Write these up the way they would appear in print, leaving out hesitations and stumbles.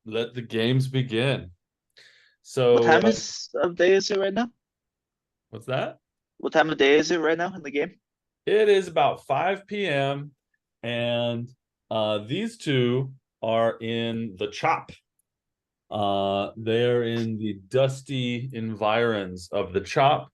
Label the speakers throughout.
Speaker 1: let the games begin.
Speaker 2: What
Speaker 1: So,
Speaker 2: time of day is it right now?
Speaker 1: what's that?
Speaker 2: What time of day is it right now in the game?
Speaker 1: It is about 5 p.m. and these two are in the chop. They're in the dusty environs of the chop,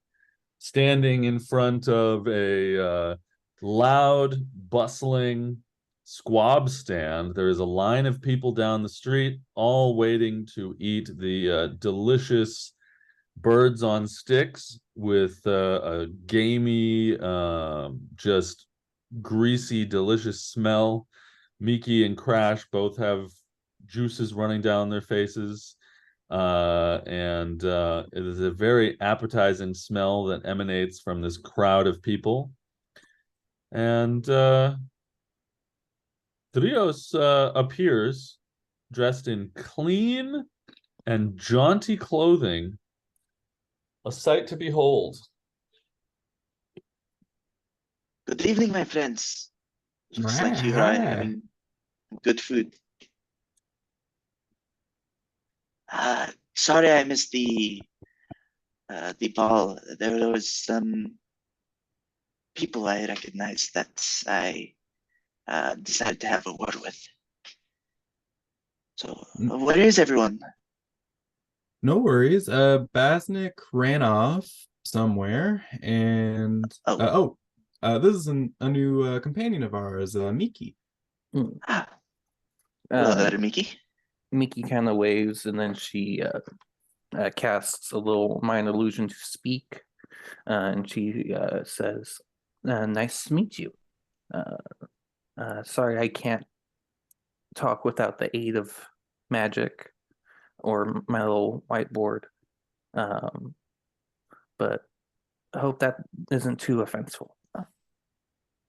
Speaker 1: standing in front of a loud, bustling squab stand. There is a line of people down the street, all waiting to eat the delicious birds on sticks with a gamey, just greasy, delicious smell. Miki and Crash both have juices running down their faces. And it is a very appetizing smell that emanates from this crowd of people. And Trios appears dressed in clean and jaunty clothing, a sight to behold.
Speaker 2: Good evening, my friends. Looks
Speaker 3: Right,
Speaker 2: like you are
Speaker 3: hi.
Speaker 2: having good food. Sorry I missed the ball. There was some people I recognized that I decided to have a word with. So,
Speaker 3: N-
Speaker 2: where is everyone?
Speaker 3: No worries. Basnik ran off somewhere, and
Speaker 2: Oh,
Speaker 3: this is a new companion of ours, Miki.
Speaker 4: Mm.
Speaker 2: ah, hello
Speaker 4: Uh,
Speaker 2: there, Miki.
Speaker 4: Miki kind of waves, and then she casts a little mind illusion to speak, and she says, "Nice to meet you. Uh, sorry, I can't talk without the aid of magic or my little whiteboard, um, but I hope that isn't too offensive."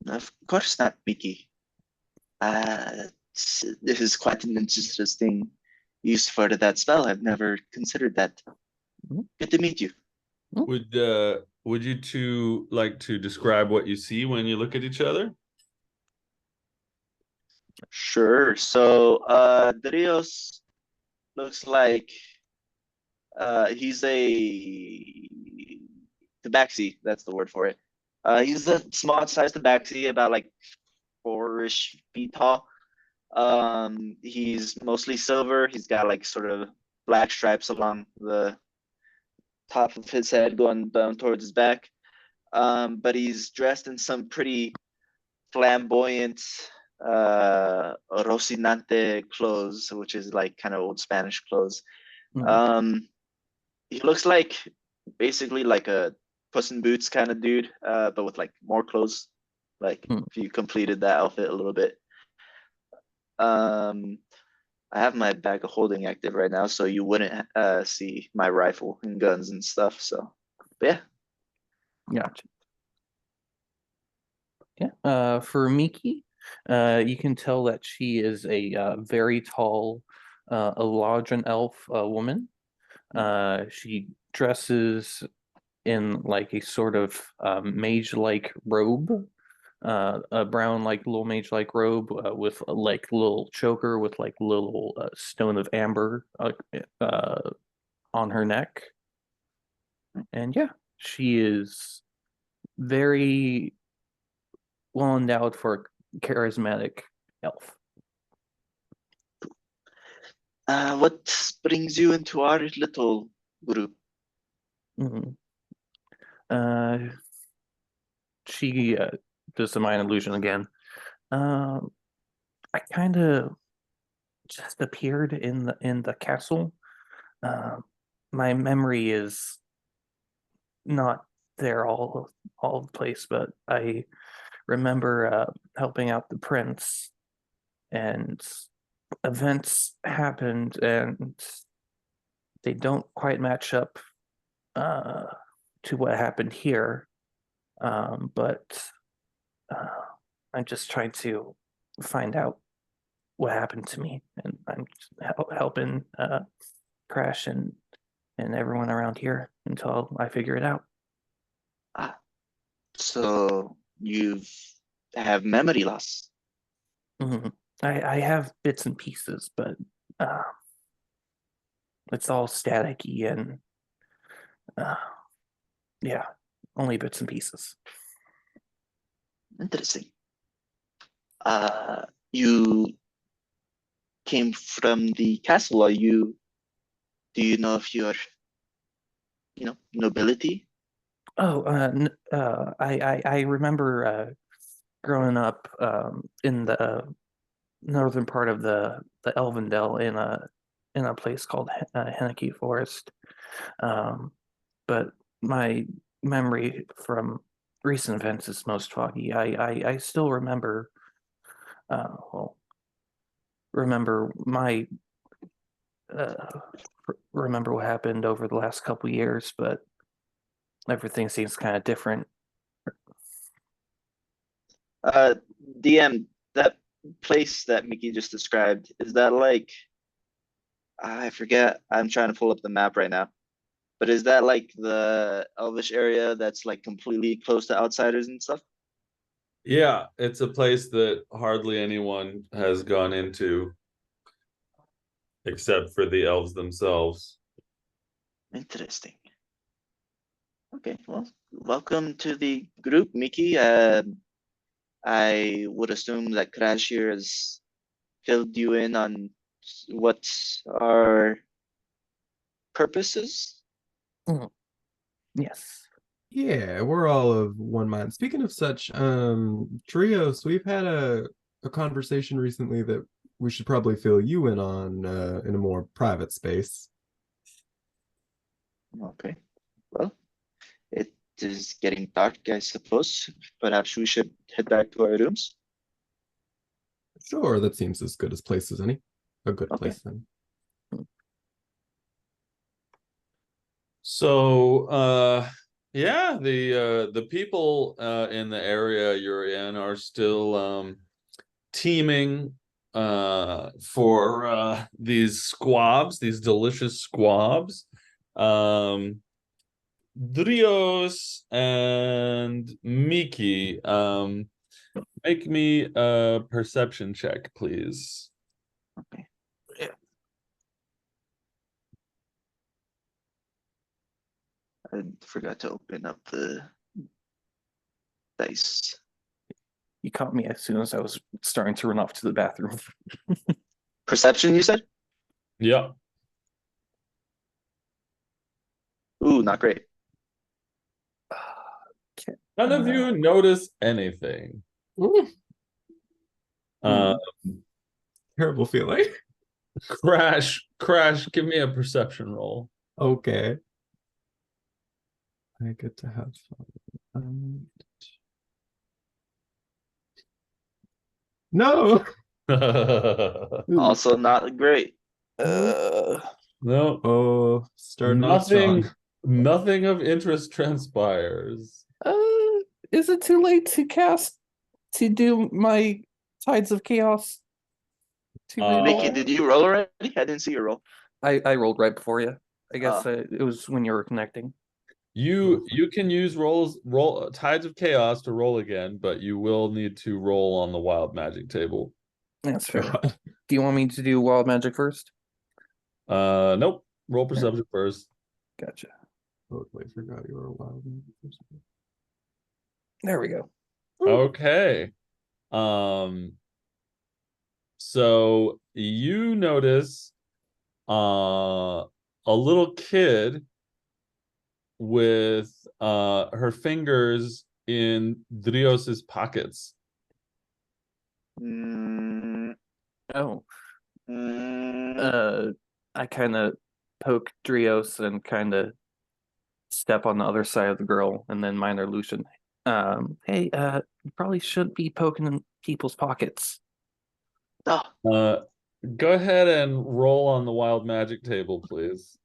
Speaker 2: Of course not, Miki. This is quite an interesting use for that spell. I've never considered that.
Speaker 4: Mhm.
Speaker 2: Good to meet you.
Speaker 1: Would you two like to describe what you see when you look at each other?
Speaker 2: Sure. So, Darius looks like he's a tabaxi. That's the word for it. He's a small-sized tabaxi, about like 4-ish feet tall. He's mostly silver. He's got like sort of black stripes along the top of his head going down towards his back. But he's dressed in some pretty flamboyant Rocinante clothes, which is like kind of old Spanish clothes.
Speaker 4: Mhm.
Speaker 2: He looks like basically like a Puss in Boots kind of dude, but with like more clothes. Like
Speaker 4: Mhm.
Speaker 2: if you completed that outfit a little bit. Um, I have my bag of holding active right now, so you wouldn't see my rifle and guns and stuff. So, but yeah.
Speaker 4: Gotcha. Yeah. For Miki, you can tell that she is a very tall, Eladrin elf woman. She dresses in like a sort of mage-like robe, a brown like little mage-like robe with like little choker with like little stone of amber uh, on her neck. And yeah, she is very well endowed for a charismatic elf.
Speaker 2: What brings you into our little group?
Speaker 4: Mhm. Uh, she does the mind illusion again. Um, I kind of just appeared in the castle. Uh, my memory is not there all the place, but I remember helping out the prince, and events happened, and they don't quite match up uh, to what happened here. But uh, I'm just trying to find out what happened to me, and I'm helping Crash and everyone around here until I figure it out.
Speaker 2: Ah, so you've have memory loss.
Speaker 4: Mhm. I have bits and pieces, but uh, it's all staticky and yeah, only bits and pieces.
Speaker 2: Interesting. You came from the castle. Do you know if you're, nobility?
Speaker 4: Oh, I remember growing up in the northern part of the Elvendale in a place called Henneke Forest. But my memory from recent events is most foggy. I still remember remember my remember what happened over the last couple years, but everything seems kind of different.
Speaker 2: DM, that place that Mickey just described, is that like, I forget, I'm trying to pull up the map right now. But is that like the Elvish area that's like completely closed to outsiders and stuff?
Speaker 1: Yeah, it's a place that hardly anyone has gone into except for the elves themselves.
Speaker 2: Interesting. Okay, well, welcome to the group, Mickey. I would assume that Crash here has filled you in on what our purposes.
Speaker 4: Yes.
Speaker 3: Yeah, we're all of one mind. Speaking of such, Trios, we've had a conversation recently that we should probably fill you in on in a more private space.
Speaker 2: Okay, well, it is getting dark, I suppose. Perhaps we should head back to our rooms.
Speaker 3: Sure, that seems as good a place as any. A good
Speaker 2: Okay.
Speaker 3: place then.
Speaker 1: So yeah, the people in the area you're in are still teeming for these squabs, these delicious squabs. Drios and Miki, make me a perception check, please.
Speaker 2: Okay. I forgot to open up the dice.
Speaker 4: You caught me as soon as I was starting to run off to the bathroom.
Speaker 2: Perception, you said?
Speaker 1: Yeah.
Speaker 2: Ooh, not great.
Speaker 1: None of you notice anything.
Speaker 3: Terrible feeling.
Speaker 1: Crash, give me a perception roll.
Speaker 3: Okay. I get to have fun. No.
Speaker 2: Also not great.
Speaker 1: No,
Speaker 3: Oh, starting off strong.
Speaker 1: nothing of interest transpires.
Speaker 4: Is it too late to do my Tides of Chaos?
Speaker 2: Mickey, did you roll already? I didn't see your roll.
Speaker 4: I rolled right before you. I guess
Speaker 2: Oh.
Speaker 4: it was when you were connecting.
Speaker 1: You can use roll Tides of Chaos to roll again, but you will need to roll on the wild magic table.
Speaker 4: That's fair. Do you want me to do Wild Magic first?
Speaker 1: Nope. Roll perception first.
Speaker 4: Gotcha.
Speaker 3: Totally forgot you were a wild.
Speaker 4: There we go.
Speaker 1: Okay. So you notice a little kid with her fingers in Drios's pockets.
Speaker 4: Oh.
Speaker 2: Mm,
Speaker 4: I kind of poke Drios and kind of step on the other side of the girl, and then minor Lucian. Hey, you probably shouldn't be poking in people's pockets.
Speaker 2: oh,
Speaker 1: Go ahead and roll on the wild magic table, please.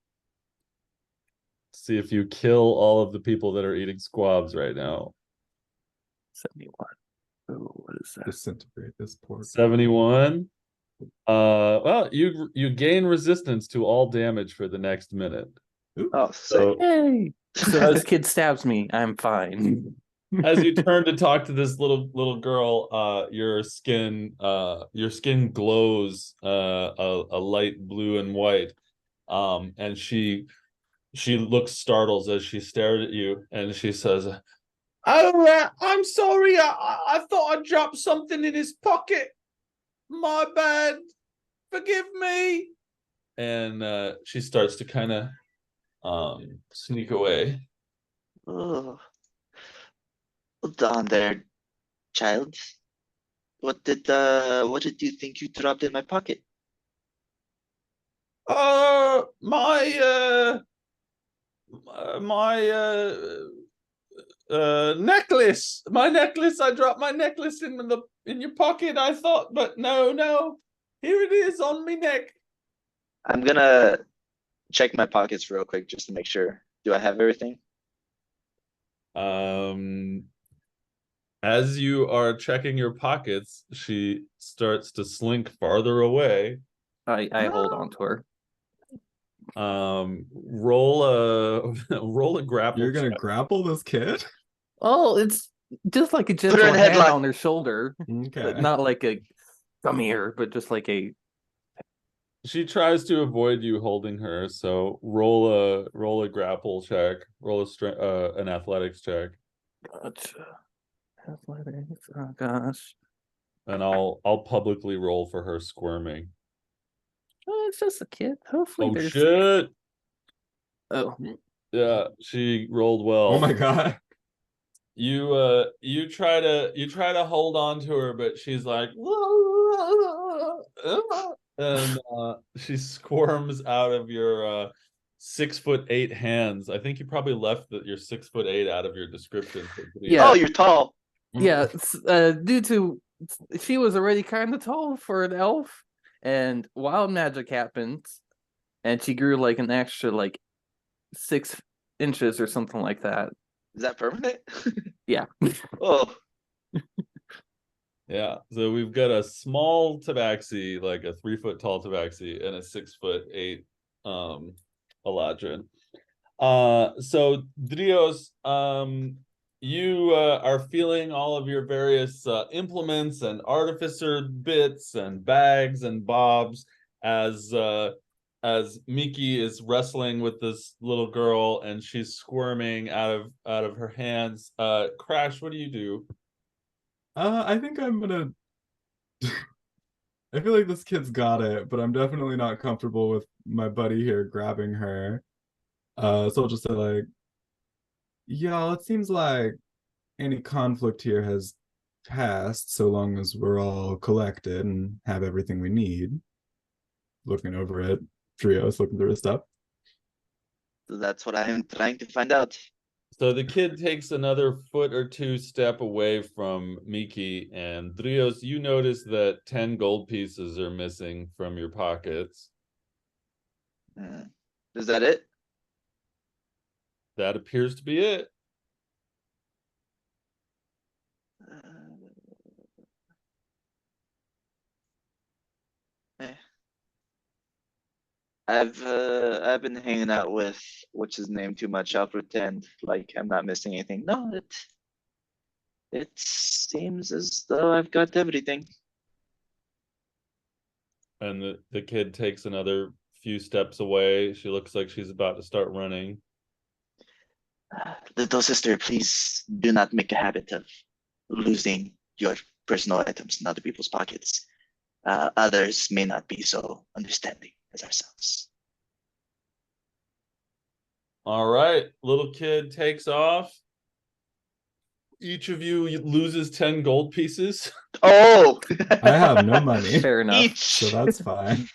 Speaker 1: See if you kill all of the people that are eating squabs right now.
Speaker 4: 71. Oh, what is that?
Speaker 3: Disintegrate this poor
Speaker 1: 71. Well, you gain resistance to all damage for the next minute.
Speaker 2: oh,
Speaker 1: So,
Speaker 4: Yay! So this kid stabs me. I'm fine.
Speaker 1: as you turn to talk to this little girl, your skin glows a light blue and white. And she looks startled as she stared at you, and she says, "Oh, I'm sorry. I thought I dropped something in his pocket. My bad. Forgive me." And she starts to kind of sneak away.
Speaker 2: Oh, hold on there, child. What did you think you dropped in my pocket?
Speaker 1: My necklace. My necklace. I dropped my necklace in your pocket. I thought, but no. Here it is on me neck.
Speaker 2: I'm gonna check my pockets real quick just to make sure. Do I have everything?
Speaker 1: As you are checking your pockets, she starts to slink farther away.
Speaker 4: I hold on to her.
Speaker 1: Roll a grapple.
Speaker 3: You're gonna
Speaker 1: check.
Speaker 3: grapple this kid?
Speaker 4: Oh, it's just like a
Speaker 2: her in
Speaker 4: gentle
Speaker 2: a
Speaker 4: hand
Speaker 2: headlock.
Speaker 4: on her shoulder.
Speaker 3: Okay.
Speaker 4: Not like a come here, but just like a
Speaker 1: She tries to avoid you holding her, so roll a grapple check. Roll an athletics check,
Speaker 4: gotcha. Athletics. Oh gosh.
Speaker 1: and I'll publicly roll for her squirming.
Speaker 4: Oh, it's just a kid. Hopefully
Speaker 1: Oh
Speaker 4: there's
Speaker 1: shit!
Speaker 4: oh
Speaker 1: Yeah, she rolled well.
Speaker 3: Oh my god.
Speaker 1: You try to hold on to her, but she's like, and she squirms out of your 6'8" hands. I think you probably left your 6'8" out of your description.
Speaker 4: Yeah.
Speaker 2: Oh, you're tall.
Speaker 4: yeah. Due to she was already kind of tall for an elf, and wild magic happened, and she grew like an extra like 6 inches or something like that.
Speaker 2: Is that permanent?
Speaker 4: Yeah.
Speaker 2: Oh,
Speaker 1: Yeah, so we've got a small tabaxi, like a 3-foot tall tabaxi, and a 6'8" Eladrin. So Drios, you are feeling all of your various implements and artificer bits and bags and bobs as Miki is wrestling with this little girl, and she's squirming out of her hands. Crash, what do you do?
Speaker 3: I think I'm gonna I feel like this kid's got it, but I'm definitely not comfortable with my buddy here grabbing her. So I'll just say like, y'all, it seems like any conflict here has passed so long as we're all collected and have everything we need. Looking over at Trios, looking through his stuff.
Speaker 2: so that's what I am trying to find out.
Speaker 1: So the kid takes another foot or two step away from Miki, and Drios, you notice that 10 gold pieces are missing from your pockets.
Speaker 2: Is that it?
Speaker 1: That appears to be it.
Speaker 2: I've been hanging out with what's his name too much. I'll pretend like I'm not missing anything. No, it seems as though I've got everything.
Speaker 1: And the kid takes another few steps away. She looks like she's about to start running.
Speaker 2: Little sister, please do not make a habit of losing your personal items in other people's pockets. Others may not be so understanding as ourselves.
Speaker 1: All right, little kid takes off. Each of you loses 10 gold pieces.
Speaker 2: Oh,
Speaker 3: I have no money,
Speaker 4: Fair enough.
Speaker 2: each.
Speaker 3: so that's fine.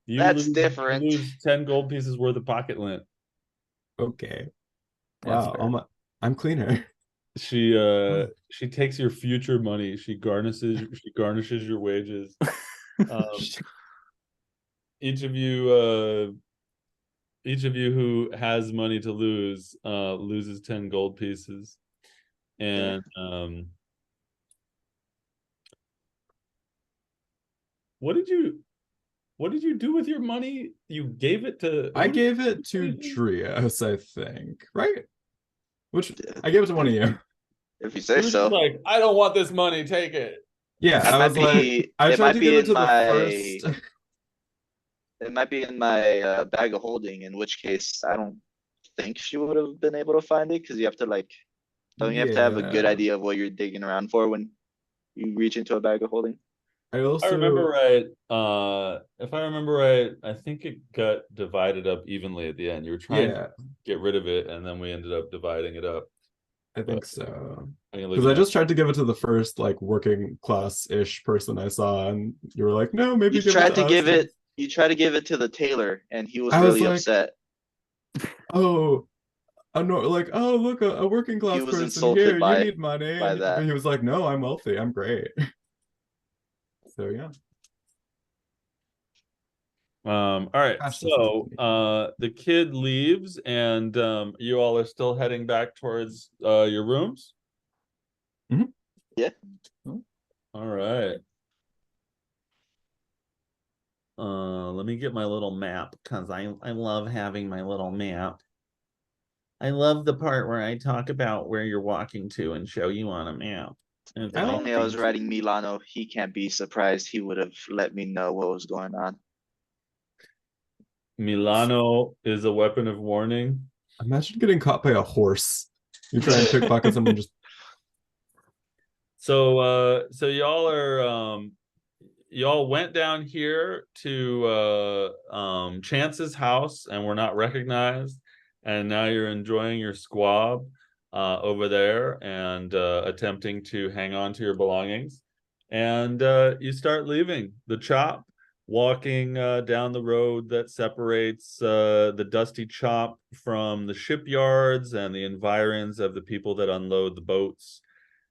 Speaker 2: That's different.
Speaker 1: You lose 10 gold pieces worth of pocket lint.
Speaker 3: Okay.
Speaker 4: That's
Speaker 3: Wow,
Speaker 4: fair.
Speaker 3: I'm cleaner.
Speaker 1: She takes your future money. She garnishes your wages. Each of you who has money to lose loses 10 gold pieces. And what did you do with your money? You gave it to
Speaker 3: I gave it to Trios, I think. Right? Which I gave it to one of you.
Speaker 2: If you say so.
Speaker 1: Like, I don't want this money, take it.
Speaker 3: Yeah,
Speaker 2: That
Speaker 3: I
Speaker 2: might
Speaker 3: was like,
Speaker 2: be-
Speaker 3: I
Speaker 2: it
Speaker 3: tried
Speaker 2: might
Speaker 3: to
Speaker 2: be
Speaker 3: give it
Speaker 2: in
Speaker 3: to
Speaker 2: my-
Speaker 3: the first.
Speaker 2: It might be in my bag of holding, in which case I don't think she would have been able to find it because you have to like, don't you have to have a good
Speaker 3: Yeah.
Speaker 2: idea of what you're digging around for when you reach into a bag of holding?
Speaker 3: I
Speaker 1: If I remember
Speaker 3: also
Speaker 1: right, if I remember right, I think it got divided up evenly at the end. You were trying to
Speaker 3: yeah,
Speaker 1: get rid of it, and then we ended up dividing it up.
Speaker 3: I
Speaker 1: But
Speaker 3: think so.
Speaker 1: I can look
Speaker 3: Because
Speaker 1: it
Speaker 3: I
Speaker 1: up.
Speaker 3: just tried to give it to the first like working class-ish person I saw, and you were like, no, maybe
Speaker 2: You
Speaker 3: give it
Speaker 2: tried
Speaker 3: to
Speaker 2: to
Speaker 3: us.
Speaker 2: give it, you tried to give it to the tailor, and he was
Speaker 3: I was
Speaker 2: really
Speaker 3: like,
Speaker 2: upset.
Speaker 3: oh, like, oh, look, a working
Speaker 2: He
Speaker 3: class
Speaker 2: was
Speaker 3: person here.
Speaker 2: insulted
Speaker 3: You need money,
Speaker 2: by
Speaker 3: and but
Speaker 2: that.
Speaker 3: he was like, no, I'm wealthy. I'm great. So yeah,
Speaker 1: All right.
Speaker 3: pass this
Speaker 1: So
Speaker 3: information.
Speaker 1: the kid leaves, and you all are still heading back towards your rooms.
Speaker 2: Yeah.
Speaker 1: All right. Let me get my little map because I love having my little map. I love the part where I talk about where you're walking to and show you on a map. It's
Speaker 2: If only I was
Speaker 1: amazing.
Speaker 2: writing Milano, he can't be surprised. He would have let me know what was going on.
Speaker 1: Milano is a weapon of warning.
Speaker 3: Imagine getting caught by a horse. You try and pickpocket someone, just
Speaker 1: So y'all went down here to Chance's house and were not recognized, and now you're enjoying your squab over there and attempting to hang on to your belongings. And you start leaving the chop, walking down the road that separates the dusty chop from the shipyards and the environs of the people that unload the boats.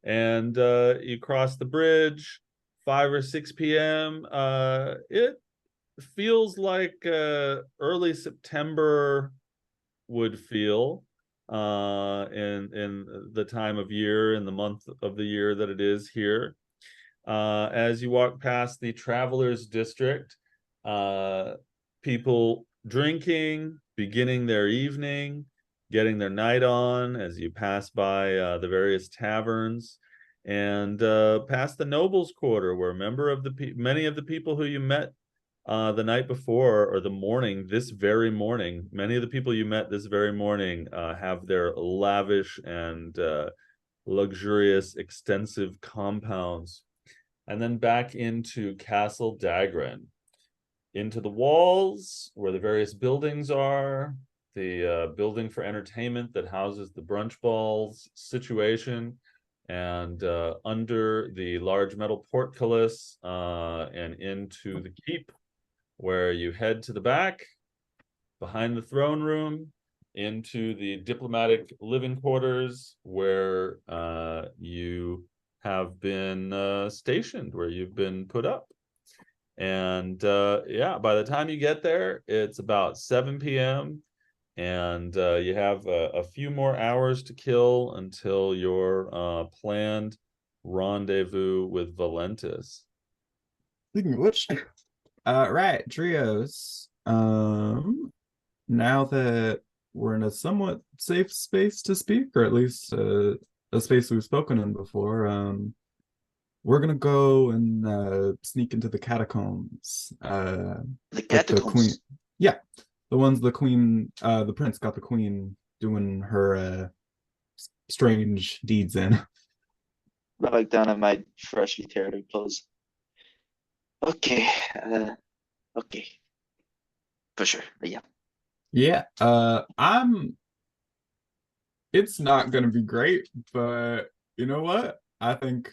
Speaker 1: And you cross the bridge, 5 or 6 p.m. It feels like early September would feel in the time of year, in the month of the year that it is here. As you walk past the Travelers District, people drinking, beginning their evening, getting their night on as you pass by the various taverns, and past the Nobles Quarter, where many of the people who you met the night before or the morning, this very morning, many of the people you met this very morning have their lavish and luxurious, extensive compounds. And then back into Castle Dagran, into the walls where the various buildings are, the building for entertainment that houses the brunch balls situation, and under the large metal portcullis and into the keep, where you head to the back, behind the throne room, into the diplomatic living quarters, where you have been stationed, where you've been put up. And yeah, by the time you get there, it's about 7 p.m. And you have a few more hours to kill until your planned rendezvous with Valentis.
Speaker 3: speaking of which, right, trios. Now that we're in a somewhat safe space to speak, or at least a space we've spoken in before, we're gonna go and sneak into the catacombs.
Speaker 2: The
Speaker 3: That the queen,
Speaker 2: catacombs.
Speaker 3: yeah, the ones the prince got the queen doing her strange deeds in.
Speaker 2: I like down at my freshly tailored clothes. Okay. Okay. For sure. Yeah.
Speaker 3: Yeah, it's not gonna be great, but you know what? I think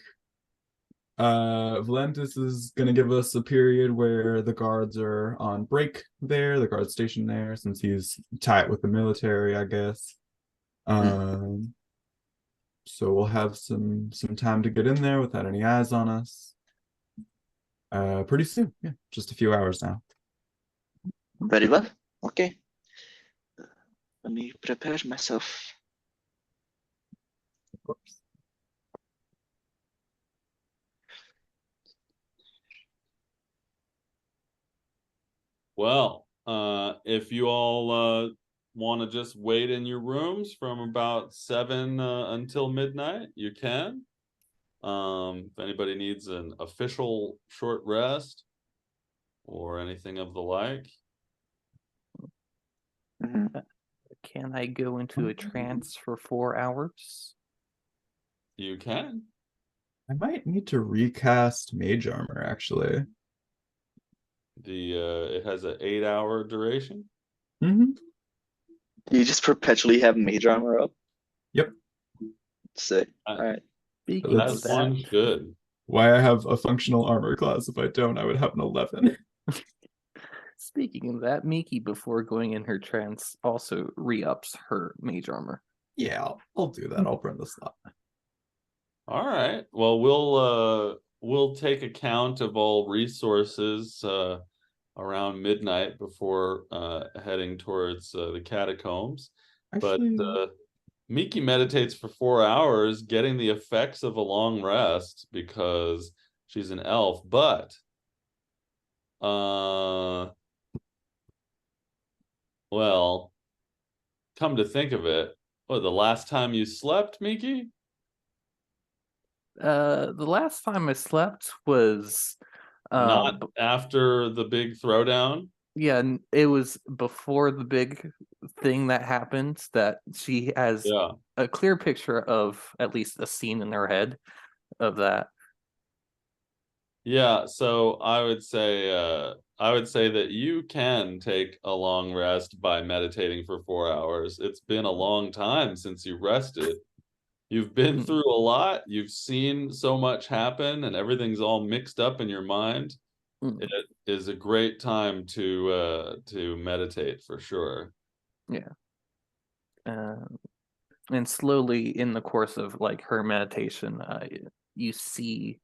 Speaker 3: Valentis is gonna give us a period where the guards are on break there, the guard station there, since he's tight with the military, I guess. Um, so we'll have some time to get in there without any eyes on us. Pretty soon, yeah, just a few hours now.
Speaker 2: Very well. Okay. Let me prepare myself.
Speaker 3: Of course.
Speaker 1: Well, if you all want to just wait in your rooms from about 7 until midnight, you can. If anybody needs an official short rest or anything of the like,
Speaker 2: Mhm.
Speaker 4: Can I go into a trance for 4 hours?
Speaker 1: You can.
Speaker 3: I might need to recast Mage Armor, actually.
Speaker 1: It has an 8-hour duration.
Speaker 3: Mm-hmm.
Speaker 2: You just perpetually have mage armor up.
Speaker 3: Yep.
Speaker 2: Sick.
Speaker 1: I-
Speaker 2: All right.
Speaker 4: Speaking
Speaker 3: That's
Speaker 4: of
Speaker 1: As
Speaker 4: that,
Speaker 1: one should.
Speaker 3: Why I have a functional armor class. If I don't, I would have an 11.
Speaker 4: speaking of that, Miki, before going in her trance, also re-ups her mage armor.
Speaker 3: Yeah, I'll do that. I'll burn the slot.
Speaker 1: All right. Well, we'll take account of all resources around midnight before heading towards the catacombs.
Speaker 3: Actually,
Speaker 1: But Miki meditates for 4 hours, getting the effects of a long rest because she's an elf. But well, come to think of it, what, the last time you slept, Miki?
Speaker 4: The last time I slept was
Speaker 1: Not
Speaker 4: b-
Speaker 1: after the big throwdown.
Speaker 4: yeah, it was before the big thing that happened that she has
Speaker 1: Yeah.
Speaker 4: a clear picture of at least a scene in her head of that.
Speaker 1: Yeah, so I would say that you can take a long rest by meditating for 4 hours. It's been a long time since you rested. You've been
Speaker 4: Mm.
Speaker 1: through a lot. You've seen so much happen and everything's all mixed up in your mind.
Speaker 4: Mm.
Speaker 1: It is a great time to meditate for sure.
Speaker 4: Yeah. And slowly in the course of like her meditation, you see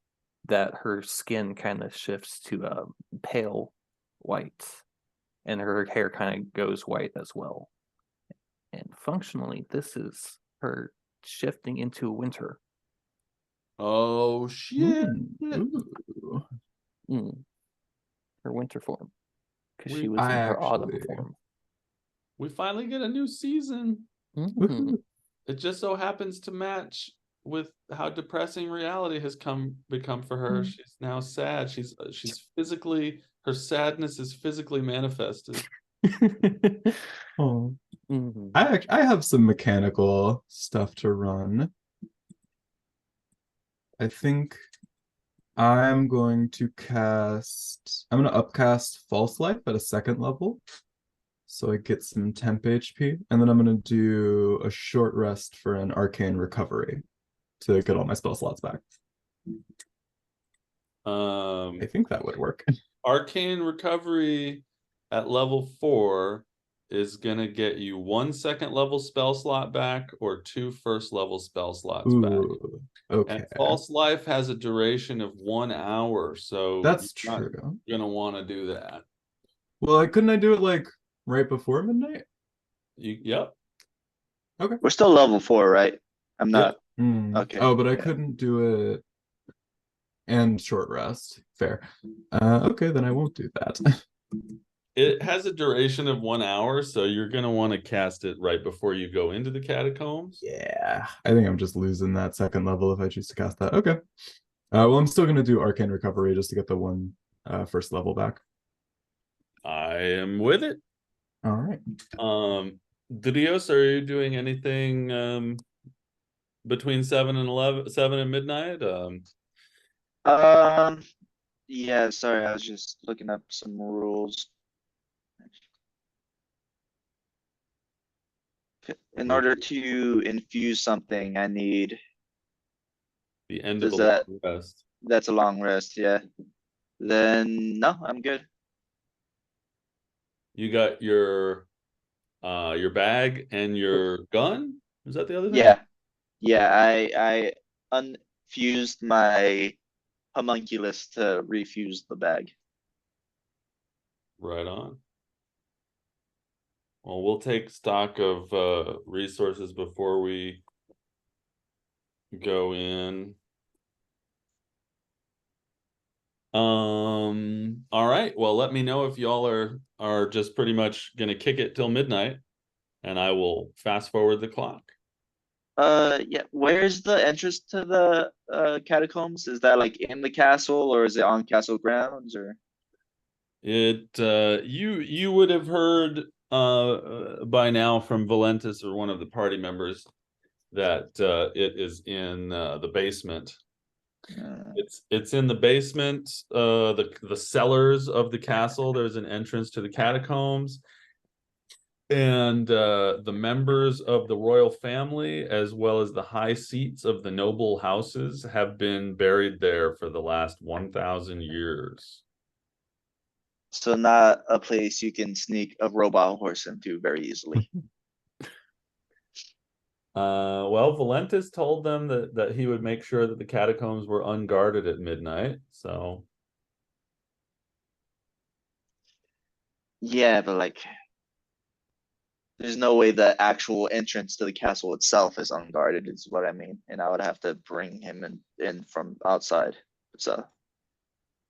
Speaker 4: that her skin kind of shifts to a pale white, and her hair kind of goes white as well. And functionally, this is her shifting into winter.
Speaker 1: Oh shit.
Speaker 3: ooh.
Speaker 4: Mm. Her winter form, because she
Speaker 1: We
Speaker 4: was in her autumn
Speaker 3: actually-
Speaker 4: form.
Speaker 1: we finally get a new season.
Speaker 4: Mhm.
Speaker 3: Woohoo.
Speaker 1: It just so happens to match with how depressing reality has become for her. She's now sad. She's physically, her sadness is physically manifested.
Speaker 3: Oh,
Speaker 4: Mhm.
Speaker 3: I have some mechanical stuff to run. I think I'm going to I'm going to upcast False Life at a 2nd level. So I get some temp HP. And then I'm going to do a short rest for an arcane recovery to get all my spell slots back. I think that would work.
Speaker 1: Arcane recovery at level 4 is gonna get you 1 second level spell slot back or 2 first level spell slots back.
Speaker 3: Ooh, okay.
Speaker 1: And false life has a duration of 1 hour, so
Speaker 3: That's
Speaker 1: you're not
Speaker 3: true.
Speaker 1: gonna want to do that.
Speaker 3: Well, couldn't I do it like right before midnight?
Speaker 1: Yep.
Speaker 2: We're still level 4, right? I'm not. Okay.
Speaker 3: Oh, but I
Speaker 2: yeah.
Speaker 3: couldn't do it and short rest. Fair. Okay, then I won't do that.
Speaker 1: It has a duration of 1 hour, so you're gonna want to cast it right before you go into the catacombs.
Speaker 3: Yeah, I think I'm just losing that 2nd level if I choose to cast that. Okay. Well, I'm still gonna do arcane recovery just to get the 1 first level back.
Speaker 1: I am with it.
Speaker 3: All right.
Speaker 1: Didios, are you doing anything between 7 and midnight?
Speaker 2: Yeah, sorry, I was just looking up some rules. In order to infuse something, I need,
Speaker 1: The end of
Speaker 2: does
Speaker 1: a
Speaker 2: that,
Speaker 1: long rest.
Speaker 2: that's a long rest, yeah. Then, no, I'm good.
Speaker 1: You got your bag and your gun? Is that the other thing?
Speaker 2: Yeah, yeah, I unfused my homunculus to refuse the bag.
Speaker 1: Right on. Well, we'll take stock of resources before we go in. All right. Well, let me know if y'all are just pretty much gonna kick it till midnight, and I will fast forward the clock.
Speaker 2: Yeah, where's the entrance to the catacombs? Is that like in the castle or is it on castle grounds or?
Speaker 1: You would have heard by now from Valentis or one of the party members that it is in the basement. It's in the basement, the cellars of the castle. There's an entrance to the catacombs, and the members of the royal family, as well as the high seats of the noble houses, have been buried there for the last 1,000 years.
Speaker 2: So not a place you can sneak a robot horse into very easily.
Speaker 1: Well, Valentis told them that he would make sure that the catacombs were unguarded at midnight, so.
Speaker 2: Yeah, but like, there's no way the actual entrance to the castle itself is unguarded, is what I mean. And I would have to bring him in from outside. So,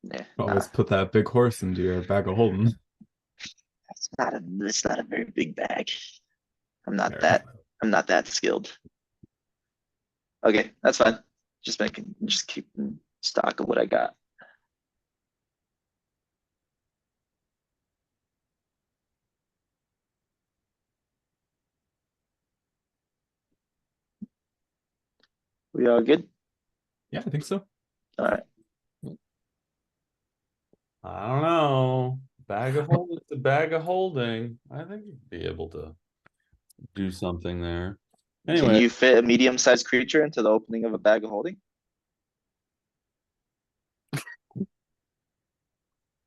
Speaker 2: yeah,
Speaker 3: Always put that big horse into your bag of holding.
Speaker 2: it's not a very big bag. I'm not
Speaker 3: Fair.
Speaker 2: that skilled. Okay, that's fine. Just keeping stock of what I got. We all good?
Speaker 3: Yeah, I think so.
Speaker 2: All right.
Speaker 1: I don't know. Bag of holding, it's a bag of holding. I think you'd be able to do something there.
Speaker 2: Can
Speaker 1: Anyway,
Speaker 2: you fit a medium-sized creature into the opening of a bag of holding?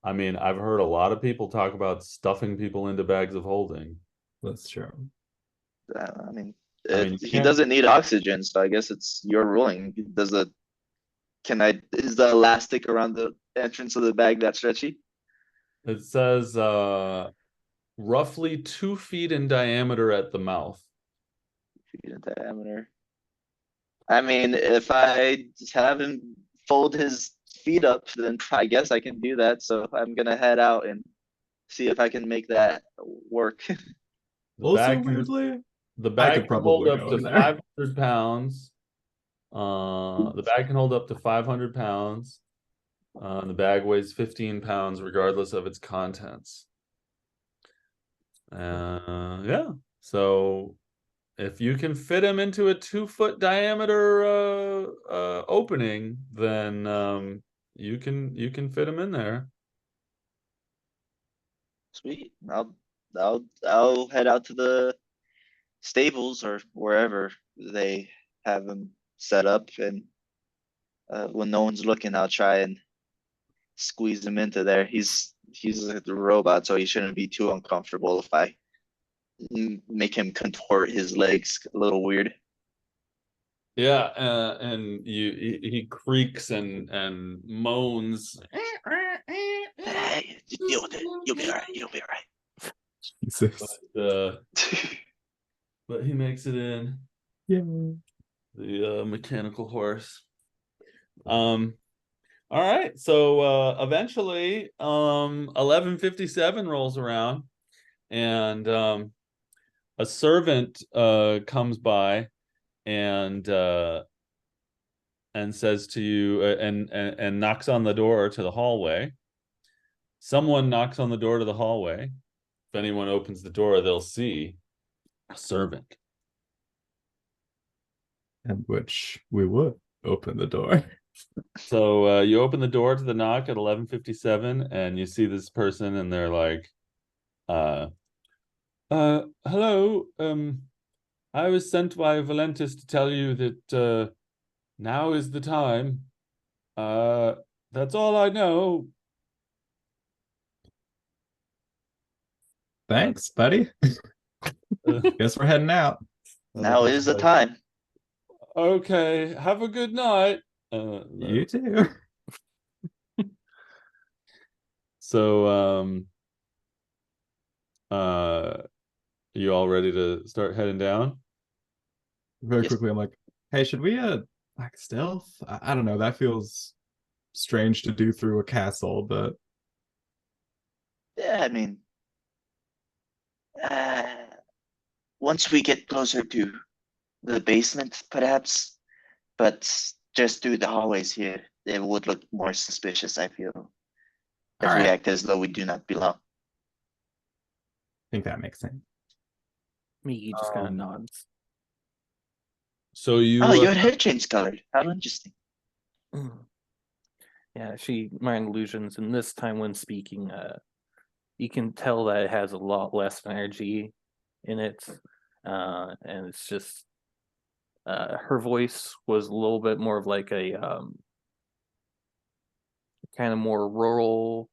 Speaker 1: I mean, I've heard a lot of people talk about stuffing people into bags of holding.
Speaker 3: That's true.
Speaker 2: I mean,
Speaker 1: you
Speaker 2: he
Speaker 1: can't-
Speaker 2: doesn't need oxygen, so I guess it's your ruling. Is the elastic around the entrance of the bag that stretchy?
Speaker 1: It says roughly 2 feet in diameter at the mouth.
Speaker 2: Feet in diameter. I mean, if I just have him fold his feet up, then I guess I can do that. So I'm gonna head out and see if I can make that work.
Speaker 1: The
Speaker 3: Also,
Speaker 1: bag can,
Speaker 3: weirdly,
Speaker 1: the
Speaker 3: I
Speaker 1: bag
Speaker 3: could
Speaker 1: can hold
Speaker 3: probably
Speaker 1: up
Speaker 3: go
Speaker 1: to
Speaker 3: in there.
Speaker 1: 500 pounds. The bag can hold up to 500 pounds. The bag weighs 15 pounds regardless of its contents. Yeah, so if you can fit him into a 2-foot diameter opening, then you can fit him in there.
Speaker 2: Sweet. I'll head out to the stables or wherever they have him set up, and when no one's looking, I'll try and squeeze him into there. He's a robot, so he shouldn't be too uncomfortable if I make him contort his legs a little weird.
Speaker 1: Yeah, and he creaks and moans.
Speaker 2: Hey, deal with it. You'll be all right. You'll be all right.
Speaker 3: Jesus.
Speaker 1: But he makes it in.
Speaker 3: Yeah.
Speaker 1: The mechanical horse. All right, so eventually 11:57 rolls around, and a servant comes by and says to you and knocks on the door to the hallway. Someone knocks on the door to the hallway. If anyone opens the door, they'll see a servant.
Speaker 3: And which we would open the door.
Speaker 1: So you open the door to the knock at 11:57, and you see this person, and they're like, hello, I was sent by Valentis to tell you that now is the time. That's all I know.
Speaker 3: Thanks, buddy. Guess we're heading out.
Speaker 2: Now is the time.
Speaker 1: Okay, have a good night.
Speaker 3: You too.
Speaker 1: So you all ready to start heading down?
Speaker 3: Very
Speaker 2: Yes.
Speaker 3: quickly, I'm like, hey, should we like stealth? I don't know. That feels strange to do through a castle, but
Speaker 2: Yeah, I mean, once we get closer to the basement, perhaps, but just through the hallways here, it would look more suspicious, I feel. If we
Speaker 3: Alright.
Speaker 2: act as though we do not belong.
Speaker 3: think that makes sense.
Speaker 4: Miggy just kind of nods.
Speaker 1: So you
Speaker 2: Oh, your hair changed color. How interesting.
Speaker 4: Yeah, she mind illusions, and this time when speaking, you can tell that it has a lot less energy in it, and it's just her voice was a little bit more of like a kind of more rural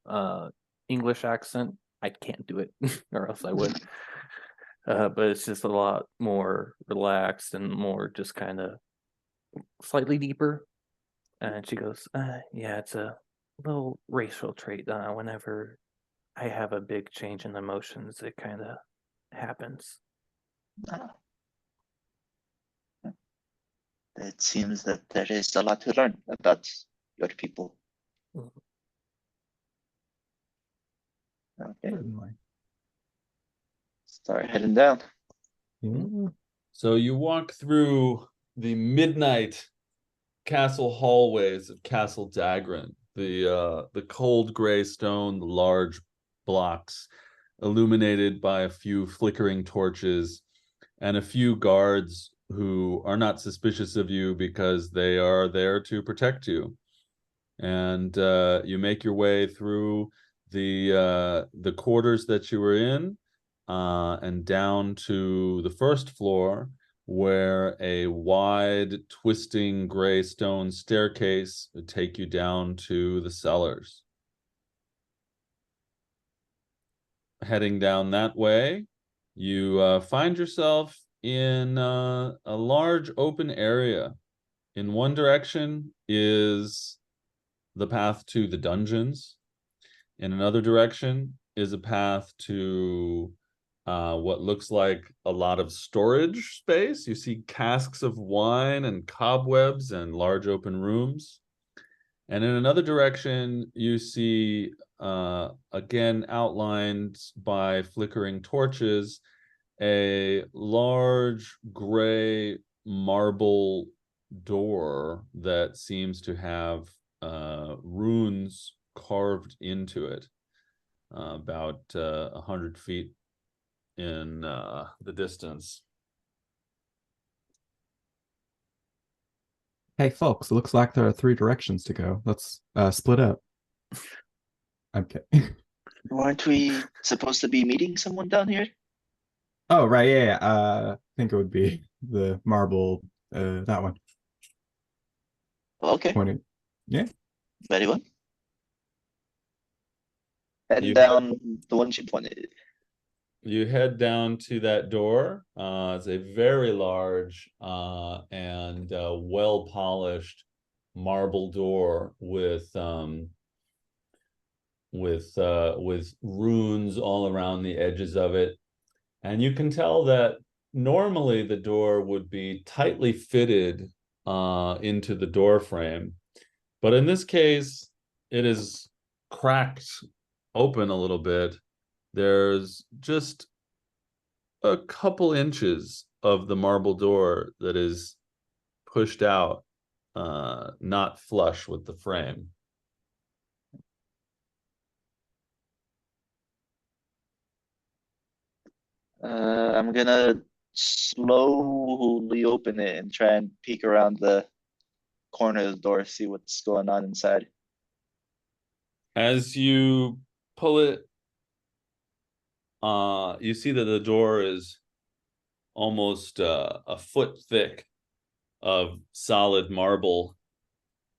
Speaker 4: English accent. I can't do it, or else I would. But it's just a lot more relaxed and more just kind of slightly deeper. And she goes, yeah, it's a little racial trait. Whenever I have a big change in emotions, it kind of happens.
Speaker 2: Ah. It seems that there is a lot to learn about your people. Okay,
Speaker 3: Certainly.
Speaker 2: start heading down.
Speaker 3: Yeah.
Speaker 1: So you walk through the midnight castle hallways of Castle Dagran, the cold gray stone, the large blocks illuminated by a few flickering torches, and a few guards who are not suspicious of you because they are there to protect you. And you make your way through the quarters that you were in, and down to the first floor, where a wide, twisting gray stone staircase would take you down to the cellars. Heading down that way, you find yourself in a large open area. In one direction is the path to the dungeons. In another direction is a path to what looks like a lot of storage space. You see casks of wine and cobwebs and large open rooms. And in another direction, you see, again outlined by flickering torches, a large gray marble door that seems to have runes carved into it, about 100 feet in the distance.
Speaker 3: Hey, folks, it looks like there are 3 directions to go. Let's split up. I'm kidding.
Speaker 2: Weren't we supposed to be meeting someone down here?
Speaker 3: Oh, right, yeah. I think it would be the marble, that one.
Speaker 2: Okay,
Speaker 3: Pointing. Yeah.
Speaker 2: very well. Heading
Speaker 1: You
Speaker 2: down the one she pointed.
Speaker 1: you head down to that door. It's a very large and well polished marble door with runes all around the edges of it. And you can tell that normally the door would be tightly fitted into the door frame, but in this case, it is cracked open a little bit. There's just a couple inches of the marble door that is pushed out, not flush with the frame.
Speaker 2: I'm gonna slowly open it and try and peek around the corner of the door, see what's going on inside.
Speaker 1: As you pull it, you see that the door is almost a foot thick of solid marble.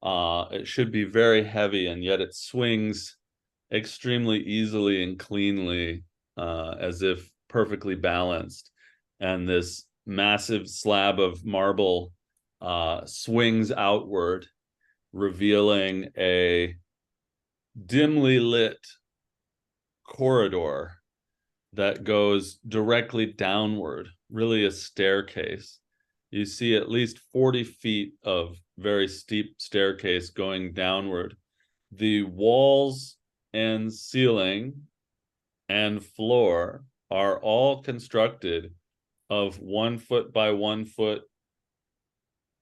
Speaker 1: It should be very heavy, and yet it swings extremely easily and cleanly, as if perfectly balanced. And this massive slab of marble swings outward, revealing a dimly lit corridor that goes directly downward, really a staircase. You see at least 40 feet of very steep staircase going downward. The walls and ceiling and floor are all constructed of 1 foot by 1 foot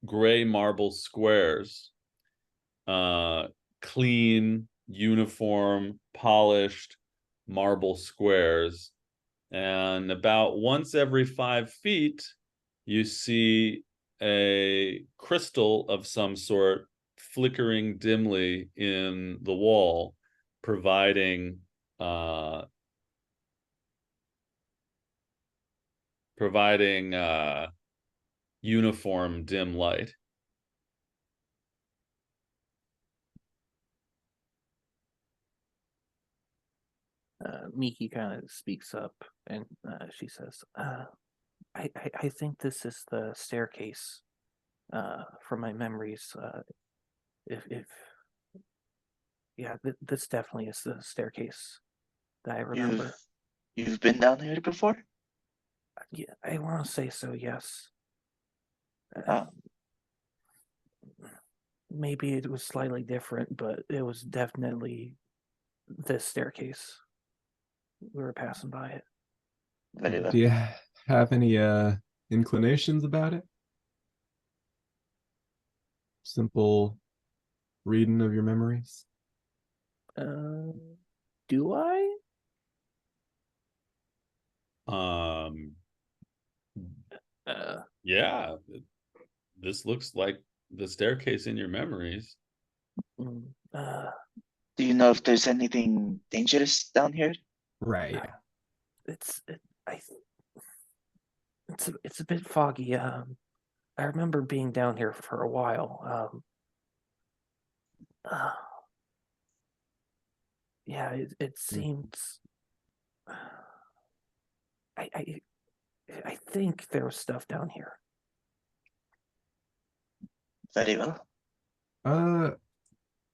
Speaker 1: gray marble squares, clean, uniform, polished marble squares And about once every 5 feet, you see a crystal of some sort flickering dimly in the wall, providing uniform dim light.
Speaker 4: Miki kind of speaks up and she says, I think this is the staircase from my memories. If yeah, this definitely is the staircase that I remember.
Speaker 2: You've been down here before?
Speaker 4: Yeah, I want to say so, yes.
Speaker 2: Oh.
Speaker 4: Maybe it was slightly different, but it was definitely this staircase. We were passing by it.
Speaker 2: Very well.
Speaker 3: Do you have any inclinations about it? Simple reading of your memories?
Speaker 4: Do I?
Speaker 1: Yeah, this looks like the staircase in your memories.
Speaker 2: Do you know if there's anything dangerous down here?
Speaker 3: Right, yeah.
Speaker 4: It's a bit foggy. I remember being down here for a while. Yeah, it seems. I think there was stuff down here.
Speaker 2: Very well.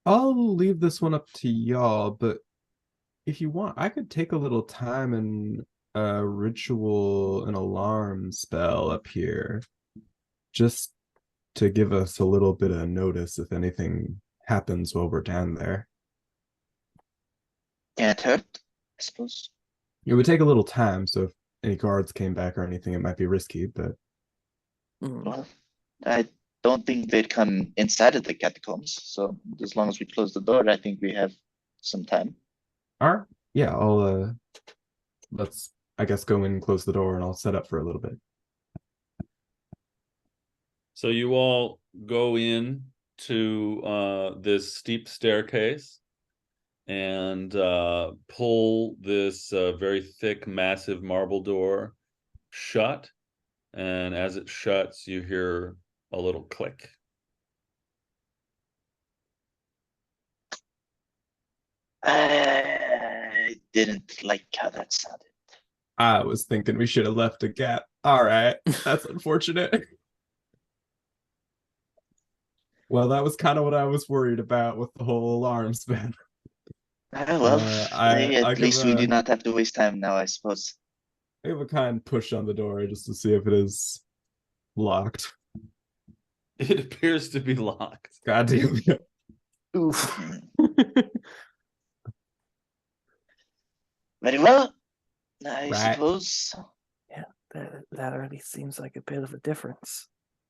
Speaker 3: I'll leave this one up to y'all, but if you want, I could take a little time and ritual an alarm spell up here, just to give us a little bit of notice if anything happens while we're down there.
Speaker 2: Can't hurt, I suppose.
Speaker 3: It would take a little time, so if any guards came back or anything, it might be risky, but
Speaker 2: Well, I don't think they'd come inside of the catacombs, so as long as we close the door, I think we have some time.
Speaker 3: all right. Yeah, I'll let's I guess go in and close the door and I'll set up for a little bit.
Speaker 1: So you all go in to this steep staircase and pull this very thick, massive marble door shut. And as it shuts, you hear a little click.
Speaker 2: I didn't like how that sounded.
Speaker 3: I was thinking we should have left a gap. All right, that's unfortunate. Well, that was kind of what I was worried about with the whole alarm spin.
Speaker 2: Well, at least we do
Speaker 3: I
Speaker 2: not have to waste time now, I suppose.
Speaker 3: give a kind push on the door just to see if it is locked.
Speaker 1: It appears to be locked.
Speaker 3: God damn it.
Speaker 4: Oof.
Speaker 2: Very well, I
Speaker 3: Right.
Speaker 2: suppose.
Speaker 4: Yeah, that already seems like a bit of a difference.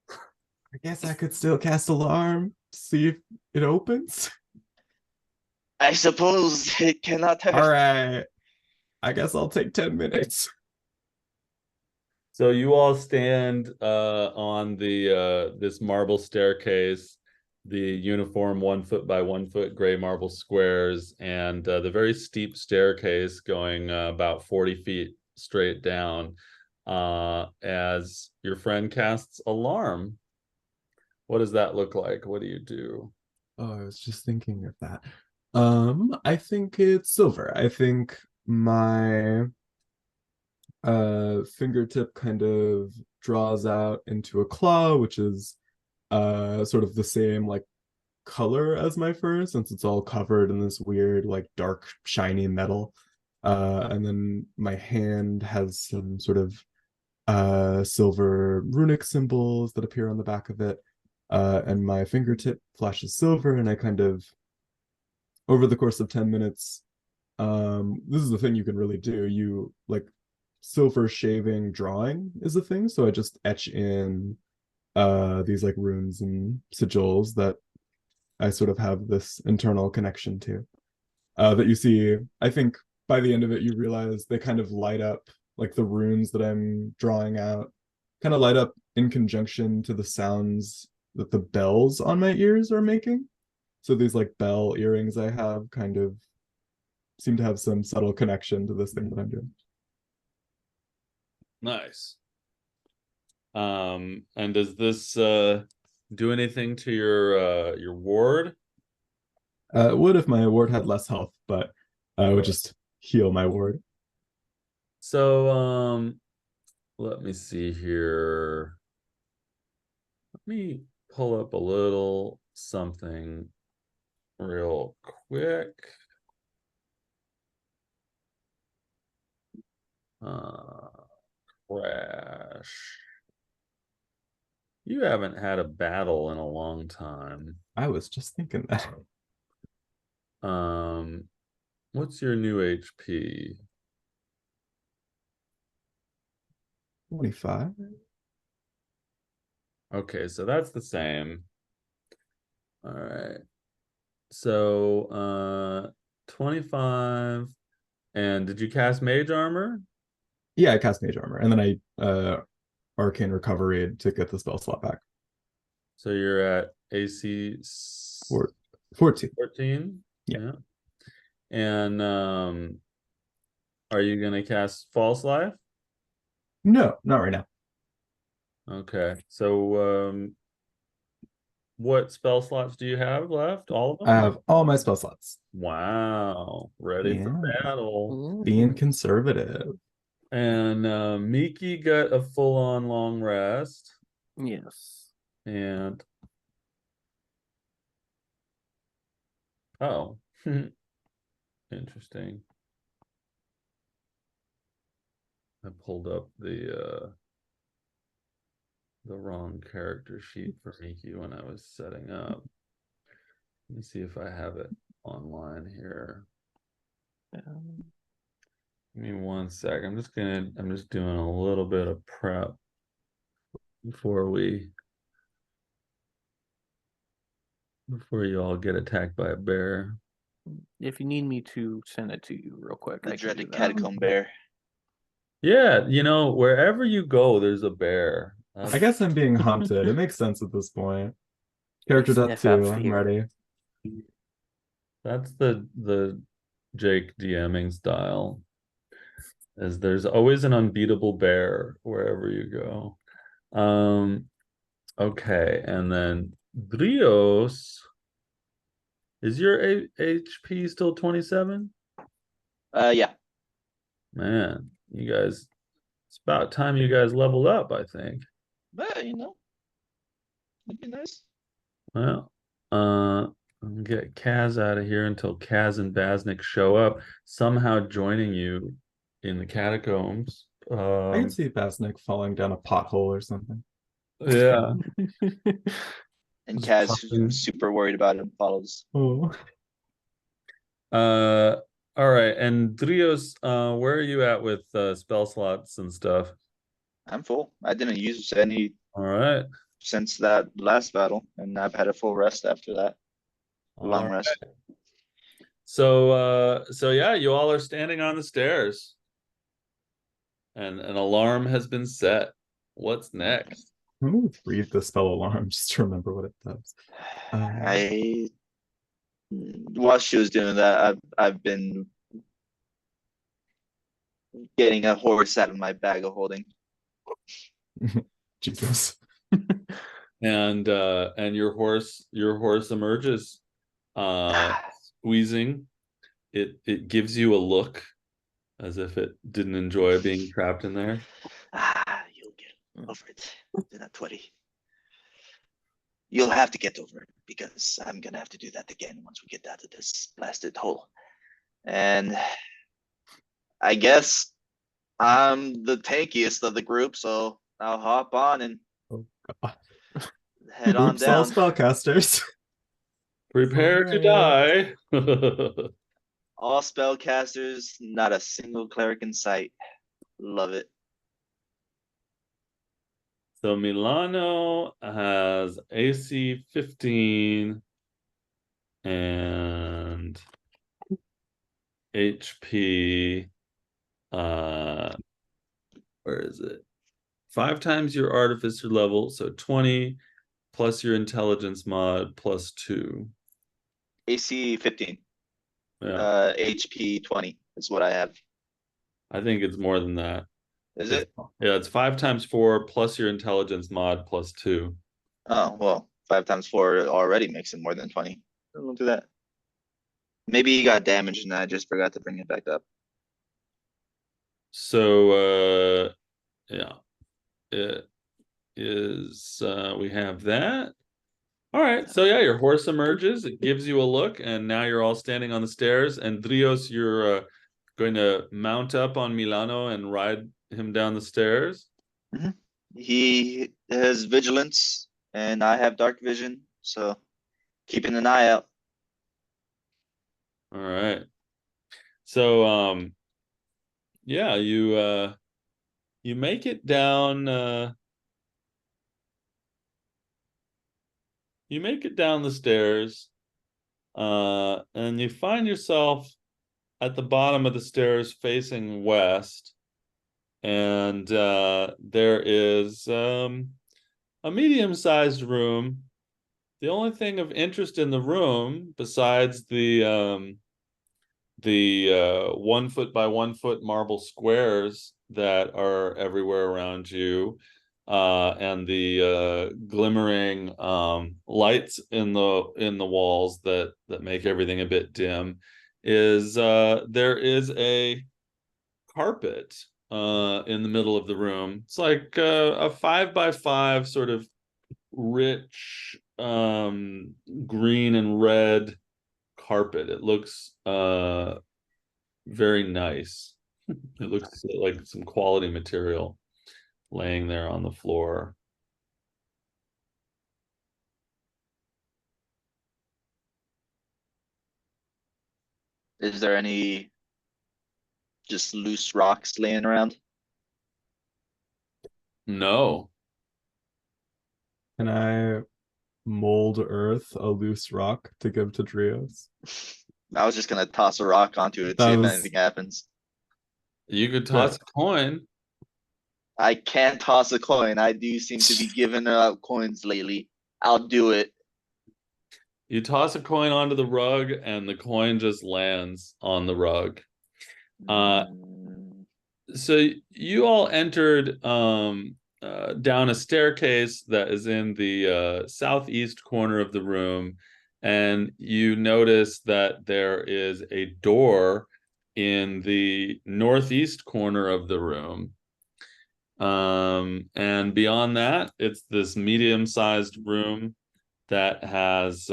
Speaker 3: I guess I could still cast alarm, see if it opens.
Speaker 2: I suppose it cannot hurt.
Speaker 3: All right. I guess I'll take 10 minutes.
Speaker 1: So you all stand on the this marble staircase, the uniform 1 foot by 1 foot gray marble squares, and the very steep staircase going about 40 feet straight down as your friend casts alarm. What does that look like? What do you do?
Speaker 3: Oh, I was just thinking of that. I think it's silver. I think my fingertip kind of draws out into a claw, which is sort of the same like color as my fur, since it's all covered in this weird like dark shiny metal. And then my hand has some sort of silver runic symbols that appear on the back of it. And my fingertip flashes silver, and I kind of, over the course of 10 minutes, this is the thing you can really do. You like silver shaving drawing is a thing. So I just etch in these like runes and sigils that I sort of have this internal connection to. That you see, I think by the end of it, you realize they kind of light up like the runes that I'm drawing out, kind of light up in conjunction to the sounds that the bells on my ears are making. So these like bell earrings I have kind of seem to have some subtle connection to this thing that I'm doing.
Speaker 1: Nice. And does this do anything to your ward?
Speaker 3: It would if my ward had less health, but I would just heal my ward.
Speaker 1: So let me see here. Let me pull up a little something real quick. Crash. You haven't had a battle in a long time.
Speaker 3: I was just thinking that.
Speaker 1: What's your new HP?
Speaker 3: 25.
Speaker 1: Okay, so that's the same. All right. So 25. And did you cast Mage Armor?
Speaker 3: Yeah, I cast Mage Armor, and then I Arcane Recovery to get the spell slot back.
Speaker 1: So you're at AC
Speaker 3: 14.
Speaker 1: 14?
Speaker 3: Yeah.
Speaker 1: And are you gonna cast False Life?
Speaker 3: No, not right now.
Speaker 1: Okay. So what spell slots do you have left? All of them?
Speaker 3: I have all my spell slots.
Speaker 1: Wow. Ready for
Speaker 3: Yeah.
Speaker 1: battle.
Speaker 3: Being conservative.
Speaker 1: And Miki got a full-on long rest.
Speaker 4: Yes.
Speaker 1: And oh, interesting. I pulled up the wrong character sheet for Miki when I was setting up. Let me see if I have it online here. Give me 1 sec. I'm just doing a little bit of prep before you all get attacked by a bear.
Speaker 4: If you need me to send it to you real quick,
Speaker 2: The
Speaker 4: I can do
Speaker 2: dreaded
Speaker 4: that.
Speaker 2: catacomb bear.
Speaker 1: Yeah, wherever you go, there's a bear.
Speaker 3: I guess I'm being hunted. It makes sense at this point. Character death
Speaker 4: Sniff out
Speaker 3: 2. I'm
Speaker 4: fear.
Speaker 3: ready.
Speaker 1: That's the Jake DMing style. As there's always an unbeatable bear wherever you go. Okay, and then Drios. Is your HP still 27?
Speaker 2: Yeah.
Speaker 1: Man, you guys, it's about time you guys leveled up, I think.
Speaker 2: But it'd be nice.
Speaker 1: Well, I'm gonna get Kaz out of here until Kaz and Basnik show up, somehow joining you in the catacombs.
Speaker 3: I can see Basnik falling down a pothole or something.
Speaker 1: Yeah.
Speaker 2: And
Speaker 1: Just
Speaker 2: Kaz,
Speaker 1: popping.
Speaker 2: who's super worried about him, follows.
Speaker 3: Oh.
Speaker 1: All right, and Drios, where are you at with spell slots and stuff?
Speaker 2: I'm full. I didn't use any
Speaker 1: All right.
Speaker 2: since that last battle, and I've had a full rest after that. Long
Speaker 1: All
Speaker 2: rest.
Speaker 1: right. So yeah, you all are standing on the stairs. And an alarm has been set. What's next?
Speaker 3: Let me read the spell alarm just to remember what it does.
Speaker 2: While she was doing that, I've been getting a horse out of my bag of holding.
Speaker 3: Jesus.
Speaker 1: And your horse emerges, squeezing. It gives you a look as if it didn't enjoy being trapped in there.
Speaker 2: You'll get over it. Do not worry. You'll have to get over it because I'm gonna have to do that again once we get out of this blasted hole. And I guess I'm the tankiest of the group, so I'll hop on and
Speaker 3: Oh god.
Speaker 2: head on
Speaker 3: Oops, all
Speaker 2: down.
Speaker 3: spellcasters.
Speaker 1: Prepare to die.
Speaker 2: All spellcasters, not a single cleric in sight. Love it.
Speaker 1: So Milano has AC 15 and HP where is it? 5 times your artificer level, so 20 plus your intelligence mod plus 2.
Speaker 2: AC 15.
Speaker 1: Yeah,
Speaker 2: HP 20 is what I have.
Speaker 1: I think it's more than that.
Speaker 2: Is
Speaker 1: It's,
Speaker 2: it?
Speaker 1: yeah, it's 5 times 4 plus your intelligence mod plus 2.
Speaker 2: Oh, well, 5 times 4 already makes it more than 20. We'll do that. Maybe he got damaged and I just forgot to bring it back up.
Speaker 1: So yeah, it is we have that. All right, so yeah, your horse emerges, it gives you a look, and now you're all standing on the stairs, and Drios, you're going to mount up on Milano and ride him down the stairs.
Speaker 2: He has vigilance and I have dark vision, so keeping an eye out.
Speaker 1: All right. So yeah, you make it down you make it down the stairs, and you find yourself at the bottom of the stairs facing west, and there is a medium-sized room. The only thing of interest in the room, besides the 1 foot by 1 foot marble squares that are everywhere around you, and the glimmering lights in the walls that make everything a bit dim, is there is a carpet in the middle of the room. It's like a 5 by 5 sort of rich green and red carpet. It looks very nice. It looks like some quality material laying there on the floor.
Speaker 2: Is there any just loose rocks laying around?
Speaker 1: No.
Speaker 3: Can I mold earth a loose rock to give to Drios?
Speaker 2: I was just gonna toss a rock onto it,
Speaker 3: That
Speaker 2: see if
Speaker 3: was-
Speaker 2: anything happens.
Speaker 1: You could toss a coin.
Speaker 2: I can't toss a coin. I do seem to be giving out coins lately. I'll do it.
Speaker 1: You toss a coin onto the rug, and the coin just lands on the rug.
Speaker 2: Mm,
Speaker 1: So you all entered down a staircase that is in the southeast corner of the room, and you notice that there is a door in the northeast corner of the room. And beyond that, it's this medium-sized room that has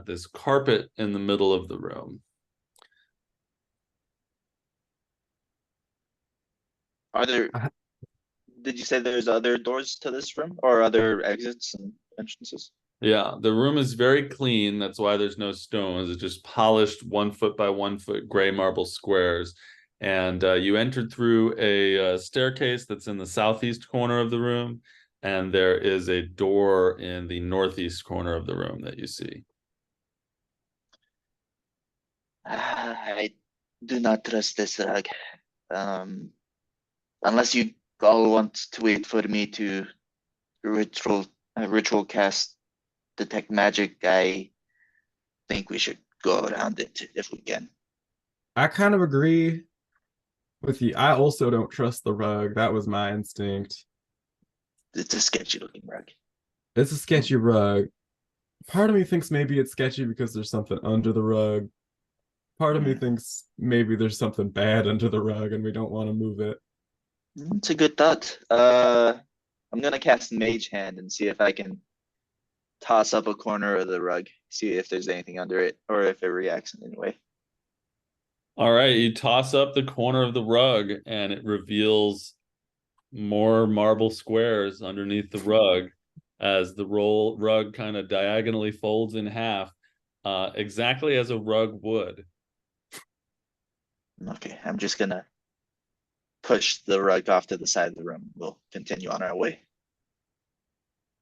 Speaker 1: this carpet in the middle of the room.
Speaker 2: Are there, did you say there's other doors to this room or other exits and entrances?
Speaker 1: Yeah, the room is very clean. That's why there's no stones. It's just polished 1 foot by 1 foot gray marble squares. And you entered through a staircase that's in the southeast corner of the room. And there is a door in the northeast corner of the room that you see.
Speaker 2: I do not trust this rug. Unless you all want to wait for me to ritual cast detect magic, I think we should go around it if we can.
Speaker 3: I kind of agree with you. I also don't trust the rug. That was my instinct.
Speaker 2: It's a sketchy looking rug.
Speaker 3: It's a sketchy rug. Part of me thinks maybe it's sketchy because there's something under the rug. Part of me thinks maybe there's something bad under the rug and we don't want to move it.
Speaker 2: It's a good thought. I'm gonna cast Mage Hand and see if I can toss up a corner of the rug, see if there's anything under it or if it reacts in any way.
Speaker 1: All right, you toss up the corner of the rug, and it reveals more marble squares underneath the rug as the rug kind of diagonally folds in half, exactly as a rug would.
Speaker 2: Okay, I'm just gonna push the rug off to the side of the room. We'll continue on our way.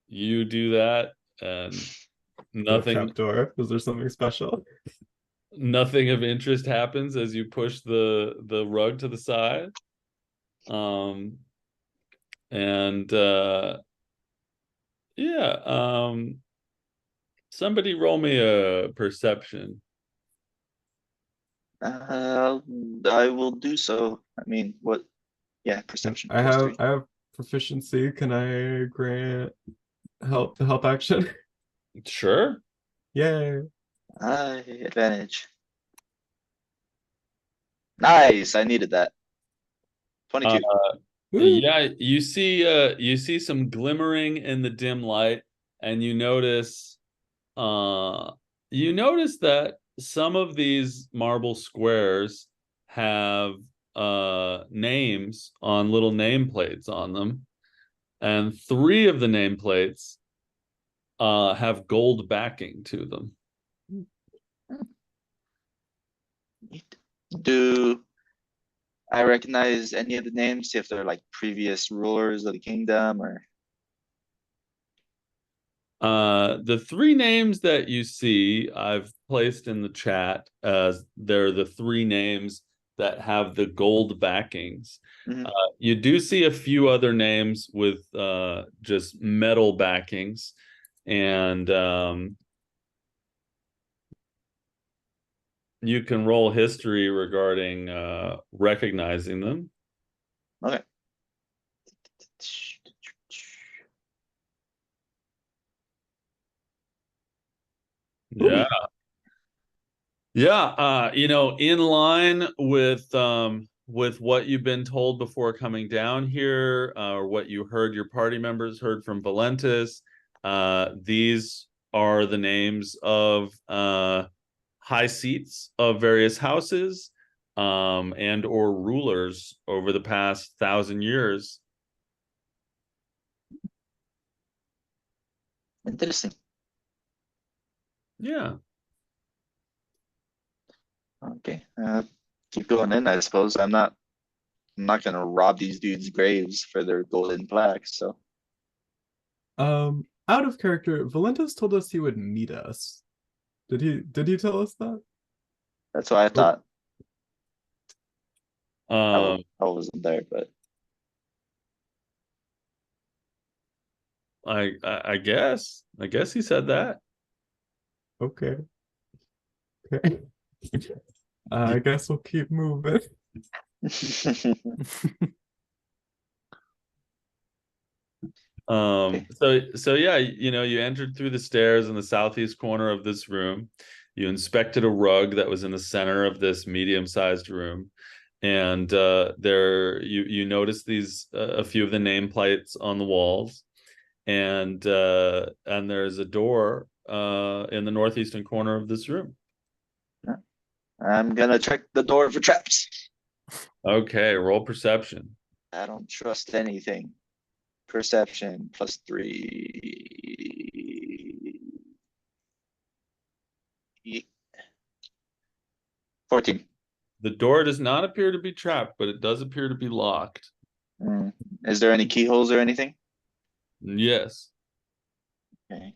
Speaker 1: You do that, and nothing
Speaker 3: Door. Is there something special?
Speaker 1: nothing of interest happens as you push the rug to the side. And yeah, somebody roll me a perception.
Speaker 2: I will do so. I mean, what? Yeah, perception plus 3.
Speaker 3: I have proficiency. Can I grant help action?
Speaker 1: Sure.
Speaker 3: Yay.
Speaker 2: Advantage. Nice. I needed that. 22.
Speaker 3: Woo.
Speaker 1: Yeah, you see some glimmering in the dim light, and you notice that some of these marble squares have names on little nameplates on them, and 3 of the nameplates have gold backing to them.
Speaker 2: Do I recognize any of the names? See if they're like previous rulers of the kingdom or.
Speaker 1: The 3 names that you see, I've placed in the chat as they're the 3 names that have the gold backings.
Speaker 2: Mhm.
Speaker 1: You do see a few other names with just metal backings, and you can roll history regarding recognizing them.
Speaker 2: Okay.
Speaker 1: Yeah. Yeah, in line with what you've been told before coming down here, or what you heard your party members heard from Valentis, these are the names of high seats of various houses, and or rulers over the past 1,000 years.
Speaker 2: Interesting.
Speaker 1: Yeah.
Speaker 2: Okay. Keep going in, I suppose. I'm not gonna rob these dudes' graves for their golden plaques, so.
Speaker 3: Out of character, Valentis told us he would meet us. Did he tell us that?
Speaker 2: That's what I thought.
Speaker 1: Um,
Speaker 2: I wasn't there, but
Speaker 1: I guess he said that.
Speaker 3: Okay. Okay. I guess we'll keep moving.
Speaker 1: So yeah, you entered through the stairs in the southeast corner of this room. You inspected a rug that was in the center of this medium-sized room, and there you noticed these a few of the nameplates on the walls, and there's a door in the northeastern corner of this room.
Speaker 2: I'm gonna check the door for traps.
Speaker 1: Okay, roll perception.
Speaker 2: I don't trust anything. Perception plus 3. 14.
Speaker 1: The door does not appear to be trapped, but it does appear to be locked.
Speaker 2: Is there any keyholes or anything?
Speaker 1: Yes.
Speaker 2: Okay.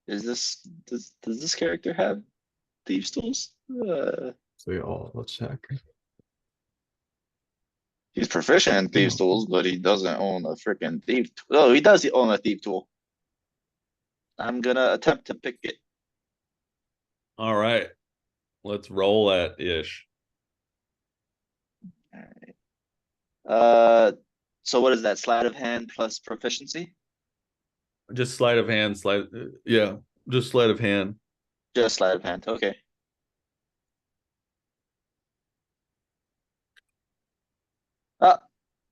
Speaker 2: Does this character have thieves tools?
Speaker 3: So I'll check.
Speaker 2: He's proficient in thieves tools, but he doesn't own a freaking thief tool. Oh, he does own a thief tool. I'm gonna attempt to pick it.
Speaker 1: All right. Let's roll that ish.
Speaker 2: All right. So what is that? Sleight of hand plus proficiency?
Speaker 1: Just sleight of hand, yeah, just sleight of hand.
Speaker 2: Just sleight of hand. Okay.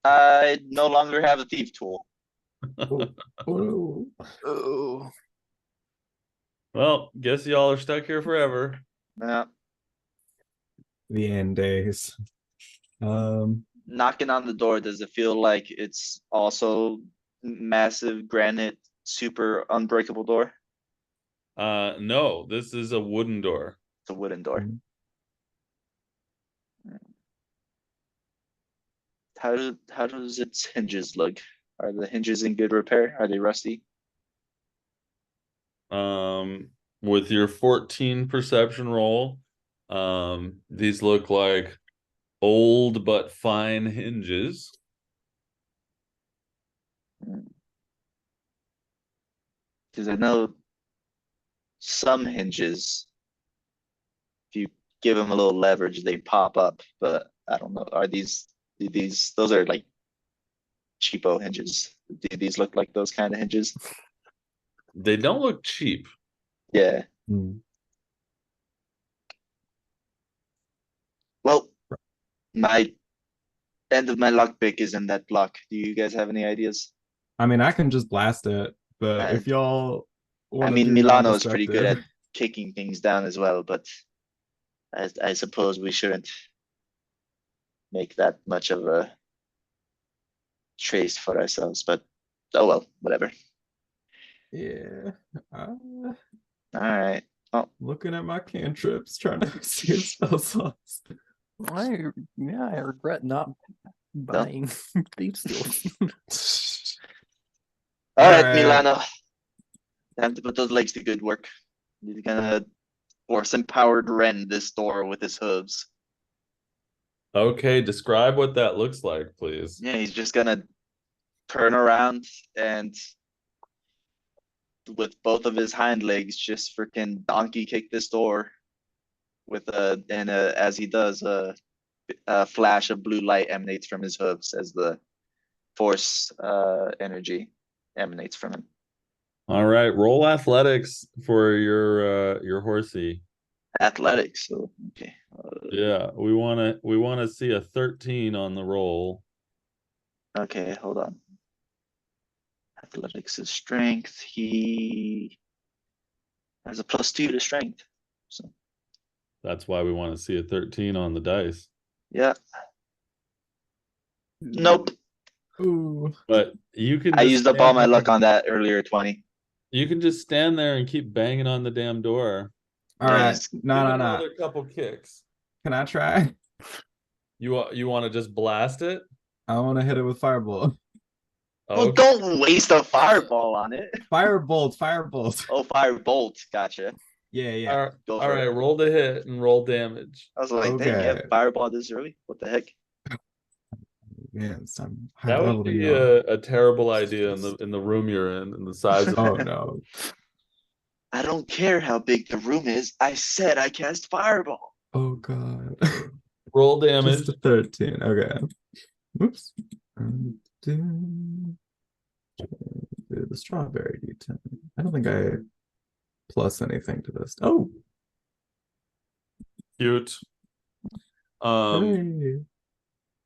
Speaker 2: I no longer have a thief tool.
Speaker 3: Oh.
Speaker 4: Oh.
Speaker 1: Well, guess y'all are stuck here forever.
Speaker 2: Yeah.
Speaker 3: The end days.
Speaker 2: Knocking on the door, does it feel like it's also massive granite, super unbreakable door?
Speaker 1: No, this is a wooden door.
Speaker 2: It's a wooden door. How does its hinges look? Are the hinges in good repair? Are they rusty?
Speaker 1: With your 14 perception roll, these look like old but fine hinges.
Speaker 2: Because I know some hinges, if you give them a little leverage, they pop up. But I don't know. Are these those are like cheapo hinges? Do these look like those kind of hinges?
Speaker 1: They don't look cheap.
Speaker 2: Yeah.
Speaker 3: Hmm.
Speaker 2: Well, my end of my lockpick is in that block. Do you guys have any ideas?
Speaker 3: I mean, I can just blast it, but
Speaker 2: I,
Speaker 3: if y'all
Speaker 2: I
Speaker 3: want to
Speaker 2: mean,
Speaker 3: do
Speaker 2: Milano is pretty good
Speaker 3: non-destructive,
Speaker 2: at kicking things down as well, but I suppose we shouldn't make that much of a trace for ourselves. But oh well, whatever.
Speaker 3: yeah.
Speaker 2: All right. Oh,
Speaker 3: Looking at my cantrips, trying to see if spell slots.
Speaker 4: I regret not buying Thief Steals.
Speaker 2: all right,
Speaker 3: Alright.
Speaker 2: Milano. Time to put those legs to good work. He's gonna force empowered rend this door with his hooves.
Speaker 1: Okay, describe what that looks like, please.
Speaker 2: Yeah, he's just gonna turn around and with both of his hind legs just freaking donkey kick this door with as he does a flash of blue light emanates from his hooves as the force energy emanates from him.
Speaker 1: All right, roll athletics for your horsey.
Speaker 2: Athletics. So okay.
Speaker 1: Yeah, we wanna see a 13 on the roll.
Speaker 2: Okay, hold on. Athletics is strength. He has a +2 to strength. So
Speaker 1: That's why we want to see a 13 on the dice.
Speaker 2: yeah. Nope.
Speaker 3: Ooh.
Speaker 1: But you can
Speaker 2: I
Speaker 1: just
Speaker 2: used up all
Speaker 1: stand
Speaker 2: my
Speaker 1: there-
Speaker 2: luck on that earlier 20.
Speaker 1: You can just stand there and keep banging on the damn door.
Speaker 3: Alright.
Speaker 2: Yes.
Speaker 3: No,
Speaker 1: Give
Speaker 3: no,
Speaker 1: it
Speaker 3: no.
Speaker 1: another couple kicks.
Speaker 3: Can I try?
Speaker 1: You want to just blast it?
Speaker 3: I want to hit it with firebolt.
Speaker 2: Well,
Speaker 1: Okay.
Speaker 2: don't waste a fireball on it.
Speaker 3: Firebolt, firebolt.
Speaker 2: Oh, firebolt. Gotcha.
Speaker 3: Yeah, yeah.
Speaker 1: All
Speaker 2: Go for
Speaker 1: right,
Speaker 2: it.
Speaker 1: roll the hit and roll damage.
Speaker 2: I was like, dang, yeah,
Speaker 3: Okay.
Speaker 2: fireball this early? What the heck?
Speaker 3: Yeah, it's time.
Speaker 1: That would
Speaker 3: Leveled
Speaker 1: be
Speaker 3: enough.
Speaker 1: a terrible idea in the room you're in and the size of
Speaker 3: Oh no.
Speaker 2: I don't care how big the room is. I said I cast fireball.
Speaker 3: Oh god.
Speaker 1: roll damage.
Speaker 3: Just a 13. Okay. Oops. Do the strawberry D10. I don't think I plus anything to this. Oh,
Speaker 1: Cute.
Speaker 3: hooray.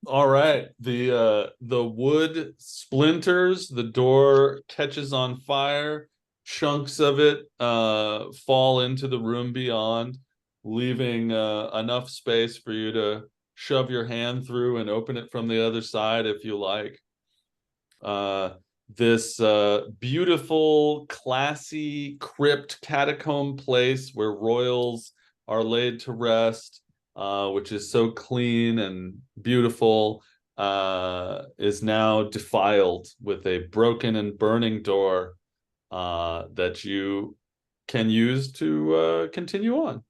Speaker 1: All right. The wood splinters, the door catches on fire, chunks of it fall into the room beyond, leaving enough space for you to shove your hand through and open it from the other side if you like. This beautiful, classy crypt catacomb place where royals are laid to rest, which is so clean and beautiful, is now defiled with a broken and burning door that you can use to continue on.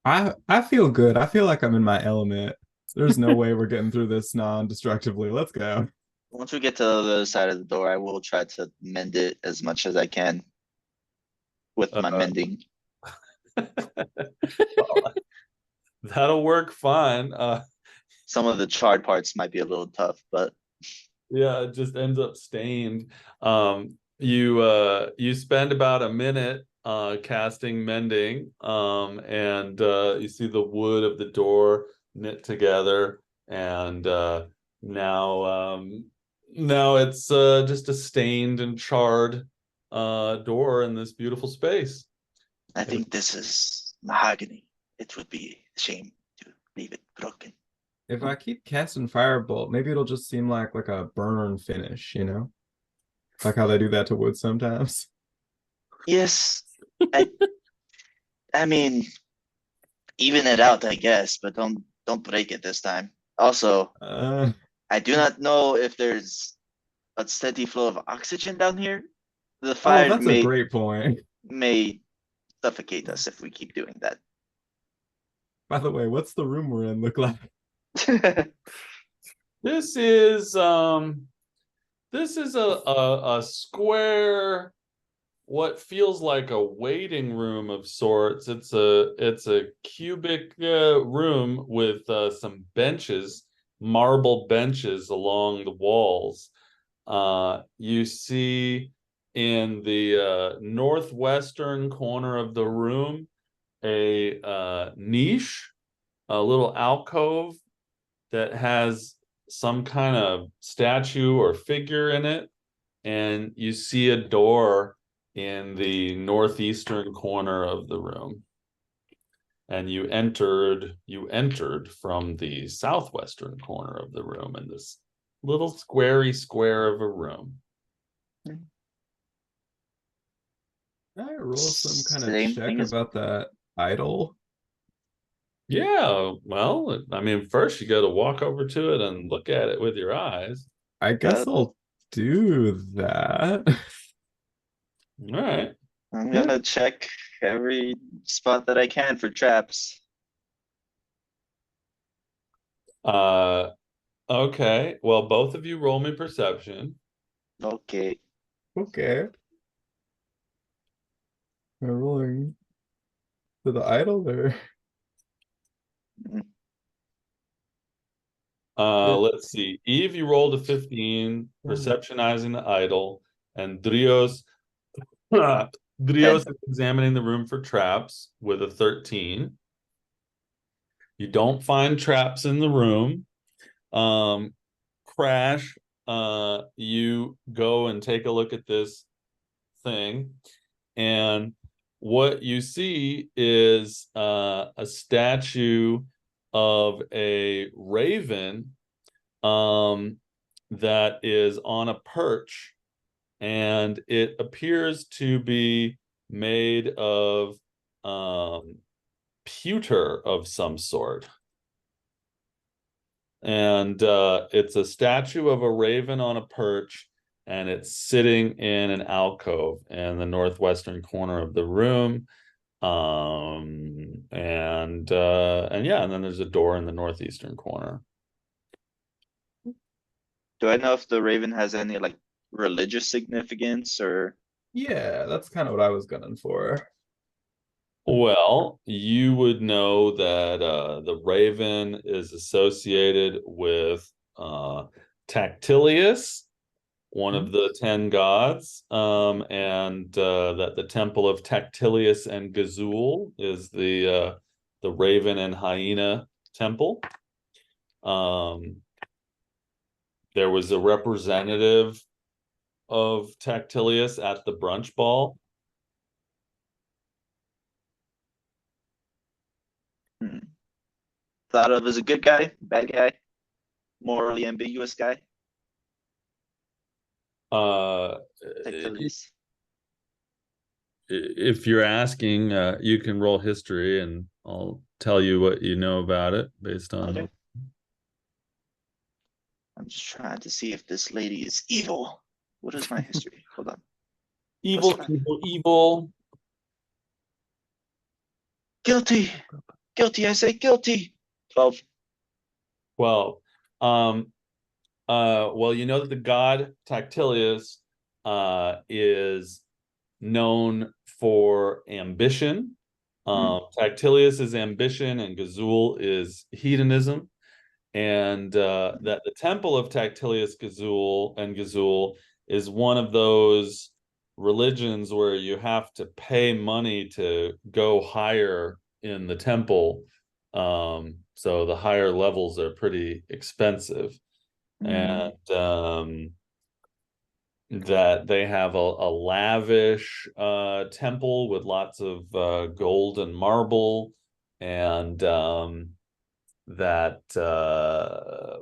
Speaker 3: I feel good. I feel like I'm in my element. There's no way we're getting through this non-destructively. Let's go.
Speaker 2: Once we get to the other side of the door, I will try to mend it as much as I can with my mending.
Speaker 1: That'll work fine.
Speaker 2: Some of the charred parts might be a little tough, but
Speaker 1: Yeah, it just ends up stained. You spend about a minute casting mending, and you see the wood of the door knit together, and now it's just a stained and charred door in this beautiful space.
Speaker 2: I think this is mahogany. It would be a shame to leave it broken.
Speaker 3: If I keep casting firebolt, maybe it'll just seem like a burn finish, you know? Like how they do that to wood sometimes.
Speaker 2: Yes, I mean, even it out, I guess, but don't break it this time. Also, I do not know if there's a steady flow of oxygen down here. The
Speaker 3: Oh,
Speaker 2: fire
Speaker 3: that's a great point.
Speaker 2: may suffocate us if we keep doing that.
Speaker 3: By the way, what's the room we're in look like?
Speaker 1: This is This is a square, what feels like a waiting room of sorts. It's a cubic room with some benches, marble benches along the walls. You see in the northwestern corner of the room a niche, a little alcove that has some kind of statue or figure in it, and you see a door in the northeastern corner of the room. And you entered from the southwestern corner of the room in this little squarey square of a room.
Speaker 3: Can I roll some kind of
Speaker 2: Same
Speaker 3: check
Speaker 2: thing as
Speaker 3: about that idol?
Speaker 1: Yeah, well, I mean, first you got to walk over to it and look at it with your eyes.
Speaker 3: I guess I'll do that.
Speaker 1: All right.
Speaker 2: I'm gonna check every spot that I can for traps.
Speaker 1: Okay. Well, both of you roll me perception.
Speaker 2: Okay.
Speaker 3: Okay. Am I rolling to the idol or?
Speaker 1: Let's see. Eve, you rolled a 15, perceptionizing the idol, and Drios is examining the room for traps with a 13. You don't find traps in the room. Crash, you go and take a look at this thing, and what you see is a statue of a raven that is on a perch, and it appears to be made of pewter of some sort. And it's a statue of a raven on a perch, and it's sitting in an alcove in the northwestern corner of the room. And yeah, and then there's a door in the northeastern corner.
Speaker 2: Do I know if the raven has any like religious significance or?
Speaker 3: Yeah, that's kind of what I was gunning for.
Speaker 1: Well, you would know that the raven is associated with Tactilius, one of the 10 gods, and that the temple of Tactilius and Gazul is the raven and hyena temple. There was a representative of Tactilius at the brunch ball.
Speaker 2: Thought of as a good guy, bad guy, morally ambiguous guy. Tactilius.
Speaker 1: If you're asking, you can roll history and I'll tell you what you know about it based on.
Speaker 2: Okay. I'm just trying to see if this lady is evil. What is my history? Hold on.
Speaker 1: Evil, evil.
Speaker 2: Guilty. Guilty, I say guilty. 12.
Speaker 1: Well, well, you know that the god Tactilius is known for ambition. Tactilius is ambition and Gazul is hedonism. And that the temple of Tactilius Gazul is one of those religions where you have to pay money to go higher in the temple. So the higher levels are pretty expensive. And that they have a lavish temple with lots of gold and marble, and that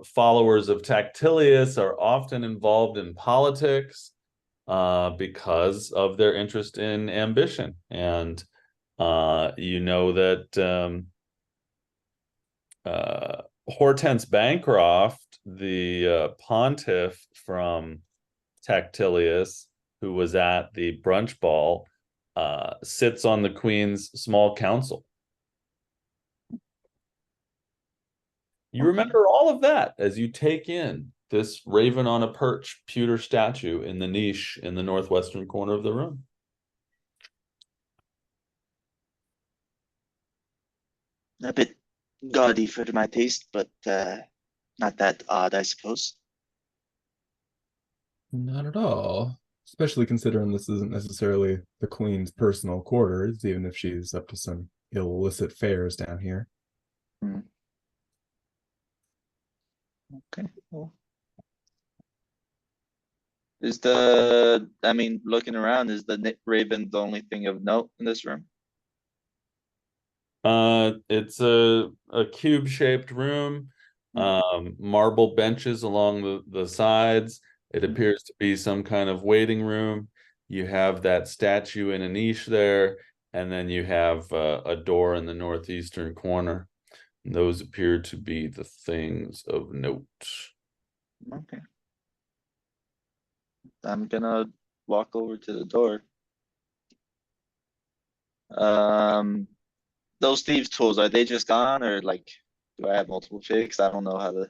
Speaker 1: followers of Tactilius are often involved in politics because of their interest in ambition. And you know that Hortense Bancroft, the pontiff from Tactilius, who was at the brunch ball, sits on the Queen's small council. You remember all of that as you take in this raven on a perch pewter statue in the niche in the northwestern corner of the room.
Speaker 2: A bit gaudy for my taste, but not that odd, I suppose.
Speaker 3: Not at all. Especially considering this isn't necessarily the queen's personal quarters, even if she's up to some illicit affairs down here.
Speaker 2: Okay, well. Looking around, is the raven the only thing of note in this room?
Speaker 1: It's a cube-shaped room, marble benches along the sides. It appears to be some kind of waiting room. You have that statue in a niche there, and then you have a door in the northeastern corner. And those appear to be the things of note.
Speaker 2: Okay. I'm gonna walk over to the door. Those thieves' tools, are they just gone, or like, do I have multiple picks? I don't know how to.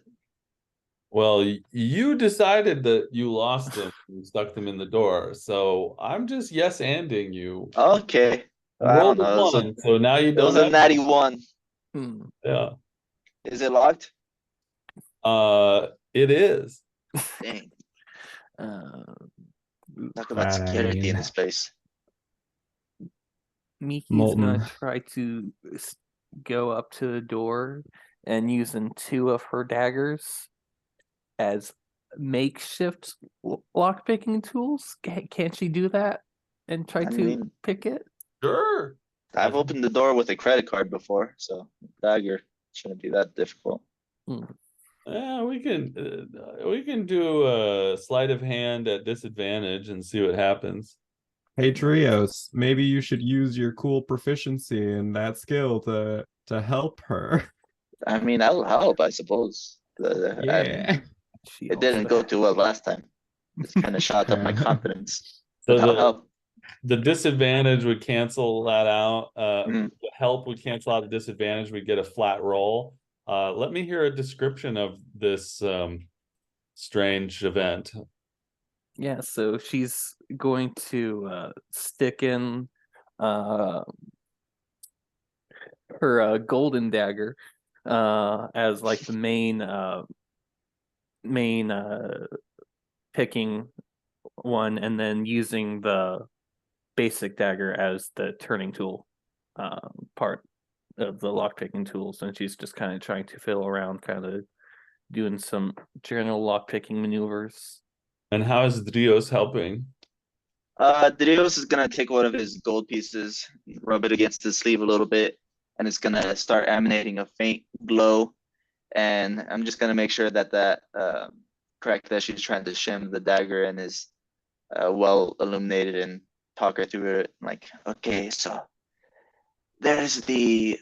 Speaker 1: Well, you decided that you lost them and stuck them in the door, so I'm just yes-anding you.
Speaker 2: Okay, I
Speaker 1: Roll
Speaker 2: don't
Speaker 1: the
Speaker 2: know.
Speaker 1: one, so now you
Speaker 2: It
Speaker 1: don't
Speaker 2: was a
Speaker 1: have
Speaker 2: natty one.
Speaker 1: Yeah.
Speaker 2: Is it locked?
Speaker 1: It is.
Speaker 2: Dang,
Speaker 4: Uh,
Speaker 2: talk about security in
Speaker 3: Fine.
Speaker 2: this place.
Speaker 4: Miki's
Speaker 3: Molten.
Speaker 4: gonna try to go up to the door and using two of her daggers as makeshift lockpicking tools. Can't she do that and try
Speaker 2: I
Speaker 4: to
Speaker 2: mean-
Speaker 4: pick it?
Speaker 1: Sure.
Speaker 2: I've opened the door with a credit card before, so dagger shouldn't be that difficult.
Speaker 1: Yeah, we can do a sleight of hand at disadvantage and see what happens.
Speaker 3: Hey Trios, maybe you should use your cool proficiency in that skill to help her.
Speaker 2: I mean, I'll help, I suppose. I mean,
Speaker 4: She
Speaker 2: it didn't
Speaker 4: also
Speaker 2: go too well last time. It's kind of shot up my confidence.
Speaker 1: So
Speaker 2: But I'll help.
Speaker 1: the disadvantage would cancel that out.
Speaker 2: Mhm.
Speaker 1: The help would cancel out the disadvantage. We get a flat roll. Let me hear a description of this strange event.
Speaker 4: Yeah, so she's going to stick in her golden dagger as like the main picking one, and then using the basic dagger as the turning tool part of the lockpicking tools, and she's just kind of trying to fiddle around, kind of doing some general lockpicking maneuvers.
Speaker 1: And how is Drios helping?
Speaker 2: Darius is gonna take one of his gold pieces, rub it against his sleeve a little bit, and it's gonna start emanating a faint glow. And I'm just gonna make sure that crack that she's trying to shim the dagger and is well illuminated, and talk her through it. Like, okay, so there's the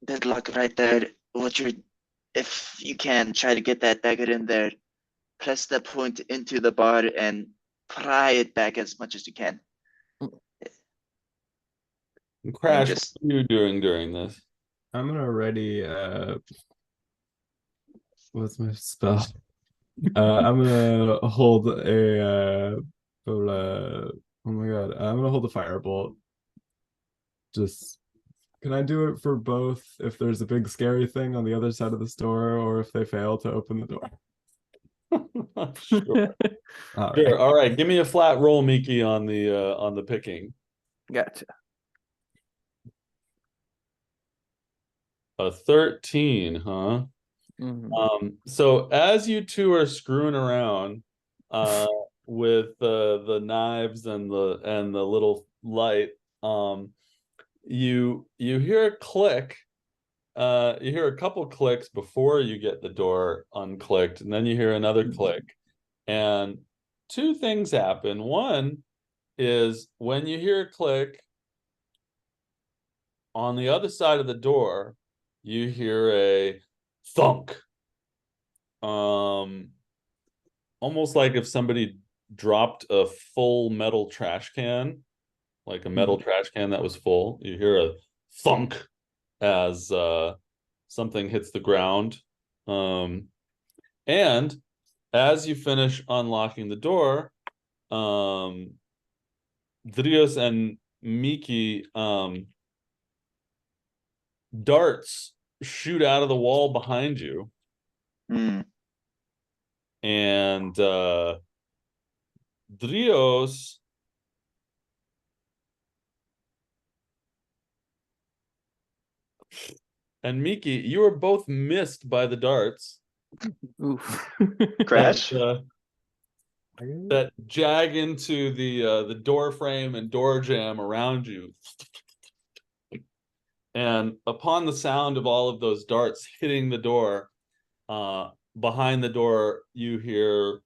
Speaker 2: deadlock right there. If you can try to get that dagger in there, press the point into the bar and pry it back as much as you can.
Speaker 1: Crash,
Speaker 2: just-
Speaker 1: what are you doing during this?
Speaker 3: I'm gonna ready what's my spell? I'm gonna hold a oh my god, I'm gonna hold a firebolt. Just can I do it for both if there's a big scary thing on the other side of the store, or if they fail to open the door?
Speaker 1: Sure.
Speaker 3: All
Speaker 1: Sure.
Speaker 3: right.
Speaker 1: All right. Give me a flat roll, Miki, on the picking.
Speaker 4: Gotcha.
Speaker 1: A 13, huh?
Speaker 4: Mhm.
Speaker 1: So as you two are screwing around with the knives and the little light, you hear a click. You hear a couple clicks before you get the door unclicked, and then you hear another click. And two things happen. One is when you hear a click on the other side of the door, you hear a thunk. Almost like if somebody dropped a full metal trash can, like a metal trash can that was full. You hear a thunk as something hits the ground. And as you finish unlocking the door, Drios and Miki, darts shoot out of the wall behind you,
Speaker 2: Hmm.
Speaker 1: and Drios and Miki, you are both missed by the darts
Speaker 4: Oof.
Speaker 2: Crash.
Speaker 1: that jag into the door frame and door jamb around you. And upon the sound of all of those darts hitting the door, behind the door, you hear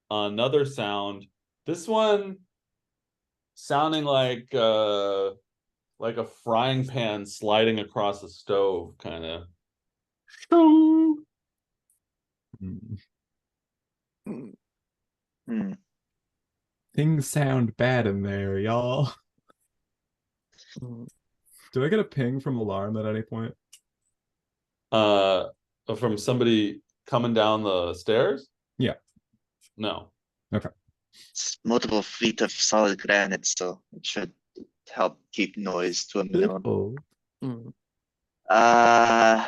Speaker 1: another sound. This one sounding like a frying pan sliding across a stove, kind of.
Speaker 2: Hmm.
Speaker 3: Things sound bad in there, y'all. Do I get a ping from alarm at any point?
Speaker 1: From somebody coming down the stairs?
Speaker 3: Yeah.
Speaker 1: No.
Speaker 3: Okay.
Speaker 2: It's multiple feet of solid granite, so it should help keep noise to a minimum.
Speaker 3: Oh.
Speaker 4: Mm.
Speaker 2: I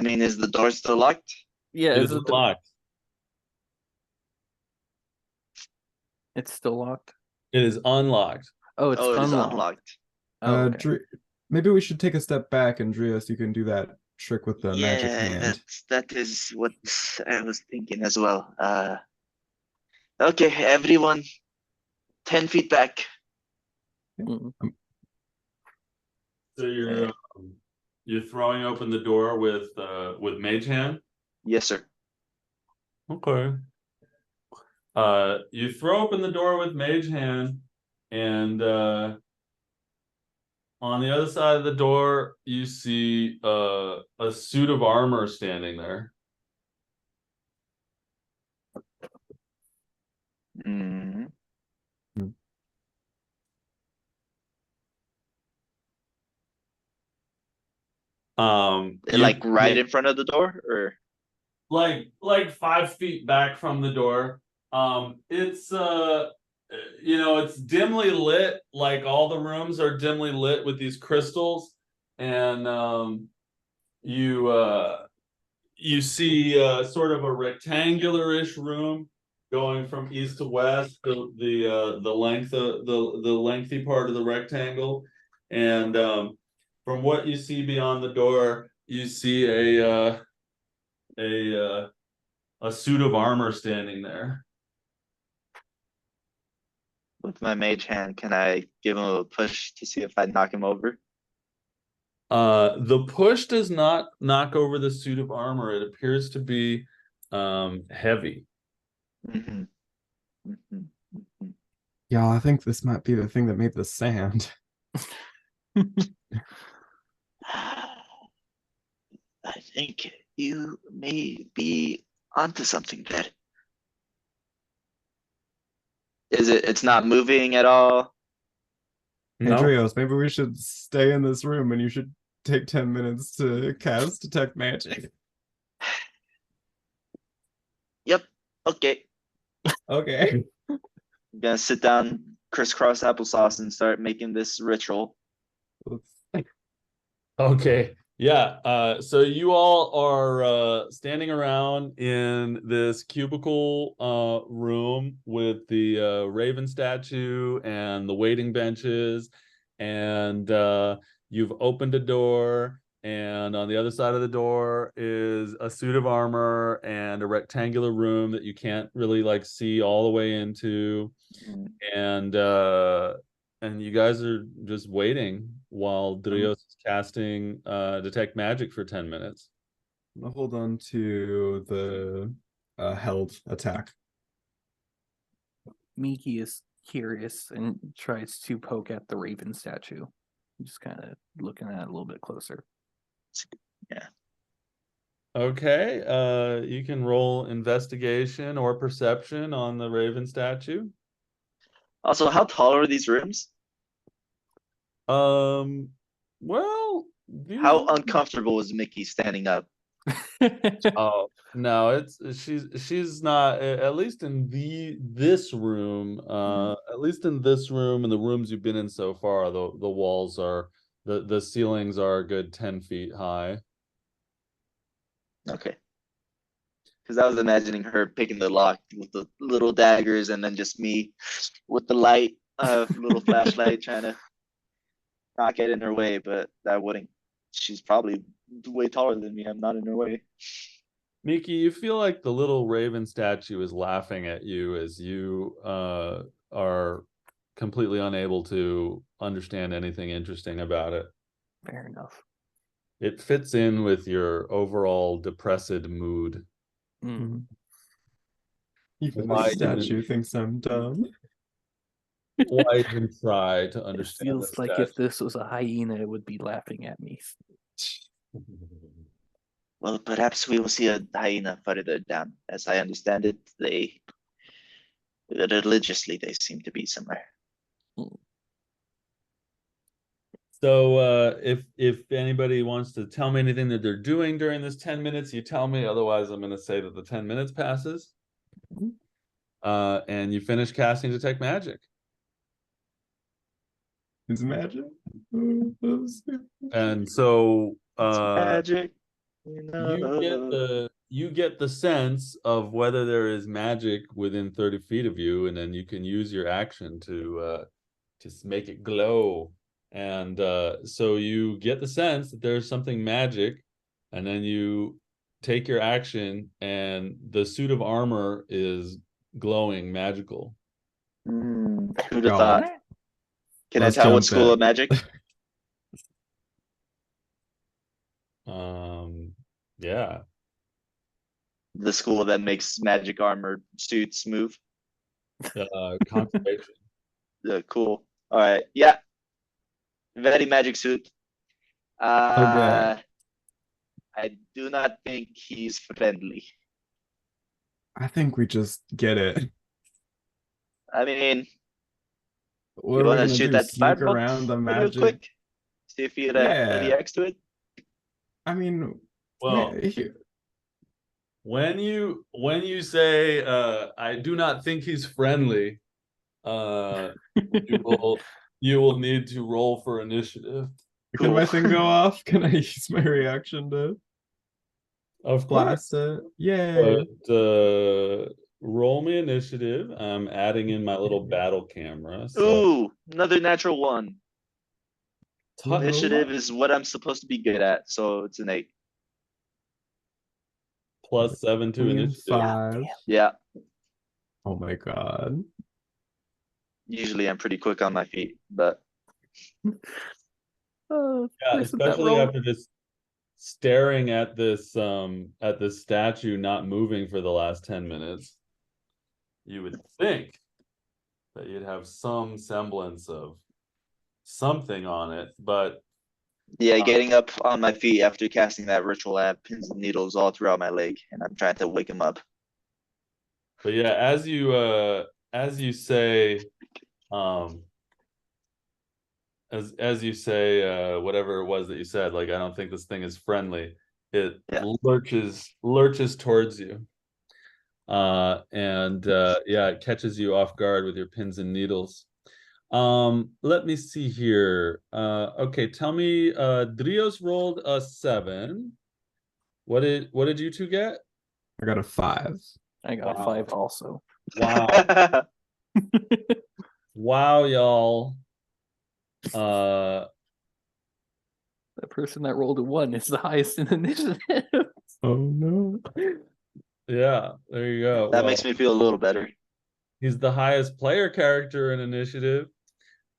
Speaker 2: mean, is the door still locked?
Speaker 4: Yeah,
Speaker 1: It
Speaker 4: is
Speaker 1: is
Speaker 4: it
Speaker 1: locked.
Speaker 4: it's still locked.
Speaker 1: It is unlocked.
Speaker 4: Oh, it's
Speaker 2: Oh, it is
Speaker 4: unlocked.
Speaker 2: unlocked.
Speaker 4: Oh, okay.
Speaker 3: Maybe we should take a step back, Andreas. You can do that trick with the magic
Speaker 2: Yeah,
Speaker 3: hand.
Speaker 2: that is what I was thinking as well. Okay, everyone, 10 feet back.
Speaker 4: Mm.
Speaker 1: So you're throwing open the door with mage hand?
Speaker 2: Yes, sir.
Speaker 1: Okay. You throw open the door with mage hand, and on the other side of the door, you see a suit of armor standing there.
Speaker 2: Mhm. Like right in front of the door, or
Speaker 1: like 5 feet back from the door. It's it's dimly lit, like all the rooms are dimly lit with these crystals, and you see sort of a rectangular-ish room going from east to west, the length of the lengthy part of the rectangle, and from what you see beyond the door, you see a suit of armor standing there.
Speaker 2: with my mage hand, can I give him a push to see if I knock him over?
Speaker 1: The push does not knock over the suit of armor. It appears to be heavy.
Speaker 2: Mhm. Mhm. Mhm.
Speaker 3: Yeah, I think this might be the thing that made the sand.
Speaker 2: I think you may be onto something there. It's not moving at all?
Speaker 1: No.
Speaker 3: Andreas, maybe we should stay in this room and you should take 10 minutes to cast Detect Magic.
Speaker 2: Yep. Okay.
Speaker 3: Okay.
Speaker 2: I'm gonna sit down, crisscross applesauce, and start making this ritual.
Speaker 1: Okay. Yeah. So you all are standing around in this cubicle room with the Raven statue and the waiting benches, and you've opened a door, and on the other side of the door is a suit of armor and a rectangular room that you can't really like see all the way into, and you guys are just waiting while Drios is casting Detect Magic for 10 minutes.
Speaker 3: I'm gonna hold on to the held attack.
Speaker 4: Miki is curious and tries to poke at the raven statue. Just kind of looking at it a little bit closer.
Speaker 2: Yeah.
Speaker 1: Okay, you can roll investigation or perception on the Raven statue.
Speaker 2: Also, how tall are these rooms?
Speaker 1: Well,
Speaker 2: How uncomfortable is Mickey standing up?
Speaker 1: Oh no, she's not, at least in this room, at least in this room and the rooms you've been in so far, the walls are, the ceilings are a good 10 feet high.
Speaker 2: Okay. Because I was imagining her picking the lock with the little daggers, and then just me with the light, little flashlight, trying to not get in her way, but that wouldn't. She's probably way taller than me. I'm not in her way.
Speaker 1: Miki, you feel like the little raven statue is laughing at you as you are completely unable to understand anything interesting about it.
Speaker 4: Fair enough.
Speaker 1: It fits in with your overall depressed mood.
Speaker 4: Mm.
Speaker 3: Even
Speaker 1: Why
Speaker 3: the
Speaker 1: even-
Speaker 3: statue thinks I'm dumb.
Speaker 1: Why even try to
Speaker 4: It
Speaker 1: understand
Speaker 4: feels
Speaker 1: the
Speaker 4: like if
Speaker 1: statue?
Speaker 4: this was a hyena, it would be laughing at me.
Speaker 2: Well, perhaps we will see a hyena further down. As I understand it, they religiously they seem to be somewhere.
Speaker 1: So if anybody wants to tell me anything that they're doing during this 10 minutes, you tell me. Otherwise, I'm going to say that the 10 minutes passes. And you finish casting Detect Magic.
Speaker 3: Is magic?
Speaker 1: And so
Speaker 2: Magic.
Speaker 1: you get the sense of whether there is magic within 30 feet of you, and then you can use your action to make it glow. And so you get the sense that there's something magic, and then you take your action, and the suit of armor is glowing magical.
Speaker 2: Who'd have
Speaker 3: God.
Speaker 2: thought? Can
Speaker 3: Let's
Speaker 2: I tell what
Speaker 3: jump
Speaker 2: school
Speaker 3: in.
Speaker 2: of magic?
Speaker 1: Yeah.
Speaker 2: The school that makes magic armor suits move.
Speaker 1: Conservation.
Speaker 2: Cool. All right. Yeah. Very magic suit.
Speaker 3: Okay.
Speaker 2: I do not think he's friendly.
Speaker 3: I think we just get it.
Speaker 2: I mean,
Speaker 3: What
Speaker 2: you
Speaker 3: are we
Speaker 2: want to
Speaker 3: gonna
Speaker 2: shoot
Speaker 3: do?
Speaker 2: that
Speaker 3: Sneak
Speaker 2: firebolt
Speaker 3: around the
Speaker 2: real
Speaker 3: magic?
Speaker 2: quick? See if he
Speaker 3: Yeah.
Speaker 2: reacts to it.
Speaker 3: I mean,
Speaker 1: Well, when you say I do not think he's friendly, you will need to roll for initiative.
Speaker 3: can my
Speaker 2: Cool.
Speaker 3: thing go off? Can I use my reaction to
Speaker 1: Of
Speaker 3: blast
Speaker 1: course.
Speaker 3: it? Yay.
Speaker 1: But roll me initiative. I'm adding in my little battle camera. So
Speaker 2: Ooh, another natural one.
Speaker 1: touch
Speaker 2: Initiative is what I'm supposed to be good at, so it's an 8.
Speaker 1: +7 to
Speaker 3: Queen
Speaker 1: initiative.
Speaker 3: 5.
Speaker 2: Yeah.
Speaker 3: Oh my god.
Speaker 2: Usually I'm pretty quick on my feet, but
Speaker 1: Yeah,
Speaker 4: Listen, that
Speaker 1: especially
Speaker 4: roll-
Speaker 1: after this staring at this statue not moving for the last 10 minutes. You would think that you'd have some semblance of something on it, but
Speaker 2: yeah, getting up on my feet after casting that ritual, I have pins and needles all throughout my leg, and I'm trying to wake him up.
Speaker 1: yeah, as you say, as you say, whatever it was that you said, like, I don't think this thing is friendly, it
Speaker 2: Yeah.
Speaker 1: lurches towards you. And yeah, it catches you off guard with your pins and needles. Let me see here. Okay, tell me, Drios rolled a 7. What did you two get?
Speaker 3: I got a 5.
Speaker 4: I got
Speaker 1: Wow.
Speaker 4: 5 also.
Speaker 1: Wow. Wow, y'all.
Speaker 4: The person that rolled a 1 is the highest in initiative.
Speaker 3: Oh no.
Speaker 1: Yeah, there you go.
Speaker 2: That
Speaker 1: Well,
Speaker 2: makes me feel a little better.
Speaker 1: he's the highest player character in initiative.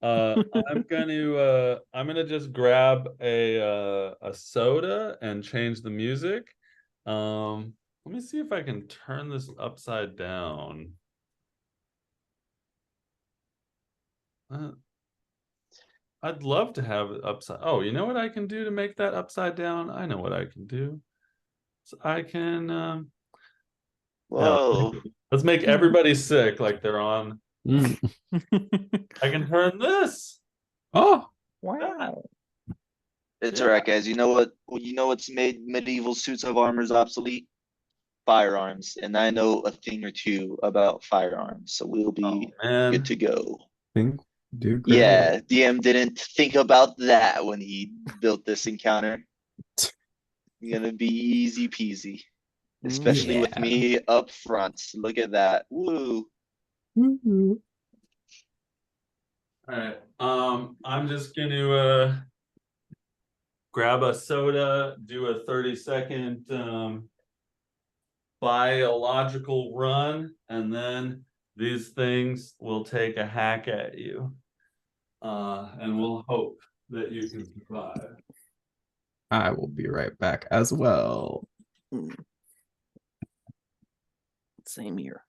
Speaker 1: I'm gonna just grab a soda and change the music. Let me see if I can turn this upside down. I'd love to have it upside. Oh, you know what I can do to make that upside down? I know what I can do. So I can
Speaker 2: Whoa.
Speaker 1: let's make everybody sick like they're on. I can turn this.
Speaker 3: Oh,
Speaker 4: Wow.
Speaker 2: It's
Speaker 1: Yeah.
Speaker 2: all right, guys. You know what? Well, you know what's made medieval suits of armors obsolete? Firearms, and I know a thing or two about firearms, so we'll be
Speaker 1: Oh, man.
Speaker 2: good to go.
Speaker 3: Think, do great.
Speaker 2: Yeah, DM didn't think about that when he built this encounter. Gonna be easy peasy, especially with
Speaker 3: Yeah.
Speaker 2: me up front. Look at that. Woo.
Speaker 3: Woo-hoo.
Speaker 1: All right. I'm just gonna grab a soda, do a 30-second biological run, and then these things will take a hack at you. And we'll hope that you can survive.
Speaker 3: I will be right back as well.
Speaker 4: Same here.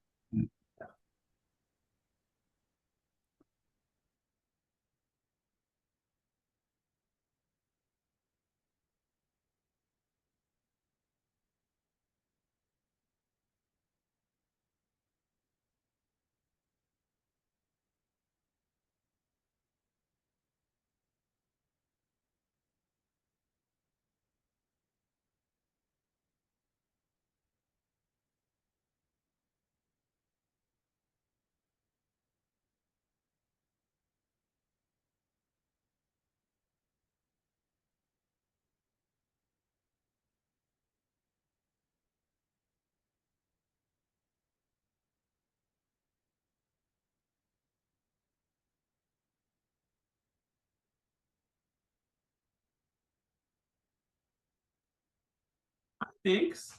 Speaker 1: Thanks.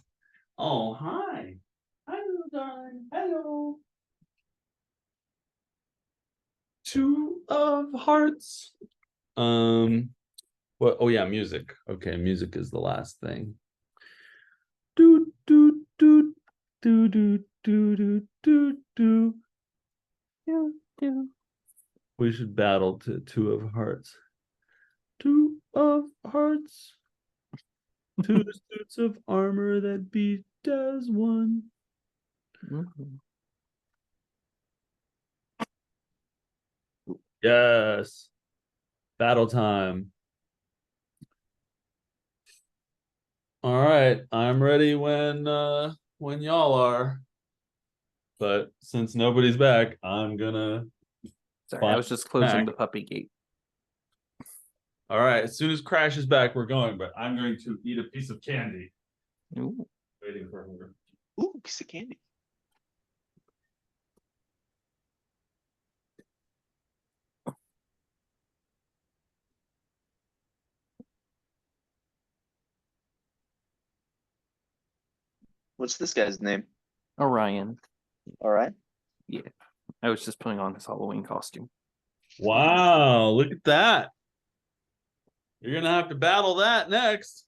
Speaker 1: Oh, hi. Hello, darling. Hello. Two of hearts. What? Oh yeah, music. Okay, music is the last thing. Do do do do do do do do do.
Speaker 4: Do, do.
Speaker 1: We should battle to two of hearts. Two of hearts. Two suits of armor that beat as one.
Speaker 4: Mhm.
Speaker 1: Yes. Battle time. All right, I'm ready when y'all are. But since nobody's back, I'm gonna
Speaker 4: Sorry, I was just closing
Speaker 1: back.
Speaker 4: the puppy gate.
Speaker 1: All right, as soon as Crash is back, we're going, but I'm going to eat a piece of candy.
Speaker 4: Ooh.
Speaker 1: Waiting for her.
Speaker 2: Ooh, piece of candy. What's this guy's name?
Speaker 4: Orion.
Speaker 2: All right.
Speaker 4: Yeah. I was just putting on his Halloween costume.
Speaker 1: Wow, look at that. You're gonna have to battle that next.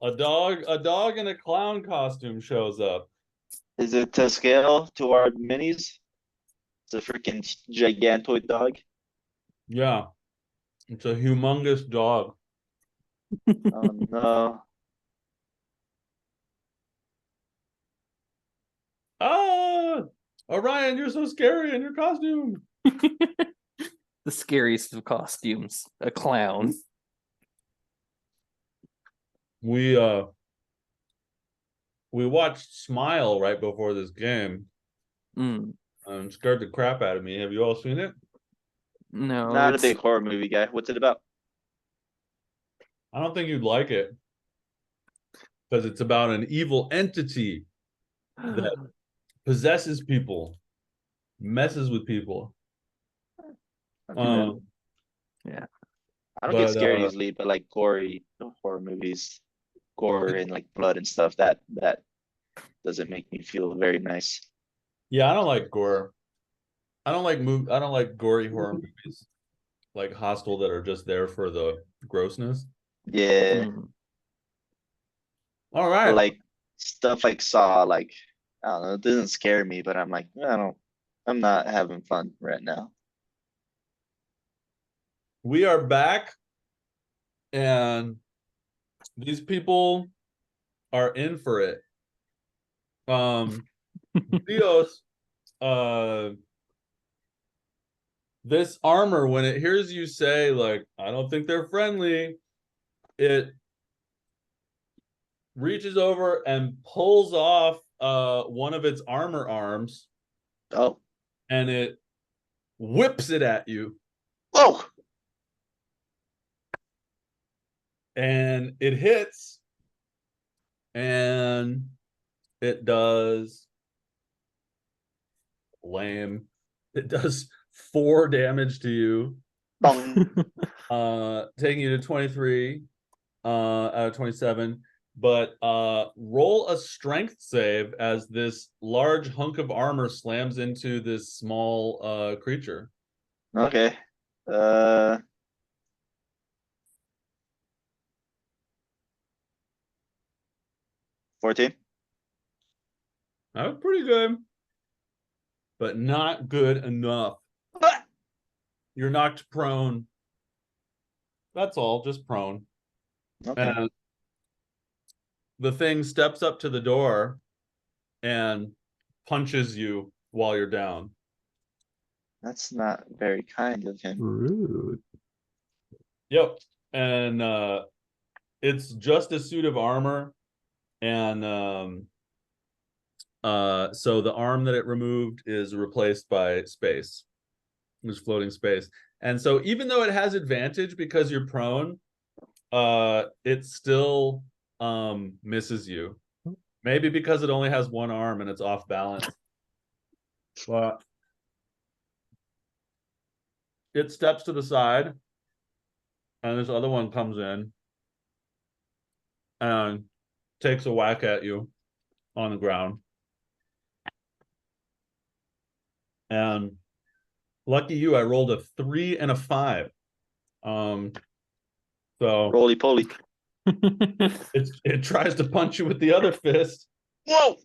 Speaker 1: A dog in a clown costume shows up.
Speaker 2: Is it to scale to our minis? It's a freaking gigantoid dog.
Speaker 1: Yeah, it's a humongous dog.
Speaker 2: Oh no.
Speaker 1: Ah, Orion, you're so scary in your costume.
Speaker 4: The scariest of costumes. A clown.
Speaker 1: We watched Smile right before this game.
Speaker 4: Mm.
Speaker 1: Scared the crap out of me. Have you all seen it?
Speaker 4: No,
Speaker 2: Not a
Speaker 4: it's
Speaker 2: big horror movie guy. What's it about?
Speaker 1: I don't think you'd like it because it's about an evil entity that possesses people, messes with people.
Speaker 2: Okay.
Speaker 4: yeah.
Speaker 2: I don't get
Speaker 1: But
Speaker 2: scared easily, but like gory horror movies, gore and like blood and stuff, that doesn't make me feel very nice.
Speaker 1: yeah, I don't like gore. I don't like gory horror movies like Hostel that are just there for the grossness.
Speaker 2: Yeah.
Speaker 4: Mm.
Speaker 1: All
Speaker 2: But
Speaker 1: right.
Speaker 2: like stuff like Saw, like I don't know, it doesn't scare me, but I'm like, I'm not having fun right now.
Speaker 1: We are back and these people are in for it. Dios This armor, when it hears you say, like, I don't think they're friendly, it reaches over and pulls off one of its armor arms,
Speaker 2: Oh,
Speaker 1: and it whips it at you,
Speaker 2: whoa!
Speaker 1: and it hits, and it does lame. It does 4 damage to you,
Speaker 2: Bong.
Speaker 1: taking you to 23 out of 27. But roll a strength save as this large hunk of armor slams into this small creature.
Speaker 2: Okay. 14.
Speaker 1: That was pretty good, but not good enough.
Speaker 2: Ah!
Speaker 1: You're knocked prone. That's all, just prone.
Speaker 2: Okay.
Speaker 1: And the thing steps up to the door and punches you while you're down.
Speaker 2: That's not very kind of him.
Speaker 3: Rude.
Speaker 1: Yep. And it's just a suit of armor. And so the arm that it removed is replaced by space. There's floating space. And so even though it has advantage because you're prone, it still misses you. Maybe because it only has one arm and it's off balance. But it steps to the side, and this other one comes in and takes a whack at you on the ground. And lucky you, I rolled a 3 and a 5. So
Speaker 2: Roly poly.
Speaker 1: it tries to punch you with the other fist,
Speaker 2: Whoa!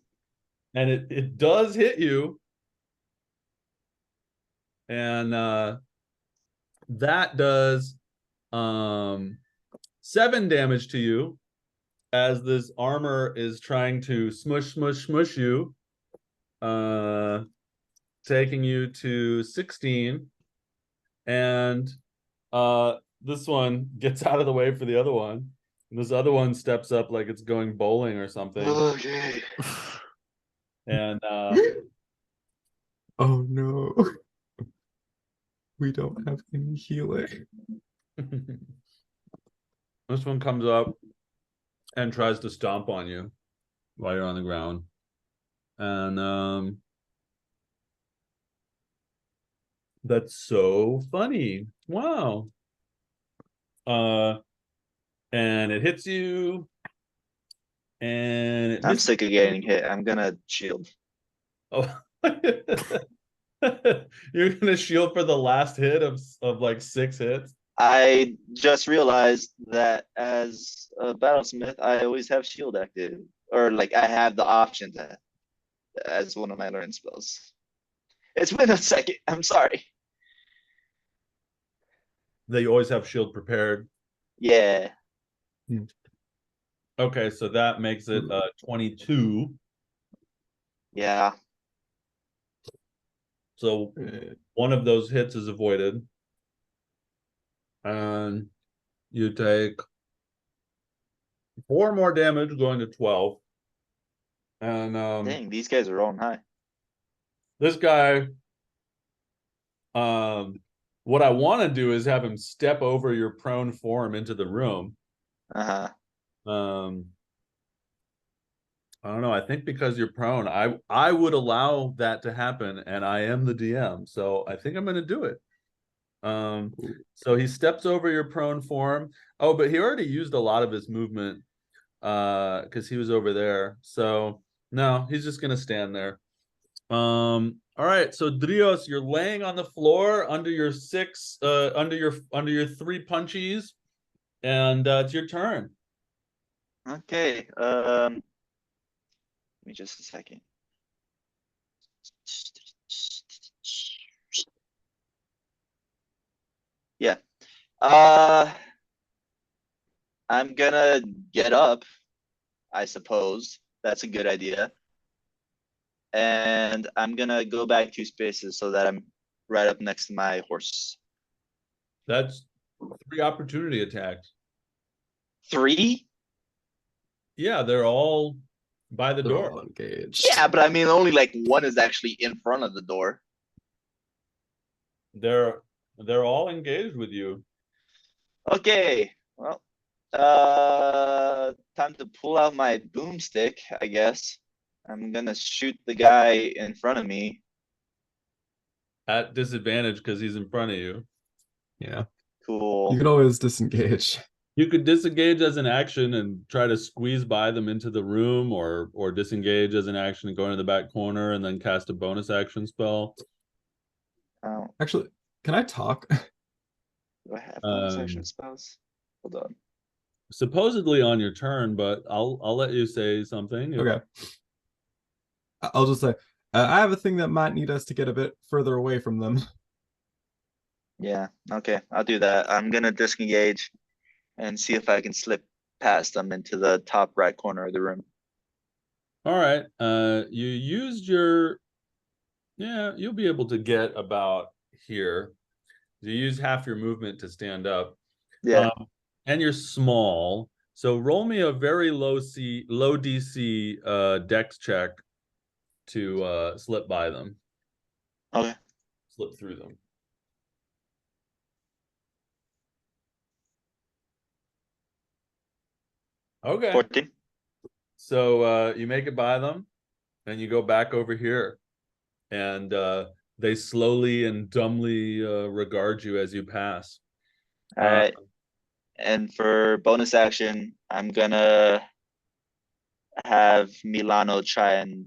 Speaker 1: and it does hit you. And that does 7 damage to you as this armor is trying to smush you, taking you to 16. And this one gets out of the way for the other one. And this other one steps up like it's going bowling or something.
Speaker 2: Okay.
Speaker 1: And
Speaker 3: Oh no. We don't have any healing.
Speaker 1: this one comes up and tries to stomp on you while you're on the ground. And that's so funny. Wow. And it hits you, and it
Speaker 2: I'm
Speaker 1: misses.
Speaker 2: sick of getting hit. I'm gonna shield.
Speaker 1: Oh. You're gonna shield for the last hit of like 6 hits.
Speaker 2: I just realized that as a battlesmith, I always have shield active, or like I have the option to as one of my learned spells. It's been a second. I'm sorry.
Speaker 1: That you always have shield prepared.
Speaker 2: Yeah.
Speaker 1: Okay, so that makes it 22.
Speaker 2: Yeah.
Speaker 1: So one of those hits is avoided. And you take 4 more damage, going to 12. And
Speaker 2: Dang, these guys are rolling high.
Speaker 1: this guy, what I want to do is have him step over your prone form into the room.
Speaker 2: Uh-huh.
Speaker 1: I don't know. I think because you're prone, I would allow that to happen, and I am the DM, so I think I'm going to do it. So he steps over your prone form. Oh, but he already used a lot of his movement because he was over there. So no, he's just going to stand there. All right. So Drios, you're laying on the floor under your 6, under your 3 punchies, and it's your turn.
Speaker 2: Okay. Give me just a second. Yeah. I'm gonna get up, I suppose. That's a good idea. And I'm gonna go back 2 spaces so that I'm right up next to my horse.
Speaker 1: That's 3 opportunity attacks.
Speaker 2: 3?
Speaker 1: Yeah, they're all by the
Speaker 3: They're
Speaker 1: door.
Speaker 3: all engaged.
Speaker 2: Yeah, but I mean, only like one is actually in front of the door.
Speaker 1: They're all engaged with you.
Speaker 2: Okay, well, time to pull out my boomstick, I guess. I'm gonna shoot the guy in front of me.
Speaker 1: At disadvantage because he's in front of you.
Speaker 3: Yeah.
Speaker 2: Cool.
Speaker 3: You can always disengage.
Speaker 1: You could disengage as an action and try to squeeze by them into the room, or disengage as an action and go into the back corner and then cast a bonus action spell.
Speaker 2: Oh,
Speaker 3: Actually, can I talk?
Speaker 2: do I have bonus action spells? Hold on.
Speaker 1: Supposedly on your turn, but I'll let you say something.
Speaker 3: Okay. I'll just say, I have a thing that might need us to get a bit further away from them.
Speaker 2: Yeah, okay, I'll do that. I'm gonna disengage and see if I can slip past them into the top right corner of the room.
Speaker 1: All right. You used your, yeah, you'll be able to get about here. You use half your movement to stand up.
Speaker 2: Yeah,
Speaker 1: And you're small. So roll me a very low DC dex check to slip by them.
Speaker 2: okay.
Speaker 1: Slip through them. Okay.
Speaker 2: 14.
Speaker 1: So you make it by them, and you go back over here, and they slowly and dumbly regard you as you pass.
Speaker 2: All right. And for bonus action, I'm gonna have Milano try and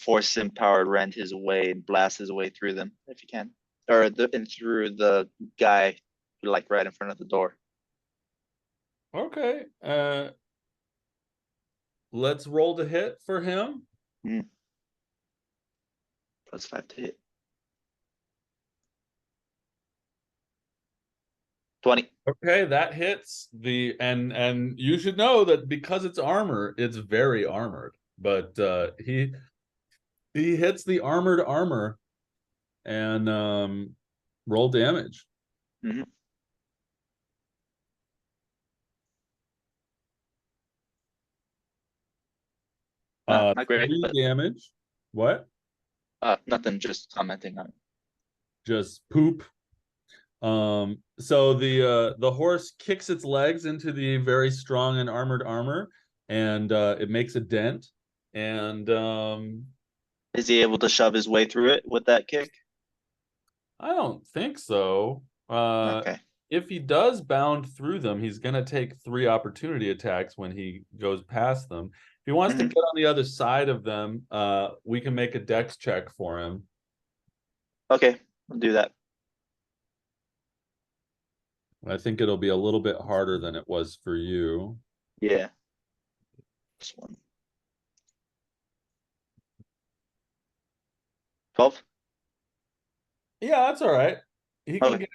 Speaker 2: force him power rend his way and blast his way through them if he can, or and through the guy like right in front of the door.
Speaker 1: Okay. Let's roll to hit for him.
Speaker 2: +5 to hit. 20.
Speaker 1: Okay, that hits the and you should know that because it's armor, it's very armored. But he hits the armored armor and roll damage.
Speaker 2: Mhm. Not great,
Speaker 1: 3
Speaker 2: but
Speaker 1: damage. What?
Speaker 2: nothing. Just commenting on it.
Speaker 1: Just poop. So the horse kicks its legs into the very strong and armored armor, and it makes a dent. And
Speaker 2: Is he able to shove his way through it with that kick?
Speaker 1: I don't think so.
Speaker 2: Okay.
Speaker 1: If he does bound through them, he's going to take 3 opportunity attacks when he goes past them. If he wants to get on the other side of them, we can make a dex check for him.
Speaker 2: Okay, I'll do that.
Speaker 1: I think it'll be a little bit harder than it was for you.
Speaker 2: Yeah. This one. 12?
Speaker 1: Yeah, that's all right. He can
Speaker 2: Okay.
Speaker 1: get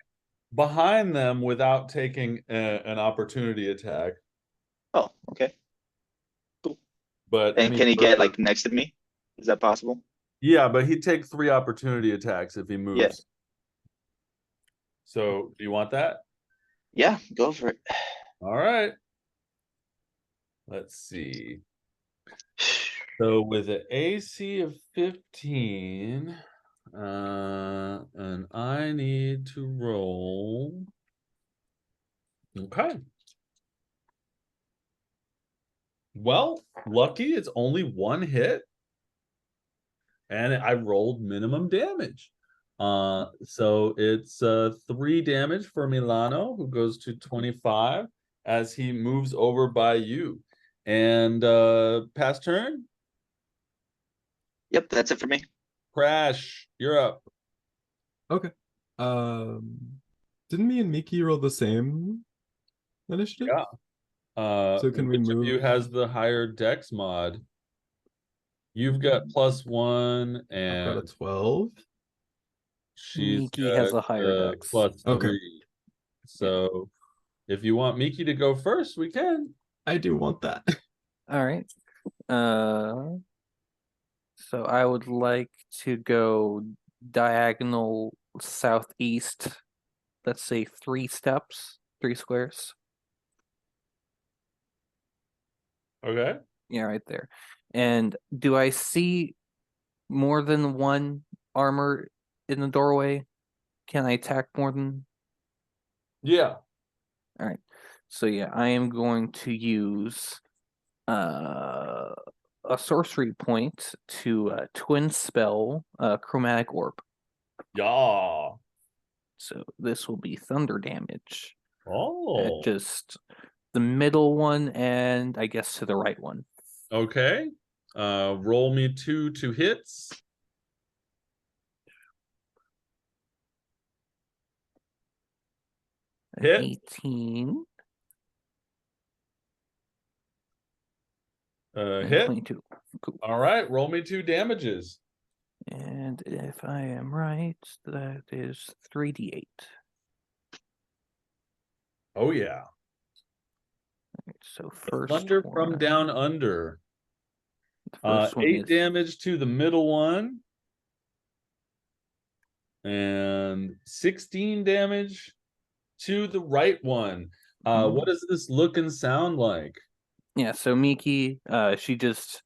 Speaker 1: behind them without taking an opportunity attack.
Speaker 2: Oh, okay.
Speaker 1: But
Speaker 2: And can he get like next to me? Is that possible?
Speaker 1: Yeah, but he'd take 3 opportunity attacks if he moves.
Speaker 2: Yeah.
Speaker 1: So do you want that?
Speaker 2: Yeah, go for it.
Speaker 1: All right. Let's see. So with an AC of 15, and I need to roll. Okay. Well, lucky it's only 1 hit. And I rolled minimum damage. So it's 3 damage for Milano, who goes to 25 as he moves over by you. And pass turn.
Speaker 2: Yep, that's it for me.
Speaker 1: Crash, you're up.
Speaker 3: Okay. Didn't me and Miki roll the same initiative?
Speaker 1: Yeah.
Speaker 3: So can we
Speaker 1: which
Speaker 3: move?
Speaker 1: of you has the higher dex mod? You've got +1
Speaker 3: I've got a
Speaker 1: and
Speaker 3: 12.
Speaker 1: she's
Speaker 4: Miki has a higher dex.
Speaker 1: +3.
Speaker 3: Okay.
Speaker 1: So if you want Miki to go first, we can.
Speaker 3: I do want that.
Speaker 4: All right. So I would like to go diagonal southeast, let's say 3 steps, 3 squares.
Speaker 1: Okay.
Speaker 4: Yeah, right there. And do I see more than one armor in the doorway? Can I attack more than?
Speaker 1: Yeah.
Speaker 4: All right. So yeah, I am going to use a sorcery point to twin spell chromatic orb.
Speaker 1: Yeah.
Speaker 4: So this will be thunder damage.
Speaker 1: Oh.
Speaker 4: Just the middle one and I guess to the right one.
Speaker 1: Okay. Roll me 2 hits. Hit.
Speaker 4: 18 and
Speaker 1: Hit.
Speaker 4: 22. Cool.
Speaker 1: All right. Roll me 2 damages.
Speaker 4: And if I am right, that is 3d8.
Speaker 1: Oh yeah.
Speaker 4: So first
Speaker 1: Thunder
Speaker 4: one,
Speaker 1: from down under.
Speaker 4: the first one
Speaker 1: 8
Speaker 4: is
Speaker 1: damage to the middle one. And 16 damage to the right one. What does this look and sound like?
Speaker 4: yeah. So Miki, she just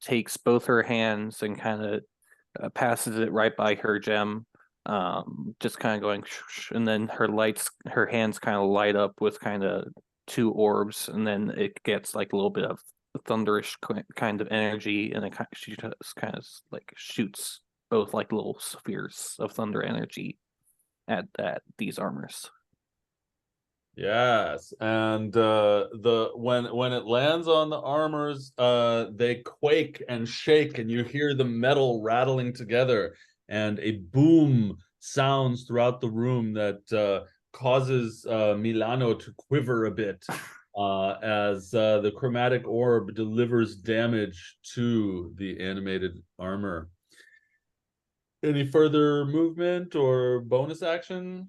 Speaker 4: takes both her hands and kind of passes it right by her gem, just kind of going, and then her hands kind of light up with kind of 2 orbs, and then it gets like a little bit of thunderish kind of energy, and she just kind of like shoots both like little spheres of thunder energy at these armors.
Speaker 1: Yes, and when it lands on the armors, they quake and shake, and you hear the metal rattling together, and a boom sounds throughout the room that causes Milano to quiver a bit as the chromatic orb delivers damage to the animated armor. Any further movement or bonus action?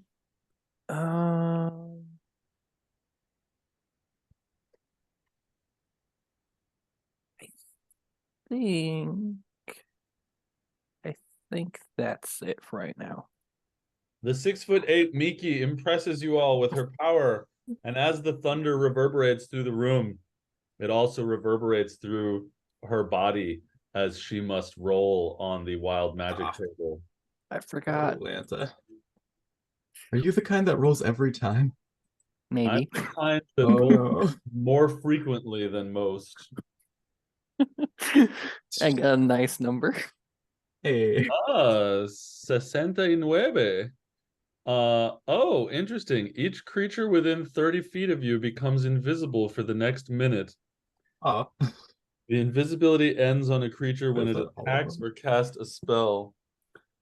Speaker 4: think I think that's it for right now.
Speaker 1: The 6'8" Miki impresses you all with her power, and as the thunder reverberates through the room, it also reverberates through her body as she must roll on the wild magic table.
Speaker 4: I forgot.
Speaker 3: Atlanta. Are you the kind that rolls every time?
Speaker 4: Maybe.
Speaker 1: I'm the kind that
Speaker 3: Oh
Speaker 1: rolls
Speaker 3: no.
Speaker 1: more frequently than most.
Speaker 4: I got a nice number.
Speaker 3: Hey.
Speaker 1: 69. Oh, interesting. Each creature within 30 feet of you becomes invisible for the next minute.
Speaker 3: Oh.
Speaker 1: The invisibility ends on a creature when it attacks or casts a spell.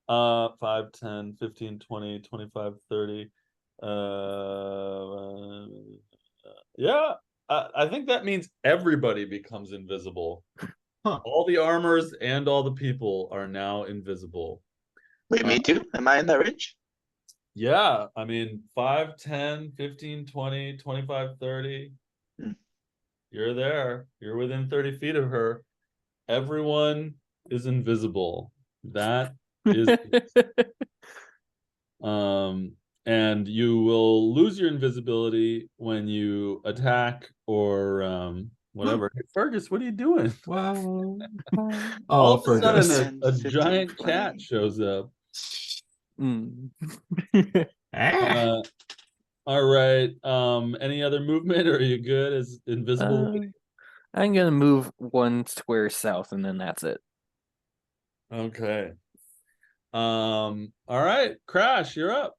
Speaker 1: 5, 10, 15, 20, 25, 30. Yeah, I think that means everybody becomes invisible.
Speaker 3: Huh.
Speaker 1: All the armors and all the people are now invisible.
Speaker 2: Wait, me too? Am I in that range?
Speaker 1: Yeah, I mean 5, 10, 15, 20, 25, 30.
Speaker 2: Hmm.
Speaker 1: You're there. You're within 30 feet of her. Everyone is invisible. That is and you will lose your invisibility when you attack or whatever. Hey, Fergus, what are you doing?
Speaker 3: Wow.
Speaker 1: All
Speaker 3: Oh,
Speaker 1: of a sudden,
Speaker 3: Fergus.
Speaker 2: 10,
Speaker 1: a
Speaker 2: 15,
Speaker 1: giant
Speaker 2: 20.
Speaker 1: cat shows up.
Speaker 3: Ah.
Speaker 1: All right. Any other movement, or are you good as invisible?
Speaker 4: I'm gonna move 1 square south, and then that's it.
Speaker 1: Okay. All right, Crash, you're up.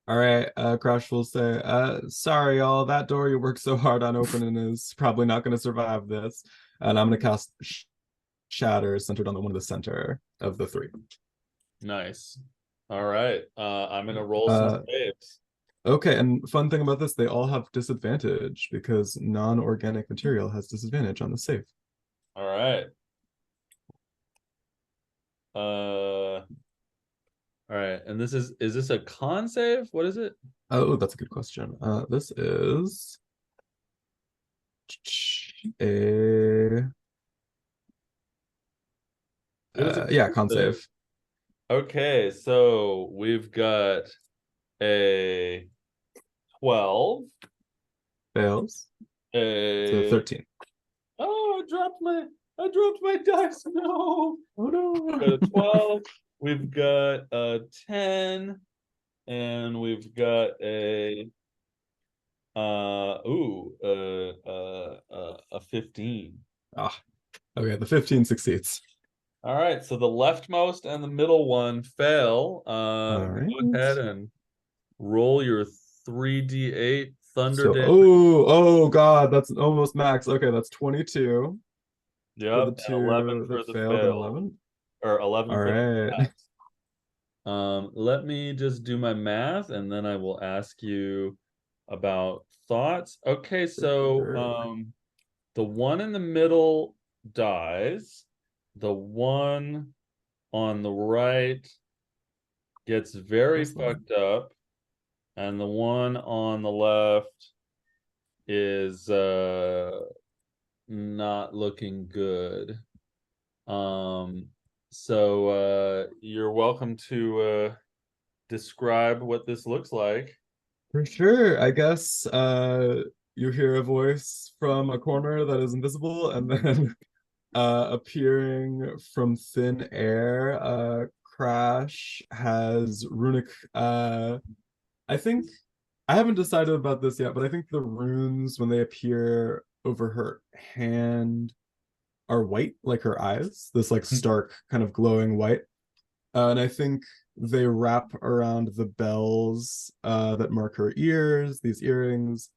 Speaker 3: All right, Crash will say, sorry, y'all, that door you worked so hard on opening is probably not going to survive this. And I'm going to cast Shatter centered on the one in the center of the 3.
Speaker 1: Nice. All right. I'm gonna roll some saves.
Speaker 3: Okay, and fun thing about this, they all have disadvantage because non-organic material has disadvantage on the save.
Speaker 1: All right. All right, and this is this a con save? What is it?
Speaker 3: Oh, that's a good question. This is a
Speaker 1: It was a
Speaker 3: yeah,
Speaker 1: con
Speaker 3: con
Speaker 1: save.
Speaker 3: save.
Speaker 1: Okay, so we've got a 12,
Speaker 3: Fails. So
Speaker 1: a
Speaker 3: 13.
Speaker 1: oh, I dropped my dice. No.
Speaker 3: Oh no.
Speaker 1: We've got a 12, we've got a 10, and we've got a a 15.
Speaker 3: Ah, okay, the 15 succeeds.
Speaker 1: All right, so the leftmost and the middle one fail.
Speaker 3: All right.
Speaker 1: Go ahead and roll your 3d8 thunder
Speaker 3: So,
Speaker 1: damage.
Speaker 3: oh God, that's almost max. Okay, that's 22 for
Speaker 1: Yep,
Speaker 3: the
Speaker 1: and 11
Speaker 3: two
Speaker 1: for
Speaker 3: that
Speaker 1: the
Speaker 3: failed and
Speaker 1: fail,
Speaker 3: 11.
Speaker 1: or 11
Speaker 3: All
Speaker 1: for the
Speaker 3: right.
Speaker 1: pass. Let me just do my math, and then I will ask you about thoughts. Okay, so
Speaker 3: Sure.
Speaker 1: the one in the middle dies. The one on the right gets very
Speaker 3: That's not.
Speaker 1: fucked up, and the one on the left is not looking good. Um, you're welcome to describe what this looks like.
Speaker 3: For sure. I guess you hear a voice from a corner that is invisible, and then appearing from thin air, Crash has runic I think I haven't decided about this yet, but I think the runes when they appear over her hand are white, like her eyes, this like stark kind of glowing white. And I think they wrap around the bells that mark her ears, these earrings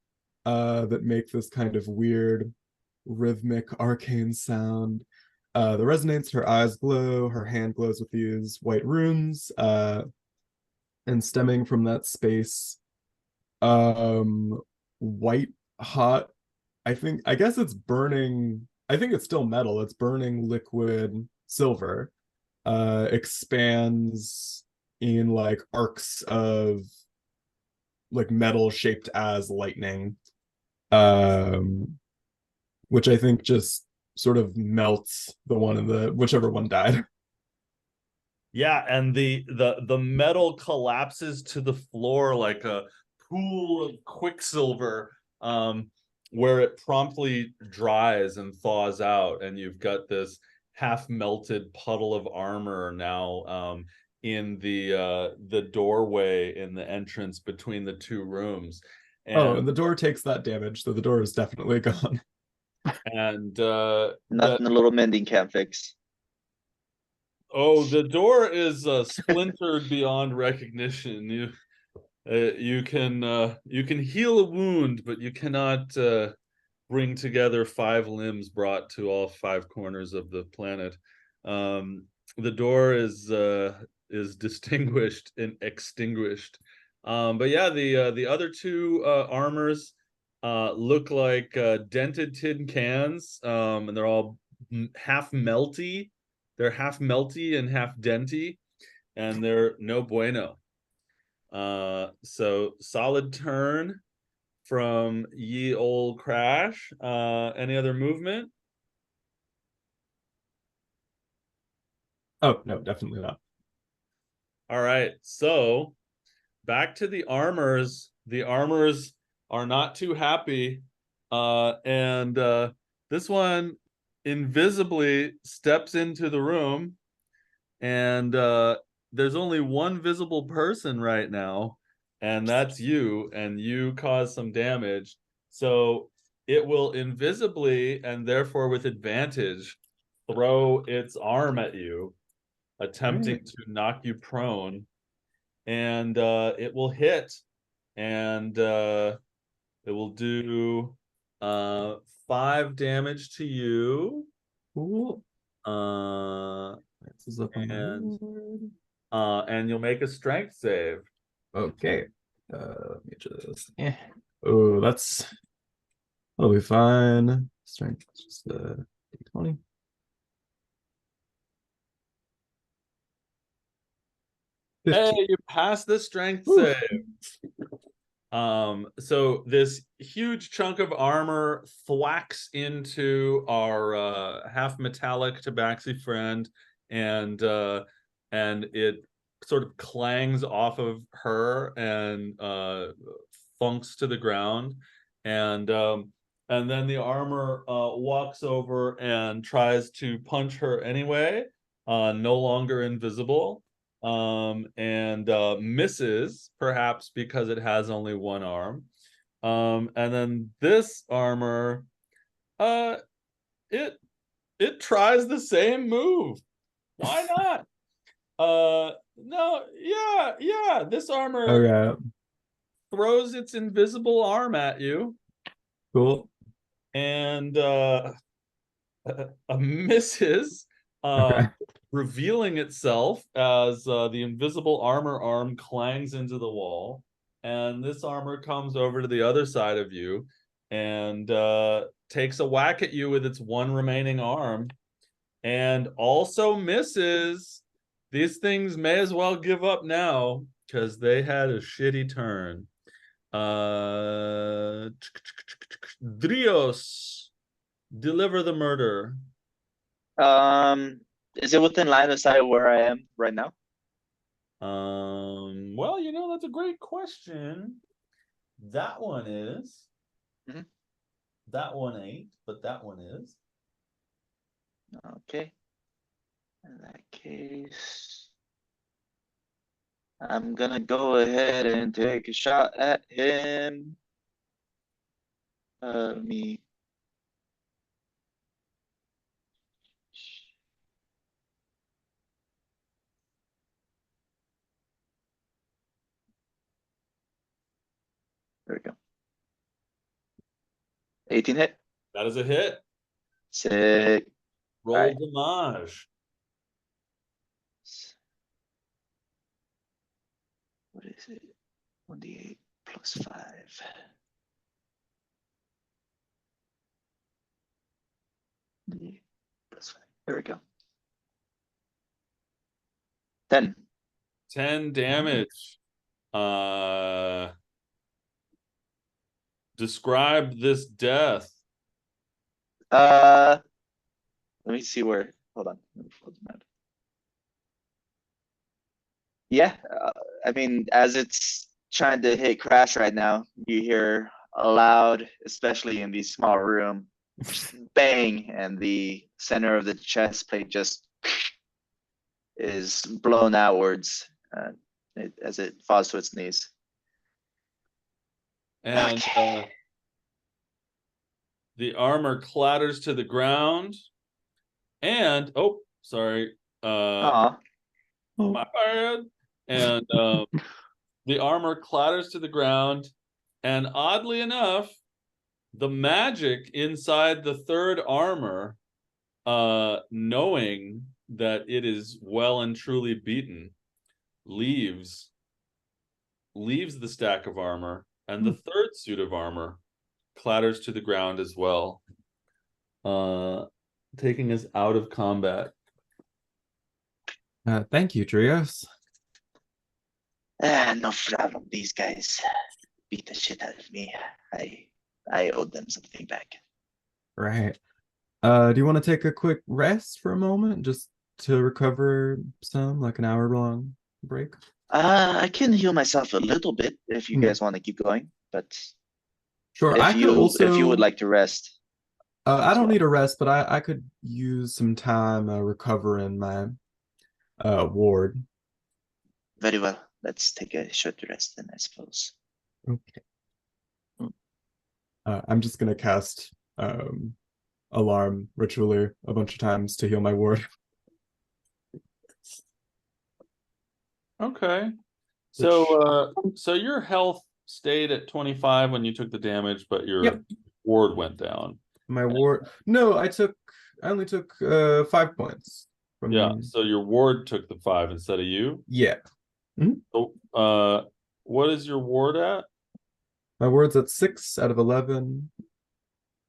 Speaker 3: that make this kind of weird rhythmic arcane sound. The resonates, her eyes glow, her hand glows with these white runes, and stemming from that space, um, white hot. I guess it's burning. I think it's still metal. It's burning liquid silver. Expands in like arcs of like metal shaped as lightning. Um, which I think just sort of melts the one in the whichever one died.
Speaker 1: Yeah, and the metal collapses to the floor like a pool of quicksilver, where it promptly dries and thaws out, and you've got this half melted puddle of armor now, in the doorway in the entrance between the two rooms.
Speaker 3: Oh,
Speaker 1: And
Speaker 3: and the door takes that damage, so the door is definitely gone.
Speaker 2: Nothing a little mending can't fix.
Speaker 1: Oh, the door is splintered beyond recognition. You can heal a wound, but you cannot bring together 5 limbs brought to all 5 corners of the planet. The door is distinguished and extinguished. But yeah, the other two armors look like dented tin cans, and they're all half melty. They're half melty and half denty, and they're no bueno. So solid turn from ye old Crash. Any other movement?
Speaker 3: Oh, no, definitely not.
Speaker 1: All right, so back to the armors. The armors are not too happy, and this one invisibly steps into the room, and there's only one visible person right now, and that's you, and you cause some damage. So it will invisibly and therefore with advantage throw its arm at you, attempting
Speaker 3: Right.
Speaker 1: to knock you prone, and it will hit, and it will do uh 5 damage to you.
Speaker 3: Cool.
Speaker 1: Uh
Speaker 3: This is up on
Speaker 1: and
Speaker 3: the board.
Speaker 1: and you'll make a strength save.
Speaker 3: Okay. Let me just. Oh, that'll be fine. Strength, just D20.
Speaker 1: Hey,
Speaker 3: 15.
Speaker 1: you passed the strength
Speaker 3: Whew.
Speaker 1: save. So this huge chunk of armor thwacks into our half metallic tabaxi friend, and and it sort of clangs off of her and thunks to the ground, and then the armor walks over and tries to punch her anyway, no longer invisible, and misses, perhaps because it has only one arm. And then this armor, it tries the same move. Why not? No, yeah, this armor
Speaker 3: Okay,
Speaker 1: throws its invisible arm at you
Speaker 3: cool.
Speaker 1: and misses,
Speaker 3: Okay.
Speaker 1: revealing itself as the invisible armor arm clangs into the wall, and this armor comes over to the other side of you and takes a whack at you with its one remaining arm, and also misses. These things may as well give up now because they had a shitty turn. Drios, deliver the murder.
Speaker 2: Is it within line of sight where I am right now?
Speaker 1: Well, that's a great question. That one is.
Speaker 2: Mhm.
Speaker 1: That one ain't, but that one is.
Speaker 2: Okay. In that case, I'm gonna go ahead and take a shot at him. Me. There we go. 18 hit.
Speaker 1: That is a hit.
Speaker 2: Sick.
Speaker 1: Roll
Speaker 2: Right.
Speaker 1: damage.
Speaker 2: What is it? 1d8 plus 5. Plus 5. There we go. 10.
Speaker 1: 10 damage. Describe this death.
Speaker 2: Let me see where. Hold on. Let me fold them out. Yeah, I mean, as it's trying to hit Crash right now, you hear a loud, especially in the small room, bang, and the center of the chest plate just is blown outwards as it falls to its knees.
Speaker 1: And
Speaker 2: Okay.
Speaker 1: the armor clatters to the ground. And sorry.
Speaker 2: Aw.
Speaker 1: My bad. And the armor clatters to the ground. And oddly enough, the magic inside the third armor, knowing that it is well and truly beaten, leaves the stack of armor, and the third suit of armor clatters to the ground as well, taking us out of combat.
Speaker 3: Thank you, Trios.
Speaker 2: No problem. These guys beat the shit out of me. I owed them something back.
Speaker 3: Right. Do you want to take a quick rest for a moment just to recover some, like an hour-long break?
Speaker 2: I can heal myself a little bit if you guys want to keep going, but
Speaker 3: Sure. I
Speaker 2: if
Speaker 3: could also,
Speaker 2: if you would like to rest.
Speaker 3: I
Speaker 2: as
Speaker 3: don't
Speaker 2: well.
Speaker 3: need a rest, but I could use some time recovering my ward.
Speaker 2: Very well. Let's take a short rest then, I suppose.
Speaker 3: Okay. I'm just gonna cast alarm ritually a bunch of times to heal my ward.
Speaker 1: Okay. So so your health stayed at 25 when you took the damage, but your
Speaker 3: Yep.
Speaker 1: ward went down.
Speaker 3: My ward. No, I only took 5 points. From...
Speaker 1: Yeah, so your ward took the 5 instead of you.
Speaker 3: Yeah.
Speaker 1: So what is your ward at?
Speaker 3: My ward's at 6 out of 11.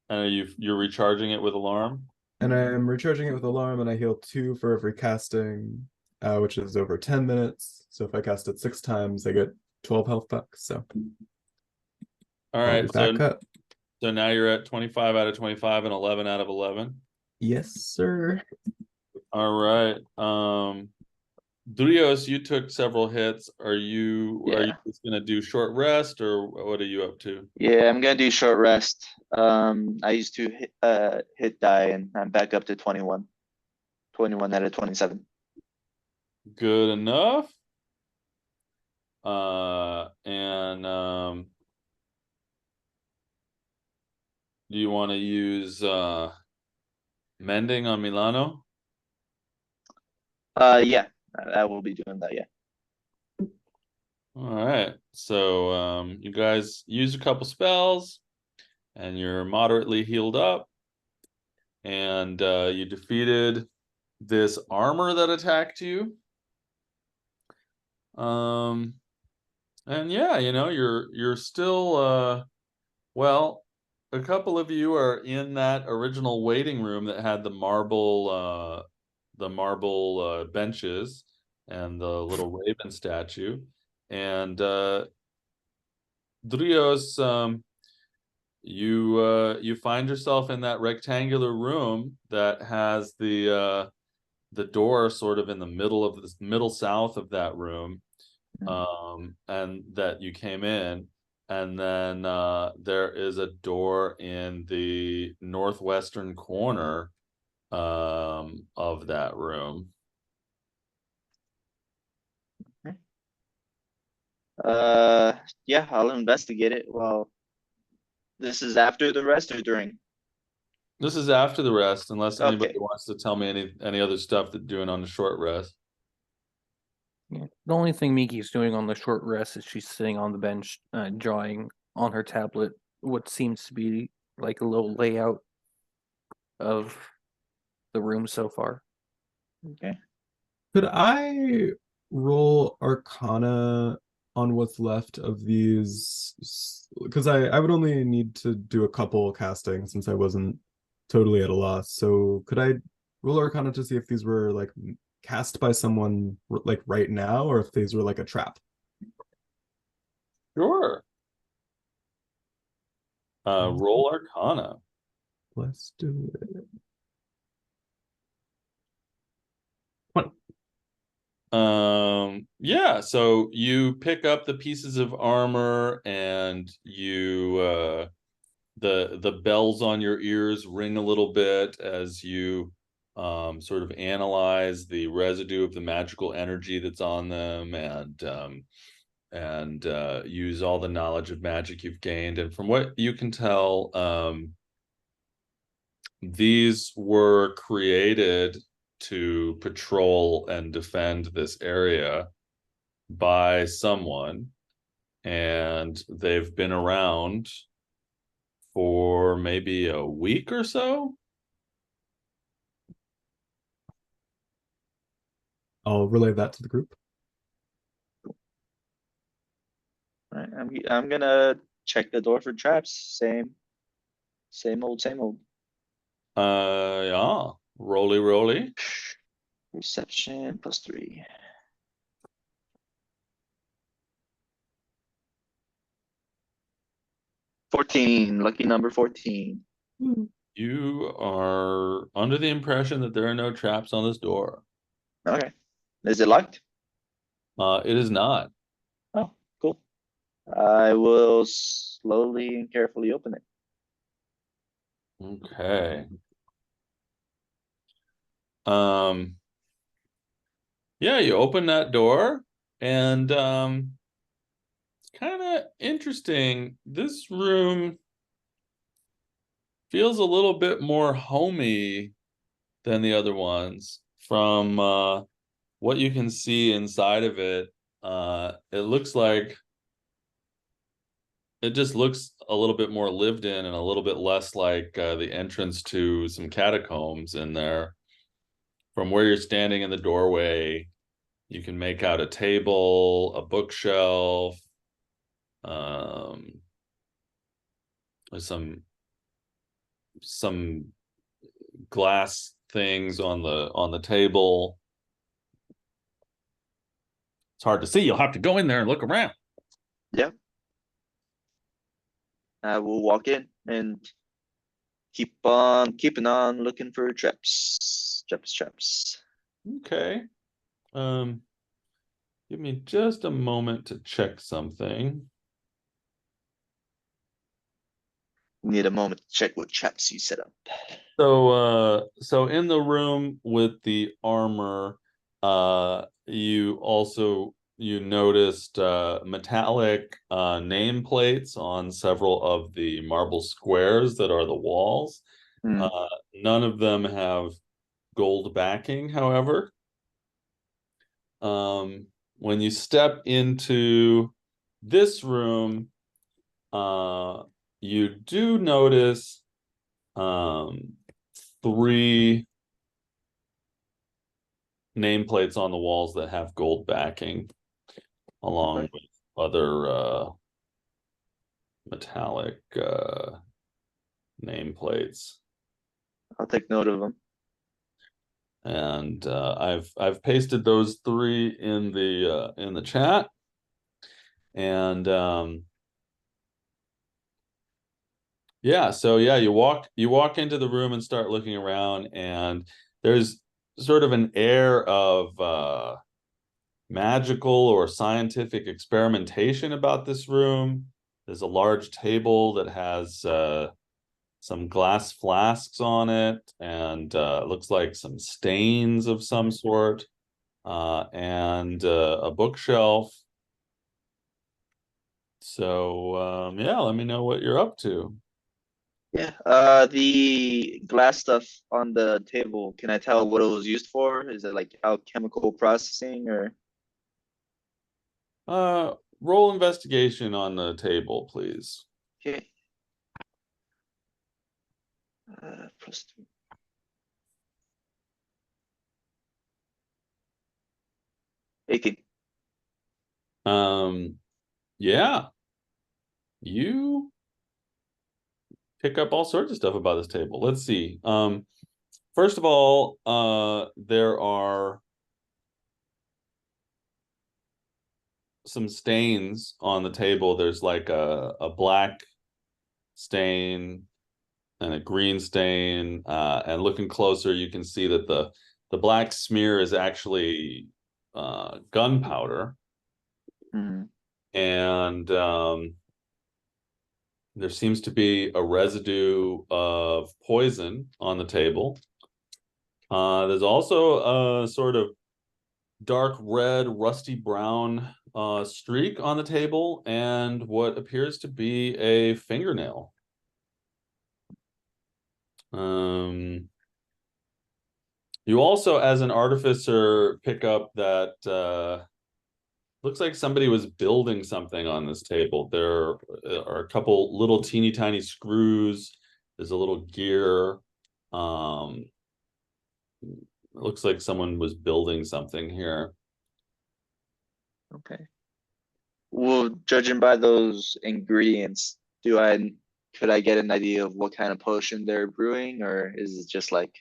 Speaker 1: And you're recharging it with alarm?
Speaker 3: And I'm recharging it with alarm, and I heal 2 for every casting, which is over 10 minutes. So if I cast it 6 times, I get 12 health back. So
Speaker 1: All
Speaker 3: I'll
Speaker 1: right,
Speaker 3: be back up.
Speaker 1: So now you're at 25 out of 25 and 11 out of 11.
Speaker 3: Yes, sir.
Speaker 1: All right. Drios, you took several hits. Are you
Speaker 2: Yeah.
Speaker 1: just gonna do short rest, or what are you up to?
Speaker 2: Yeah, I'm gonna do short rest. I used to hit die and I'm back up to 21. 21 out of 27.
Speaker 1: Good enough. And do you want to use mending on Milano?
Speaker 2: Yeah, I will be doing that, yeah.
Speaker 1: All right. So you guys use a couple spells and you're moderately healed up, and you defeated this armor that attacked you. And yeah, you're still well, a couple of you are in that original waiting room that had the marble benches and the little raven statue. And Drios, you find yourself in that rectangular room that has the door sort of in the middle of this middle south of that room, and that you came in, and then there is a door in the northwestern corner of that room.
Speaker 2: Yeah, I'll investigate it. Well, this is after the rest or during?
Speaker 1: This is after the rest, unless anybody
Speaker 2: Okay.
Speaker 1: wants to tell me any other stuff they're doing on the short rest.
Speaker 4: Yeah. The only thing Miki's doing on the short rest is she's sitting on the bench, drawing on her tablet what seems to be like a little layout of the room so far.
Speaker 2: Okay.
Speaker 3: Could I roll Arcana on what's left of these? Because I would only need to do a couple casting since I wasn't totally at a loss. So could I roll Arcana to see if these were like cast by someone like right now, or if these were like a trap?
Speaker 1: Sure. Roll Arcana.
Speaker 3: Let's do it. 20.
Speaker 1: Yeah, so you pick up the pieces of armor, and the bells on your ears ring a little bit as you sort of analyze the residue of the magical energy that's on them, and use all the knowledge of magic you've gained. And from what you can tell, these were created to patrol and defend this area by someone, and they've been around for maybe a week or so.
Speaker 3: I'll relay that to the group.
Speaker 2: All right, I'm gonna check the door for traps. Same old, same old.
Speaker 1: Yeah, roly.
Speaker 2: Reception +3. Lucky number 14.
Speaker 1: You are under the impression that there are no traps on this door.
Speaker 2: Okay. Is it locked?
Speaker 1: It is not.
Speaker 2: Oh, cool. I will slowly and carefully open it.
Speaker 1: Okay. Yeah, you open that door, and it's kind of interesting. This room feels a little bit more homey than the other ones. From what you can see inside of it, it looks like it just looks a little bit more lived in and a little bit less like the entrance to some catacombs in there. From where you're standing in the doorway, you can make out a table, a bookshelf, there's some glass things on the table. It's hard to see. You'll have to go in there and look around.
Speaker 2: Yeah. I will walk in and keep on keeping on looking for traps. Traps.
Speaker 1: Okay. Give me just a moment to check something.
Speaker 2: Need a moment to check what traps you set up.
Speaker 1: So in the room with the armor, you noticed metallic nameplates on several of the marble squares that are the walls.
Speaker 2: Hmm.
Speaker 1: None of them have gold backing, however. When you step into this room, you do notice 3 nameplates on the walls that have gold backing, along
Speaker 2: Okay.
Speaker 1: with other metallic nameplates.
Speaker 2: I'll take note of them.
Speaker 1: And I've pasted those 3 in the chat. And yeah, so yeah, you walk into the room and start looking around, and there's sort of an air of magical or scientific experimentation about this room. There's a large table that has some glass flasks on it, and looks like some stains of some sort, and a bookshelf. So yeah, let me know what you're up to.
Speaker 2: Yeah. The glass stuff on the table, can I tell what it was used for? Is it like alchemical processing or?
Speaker 1: Roll investigation on the table, please.
Speaker 2: Okay. +3.
Speaker 1: Yeah, you pick up all sorts of stuff about this table. Let's see. First of all, there are some stains on the table. There's like a black stain and a green stain, and looking closer, you can see that the black smear is actually gunpowder,
Speaker 2: Mhm.
Speaker 1: and there seems to be a residue of poison on the table. There's also a sort of dark red, rusty brown streak on the table, and what appears to be a fingernail. You also, as an artificer, pick up that looks like somebody was building something on this table. There are a couple little teeny tiny screws. There's a little gear. It looks like someone was building something here.
Speaker 2: Okay. Well, judging by those ingredients, could I get an idea of what kind of potion they're brewing, or is it just like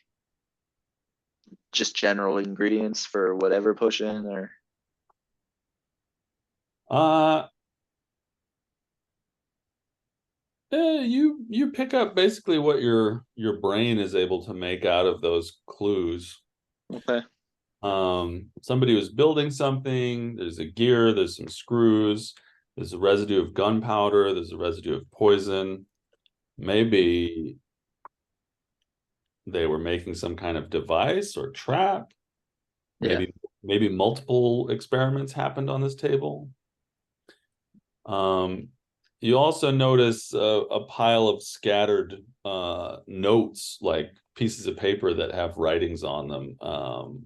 Speaker 2: just general ingredients for whatever potion, or?
Speaker 1: Uh you pick up basically what your brain is able to make out of those clues.
Speaker 2: Okay.
Speaker 1: Somebody was building something. There's a gear, there's some screws, there's a residue of gunpowder, there's a residue of poison. Maybe they were making some kind of device or trap.
Speaker 2: Yeah.
Speaker 1: Maybe multiple experiments happened on this table. You also notice a pile of scattered notes, like pieces of paper that have writings on them, on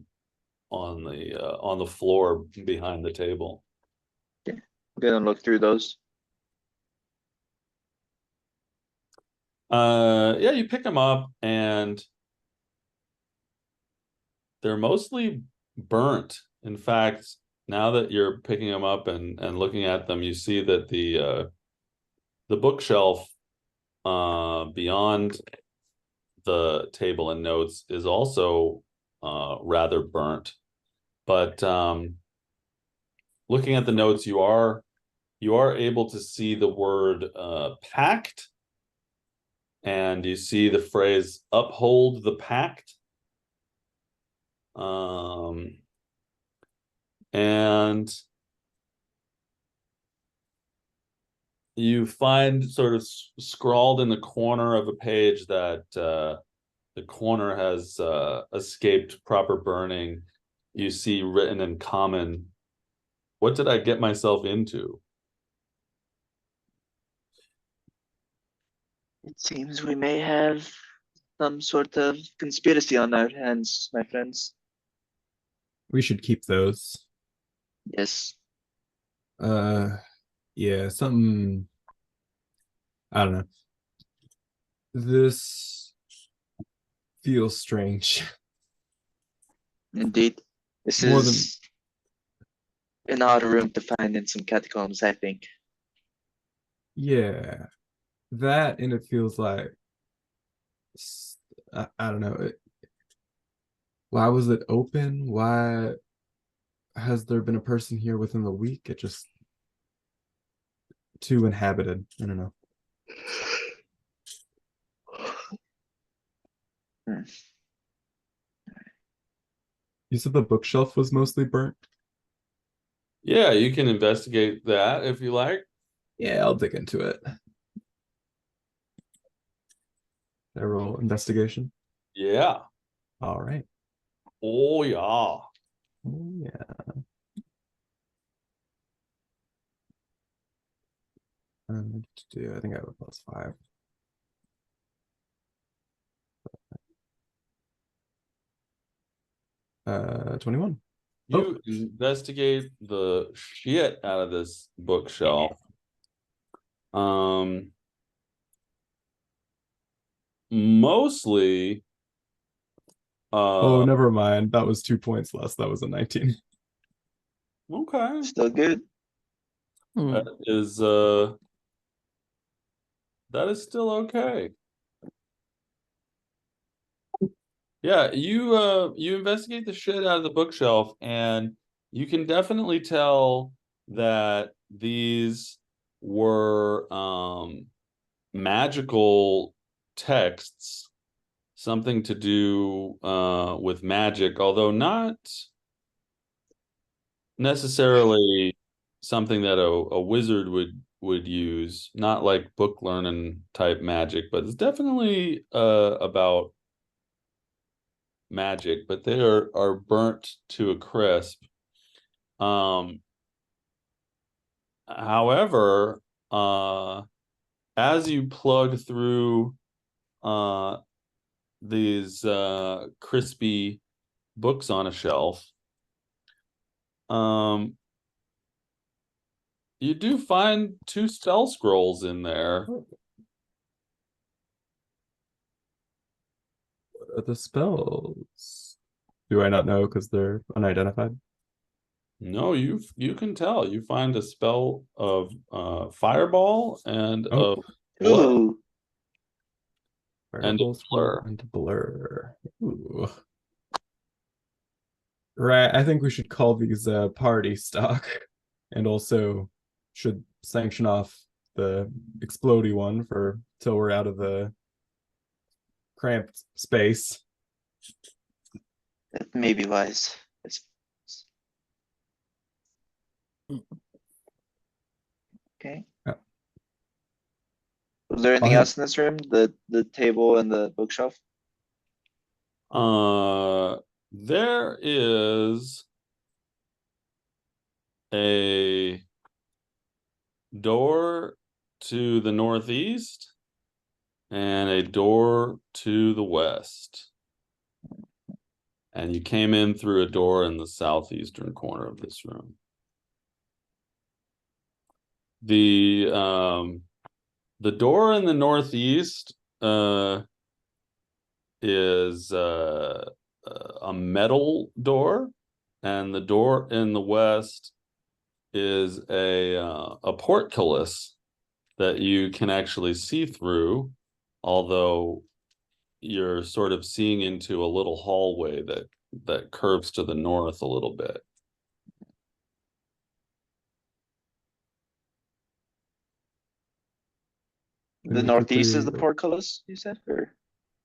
Speaker 1: the floor behind the table.
Speaker 2: Okay. I'm gonna look through those.
Speaker 1: Yeah, you pick them up, and they're mostly burnt. In fact, now that you're picking them up and looking at them, you see that the bookshelf beyond the table and notes is also rather burnt. But looking at the notes, you are able to see the word pact, and you see the phrase uphold the pact. And you find sort of scrawled in the corner of a page that the corner has escaped proper burning. You see written in common, "What did I get myself into?"
Speaker 2: It seems we may have some sort of conspiracy on our hands, my friends.
Speaker 3: We should keep those.
Speaker 2: Yes.
Speaker 3: Yeah, something. I don't know. This feels strange.
Speaker 2: Indeed. This
Speaker 3: More than
Speaker 2: is an odd room to find in some catacombs, I think.
Speaker 3: yeah, that and it feels like I don't know. Why was it open? Why has there been a person here within the week? It just too inhabited. I don't know.
Speaker 2: Hmm.
Speaker 3: You said the bookshelf was mostly burnt?
Speaker 1: Yeah, you can investigate that if you like.
Speaker 3: Yeah, I'll dig into it. I roll investigation.
Speaker 1: Yeah.
Speaker 3: All right.
Speaker 1: Oh yeah.
Speaker 3: Oh, yeah. I think I have a +5. 21.
Speaker 1: You investigate the shit out of this bookshelf. Mostly
Speaker 3: Oh, never mind. That was 2 points less. That was a 19.
Speaker 1: okay.
Speaker 2: Still good.
Speaker 4: Hmm.
Speaker 1: That is still okay. Yeah, you investigate the shit out of the bookshelf, and you can definitely tell that these were magical texts, something to do with magic, although not necessarily something that a wizard would use, not like book learning type magic, but it's definitely about magic, but they are burnt to a crisp. However, as you plug through uh these crispy books on a shelf, um you do find 2 spell scrolls in there.
Speaker 3: What are the spells? Do I not know because they're unidentified?
Speaker 1: No, you can tell. You find a spell of fireball and
Speaker 3: Oh,
Speaker 1: of blur
Speaker 2: Ooh.
Speaker 1: and a
Speaker 3: Fireball
Speaker 1: blur.
Speaker 3: scroll and blur. Ooh. Right, I think we should call these party stock and also should sanction off the explodey one for till we're out of the cramped space.
Speaker 2: That may be wise. Okay.
Speaker 3: Yeah.
Speaker 2: Was there anything
Speaker 3: I'll
Speaker 2: else in this room? The table and the bookshelf?
Speaker 1: There is a door to the northeast and a door to the west. And you came in through a door in the southeastern corner of this room. The door in the northeast is a metal door, and the door in the west is a portcullis that you can actually see through, although you're sort of seeing into a little hallway that curves to the north a little bit.
Speaker 3: Can
Speaker 2: The
Speaker 3: we
Speaker 2: northeast is
Speaker 3: quickly
Speaker 2: the portcullis, you said? Or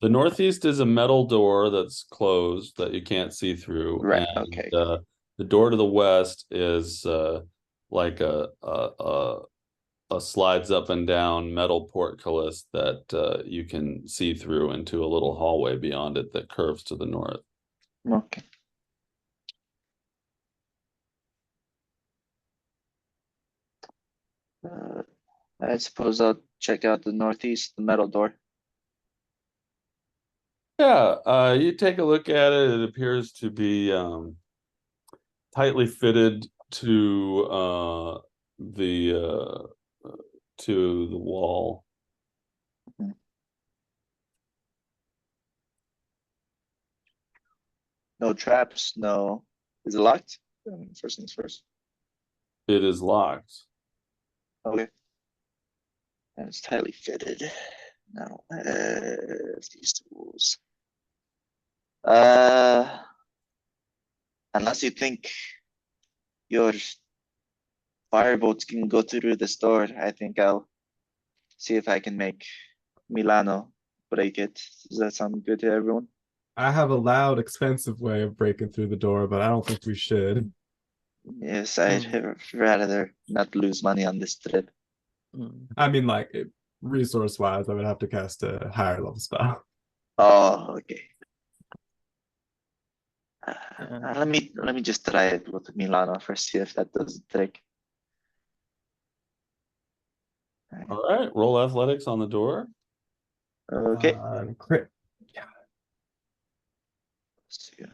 Speaker 1: The northeast is a metal door that's closed that you can't see through,
Speaker 2: right,
Speaker 1: and
Speaker 2: okay.
Speaker 1: the door to the west is like a slides up and down metal portcullis that you can see through into a little hallway beyond it that curves to the north.
Speaker 2: Okay. I suppose I'll check out the northeast, the metal door.
Speaker 1: Yeah, you take a look at it. It appears to be tightly fitted to the wall.
Speaker 2: No traps, no. Is it locked? First things first.
Speaker 1: It is locked.
Speaker 2: Okay. And it's tightly fitted. Now, these tools. Unless you think your fireboats can go through this door, I think I'll see if I can make Milano break it. Does that sound good to everyone?
Speaker 3: I have a loud, expensive way of breaking through the door, but I don't think we should.
Speaker 2: Yes, I'd rather not lose money on this trip.
Speaker 3: I mean, like, resource-wise, I would have to cast a higher level spell.
Speaker 2: Oh, okay.
Speaker 4: Yeah.
Speaker 2: Let me just try it with Milano first, see if that does the trick.
Speaker 1: All right, roll athletics on the door.
Speaker 2: Okay.
Speaker 3: Crit.
Speaker 2: Let's see.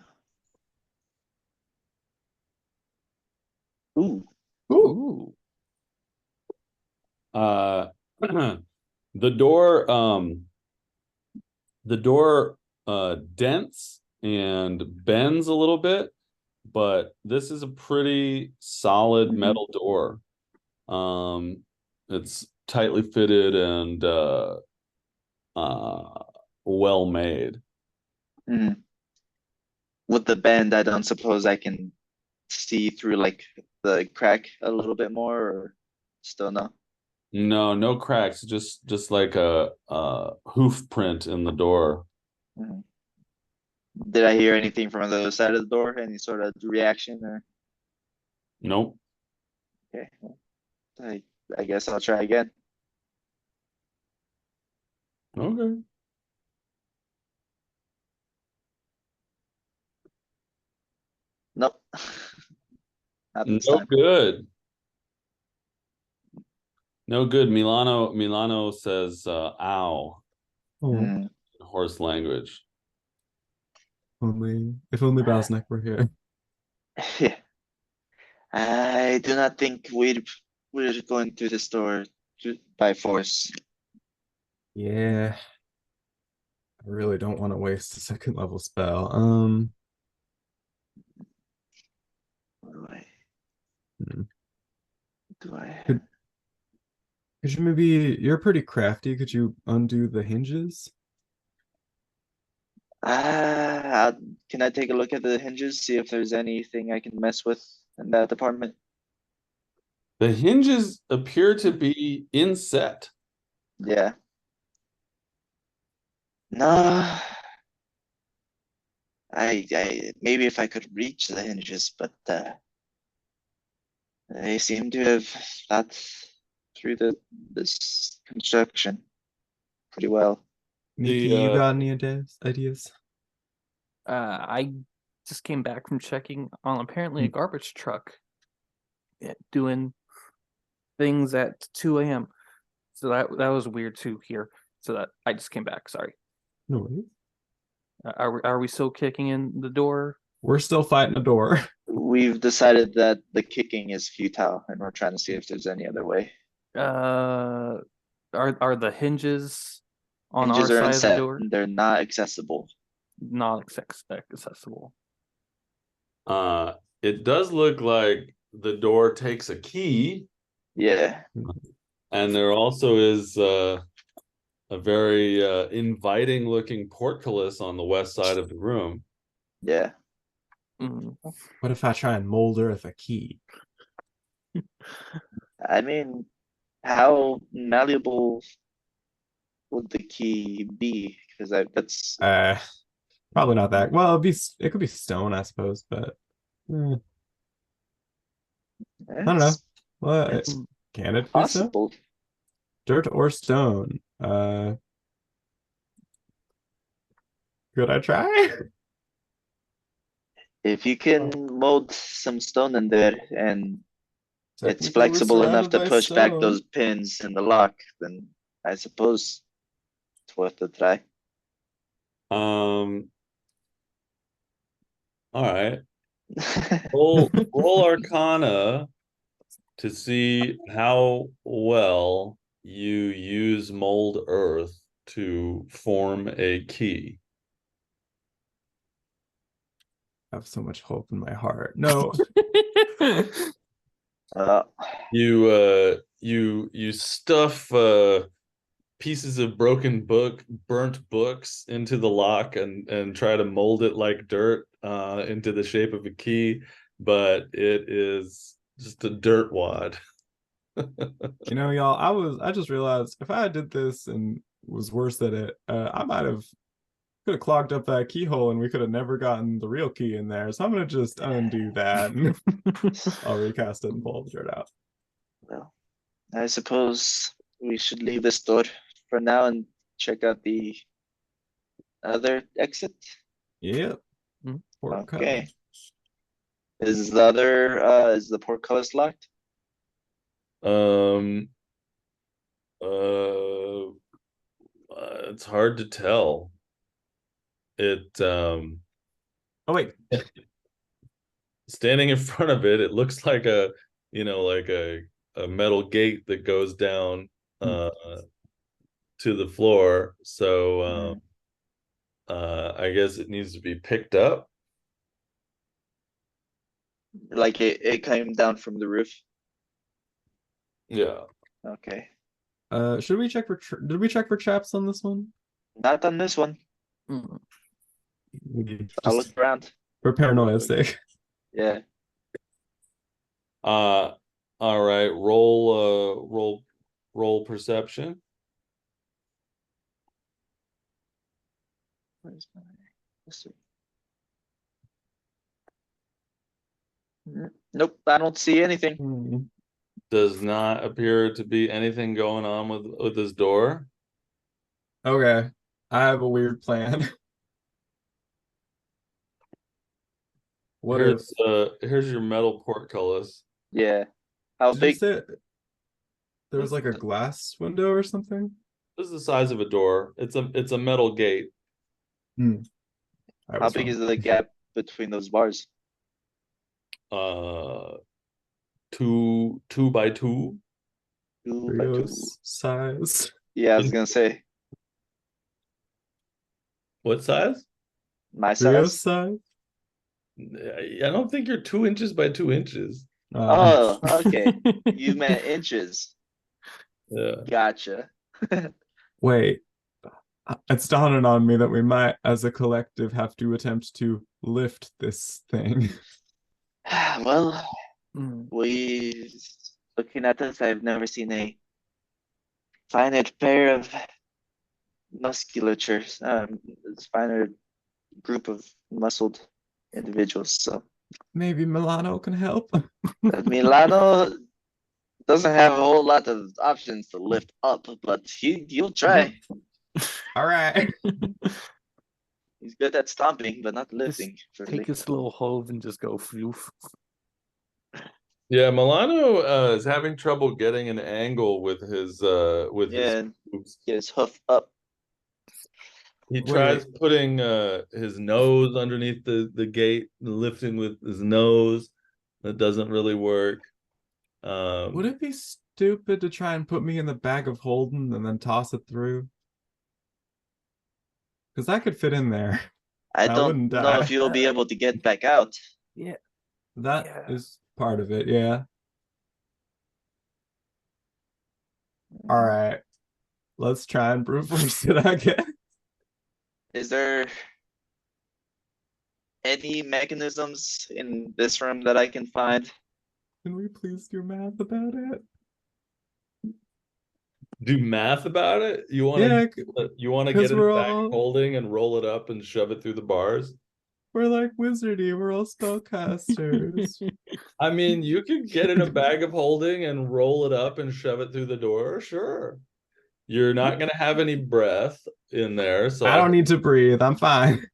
Speaker 2: Ooh.
Speaker 1: Ooh. The door dents and bends a little bit, but this is a pretty solid metal door. It's tightly fitted and well made.
Speaker 2: Mhm. With the bend, I don't suppose I can see through like the crack a little bit more, or still no?
Speaker 1: No cracks, just like a hoof print in the door.
Speaker 2: Mhm. Did I hear anything from the other side of the door? Any sort of reaction or?
Speaker 1: Nope.
Speaker 2: Okay, well, I guess I'll try again.
Speaker 1: Okay.
Speaker 2: Nope. Not this
Speaker 1: No
Speaker 2: time.
Speaker 1: good. No good. Milano says ow
Speaker 3: Oh,
Speaker 2: Mm.
Speaker 1: in horse language.
Speaker 3: if only Basnek were here.
Speaker 2: Yeah. I do not think we're going through this door by force.
Speaker 3: Yeah. I really don't want to waste a second level spell.
Speaker 2: What do I
Speaker 3: Hmm.
Speaker 2: do I
Speaker 3: Could you maybe, you're pretty crafty. Could you undo the hinges?
Speaker 2: can I take a look at the hinges, see if there's anything I can mess with in that department?
Speaker 1: The hinges appear to be inset.
Speaker 2: Yeah. No. I maybe if I could reach the hinges, but they seem to have thought through this construction pretty well.
Speaker 3: Nikki, you got any ideas?
Speaker 4: I just came back from checking on apparently a garbage truck doing things at 2 a.m. So that was weird too here. So that I just came back. Sorry.
Speaker 3: No worries.
Speaker 4: Are we still kicking in the door?
Speaker 3: We're still fighting a door.
Speaker 2: We've decided that the kicking is futile, and we're trying to see if there's any other way.
Speaker 4: Are the hinges on
Speaker 2: Hinges
Speaker 4: our
Speaker 2: are
Speaker 4: side of the
Speaker 2: inset.
Speaker 4: door
Speaker 2: They're not accessible.
Speaker 4: not accessible?
Speaker 1: It does look like the door takes a key,
Speaker 2: Yeah.
Speaker 1: and there also is a very inviting looking portcullis on the west side of the room.
Speaker 2: Yeah.
Speaker 4: Mm.
Speaker 3: What if I try and mold Earth a key?
Speaker 2: I mean, how malleable would the key be? Because that's
Speaker 3: Probably not that. Well, it could be stone, I suppose, but I don't know.
Speaker 2: it's,
Speaker 3: Well,
Speaker 2: it's
Speaker 3: Can it be so?
Speaker 2: Possible.
Speaker 3: Dirt or stone? Could I try?
Speaker 2: If you can mold some stone in there and it's
Speaker 3: Technically, we're
Speaker 2: flexible enough
Speaker 3: surrounded
Speaker 2: to
Speaker 3: by
Speaker 2: push back
Speaker 3: stone.
Speaker 2: those pins in the lock, then I suppose it's worth a try.
Speaker 1: All right. Roll Arcana to see how well you use mold earth to form a key.
Speaker 3: I have so much hope in my heart. No.
Speaker 2: Uh,
Speaker 1: You stuff pieces of burnt books into the lock and try to mold it like dirt into the shape of a key, but it is just a dirt wad.
Speaker 3: You know, y'all, I just realized if I did this and was worse at it, I could have clogged up that keyhole and we could have never gotten the real key in there. So I'm gonna just undo that and I'll recast it and pull the dirt out.
Speaker 2: well, I suppose we should leave this door for now and check out the other exit.
Speaker 3: Yep.
Speaker 4: Hmm.
Speaker 2: Okay. Is the portcullis locked?
Speaker 1: Um, it's hard to tell.
Speaker 3: Oh wait.
Speaker 1: Standing in front of it, it looks like like a metal gate that goes down to the floor. So I guess it needs to be picked up.
Speaker 2: Like it came down from the roof.
Speaker 1: Yeah.
Speaker 2: Okay.
Speaker 3: Should we check for did we check for traps on this one?
Speaker 2: Not on this one.
Speaker 4: Hmm.
Speaker 2: I'll
Speaker 3: Just
Speaker 2: look around.
Speaker 3: for paranoia's sake.
Speaker 2: Yeah.
Speaker 1: All right. Roll perception.
Speaker 2: Where's my history? Nope, I don't see anything.
Speaker 3: Hmm.
Speaker 1: Does not appear to be anything going on with this door.
Speaker 3: Okay. I have a weird plan. What if
Speaker 1: Here's your metal portcullis.
Speaker 2: Yeah. How
Speaker 3: did you
Speaker 2: big?
Speaker 3: say there was like a glass window or something?
Speaker 1: This is the size of a door. It's a metal gate.
Speaker 3: I
Speaker 2: How
Speaker 3: was
Speaker 2: big
Speaker 3: wrong.
Speaker 2: is the gap between those bars?
Speaker 1: 2 by 2.
Speaker 2: 2 by 2.
Speaker 3: Trios size.
Speaker 2: Yeah, I was gonna say
Speaker 1: What size?
Speaker 2: my
Speaker 3: Trios
Speaker 2: size.
Speaker 3: size.
Speaker 1: I don't think you're 2 inches by 2 inches.
Speaker 2: Oh, okay. You meant inches.
Speaker 1: Yeah.
Speaker 2: Gotcha.
Speaker 3: Wait. It's dawning on me that we might, as a collective, have to attempt to lift this thing.
Speaker 2: Well,
Speaker 4: Hmm.
Speaker 2: looking at this, I've never seen a finer pair of musculature, finer group of muscled individuals. So
Speaker 3: Maybe Milano can help.
Speaker 2: Milano doesn't have a whole lot of options to lift up, but he'll try.
Speaker 3: All right.
Speaker 2: He's good at stomping, but not
Speaker 4: Just
Speaker 2: lifting.
Speaker 4: take his little hove and just go floof.
Speaker 1: Yeah, Milano is having trouble getting an angle with his
Speaker 2: Yeah,
Speaker 1: hooves.
Speaker 2: get his hoof up.
Speaker 1: He
Speaker 3: Wait.
Speaker 1: tries putting his nose underneath the gate, lifting with his nose. That doesn't really work.
Speaker 3: Would it be stupid to try and put me in the bag of holding and then toss it through? Because I could fit in there.
Speaker 2: I
Speaker 3: I
Speaker 2: don't
Speaker 3: wouldn't
Speaker 2: know
Speaker 3: die.
Speaker 2: if you'll be able to get back out.
Speaker 4: Yeah.
Speaker 3: That is part of it, yeah. All right. Let's try and brute force it, I guess.
Speaker 2: Is there any mechanisms in this room that I can find?
Speaker 3: Can we please do math about it?
Speaker 1: Do math about it? You want
Speaker 3: Yeah,
Speaker 1: to
Speaker 3: 'cause
Speaker 1: get it
Speaker 3: we're
Speaker 1: back
Speaker 3: all-
Speaker 1: holding and roll it up and shove it through the bars?
Speaker 3: we're like wizardy, we're all spellcasters.
Speaker 1: I mean, you could get in a bag of holding and roll it up and shove it through the door. Sure. You're not going to have any breath in there. So
Speaker 3: I don't need to breathe. I'm fine.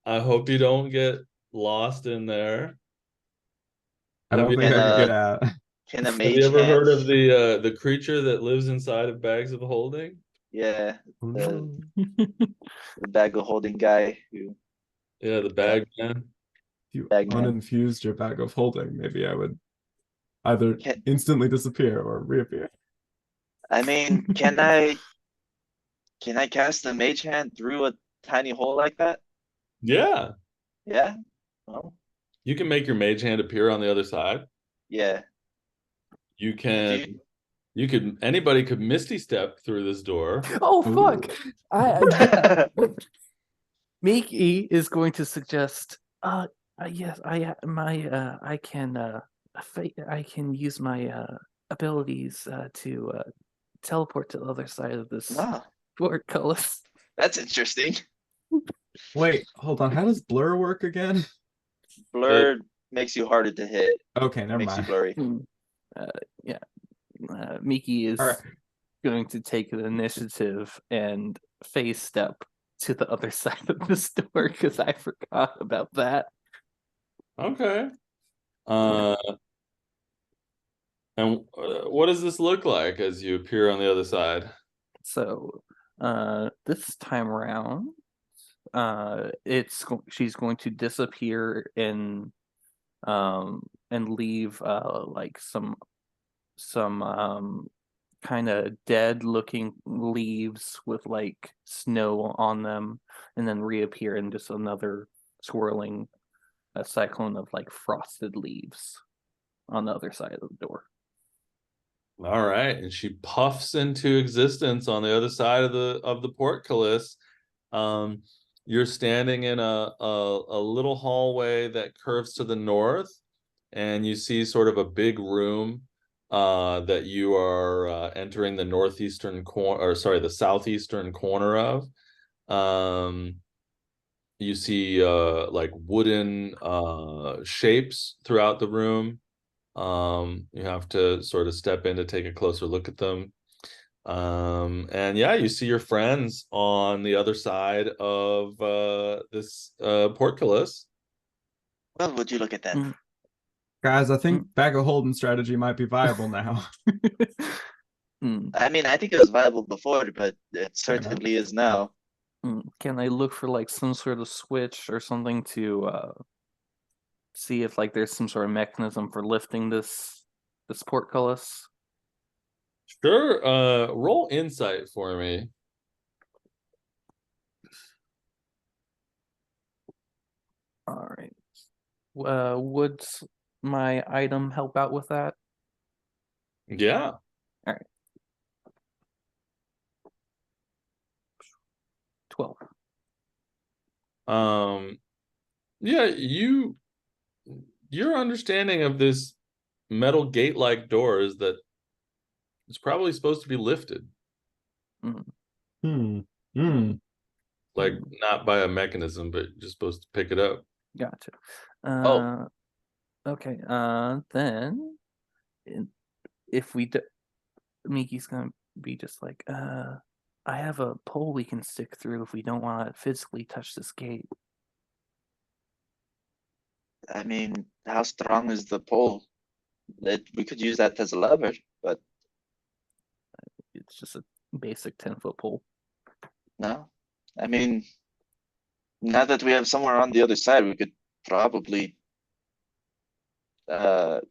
Speaker 1: I hope you don't get lost in there.
Speaker 3: I
Speaker 1: Have
Speaker 3: don't
Speaker 1: you,
Speaker 3: think
Speaker 2: And
Speaker 3: I could get out.
Speaker 2: can a
Speaker 1: have you
Speaker 2: mage
Speaker 1: ever heard of
Speaker 2: hand?
Speaker 1: the creature that lives inside of bags of holding?
Speaker 2: Yeah,
Speaker 3: Oh,
Speaker 2: the,
Speaker 3: no.
Speaker 2: the bag of holding guy who
Speaker 1: Yeah, the bag man.
Speaker 3: If you
Speaker 2: bag man.
Speaker 3: uninfused your bag of holding, maybe I would either
Speaker 2: Can
Speaker 3: instantly disappear or reappear.
Speaker 2: I mean, can I cast the mage hand through a tiny hole like that?
Speaker 1: Yeah.
Speaker 2: Yeah. Well,
Speaker 1: You can make your mage hand appear on the other side.
Speaker 2: yeah.
Speaker 1: You
Speaker 2: If
Speaker 1: can
Speaker 2: you
Speaker 1: you could anybody could misty step through this door.
Speaker 4: Oh fuck!
Speaker 3: Ooh.
Speaker 4: I Miki is going to suggest. Yes, I can I can use my abilities to teleport to the other side of this
Speaker 2: Wow,
Speaker 4: portcullis.
Speaker 2: that's interesting.
Speaker 3: Wait, hold on. How does blur work again?
Speaker 2: Blur makes you harder to hit.
Speaker 3: Okay,
Speaker 2: It
Speaker 3: never
Speaker 2: makes you
Speaker 3: mind.
Speaker 2: blurry.
Speaker 4: Yeah, Miki is
Speaker 3: All right.
Speaker 4: going to take the initiative and phase step to the other side of this door because I forgot about that.
Speaker 1: Okay. And what does this look like as you appear on the other side?
Speaker 4: So this time around, she's going to disappear and leave like some kind of dead looking leaves with like snow on them, and then reappear in just another swirling cyclone of like frosted leaves on the other side of the door.
Speaker 1: All right, and she puffs into existence on the other side of the portcullis. You're standing in a little hallway that curves to the north, and you see sort of a big room that you are entering the northeastern corner, or sorry, the southeastern corner of. You see like wooden shapes throughout the room. You have to sort of step in to take a closer look at them. And yeah, you see your friends on the other side of this portcullis.
Speaker 2: Well, would you look at that?
Speaker 4: Mm.
Speaker 3: Guys, I think bag of holding strategy might be viable now.
Speaker 2: I mean, I think it was viable before, but it
Speaker 3: Fair enough.
Speaker 2: certainly is now.
Speaker 4: Can I look for like some sort of switch or something to see if like there's some sort of mechanism for lifting this portcullis?
Speaker 1: Sure, roll insight for me.
Speaker 4: All right. Would my item help out with that?
Speaker 1: Yeah.
Speaker 4: All right. 12.
Speaker 1: Yeah, your understanding of this metal gate-like door is that it's probably supposed to be lifted, like not by a mechanism, but just supposed to pick it up.
Speaker 4: Gotcha.
Speaker 2: Oh.
Speaker 4: Okay. Then if we do, Miki's gonna be just like, I have a pole we can stick through if we don't want to physically touch this gate.
Speaker 2: I mean, how strong is the pole? We could use that as a lever, but
Speaker 4: It's just a basic 10-foot pole.
Speaker 2: no. I mean, now that we have somewhere on the other side, we could probably bag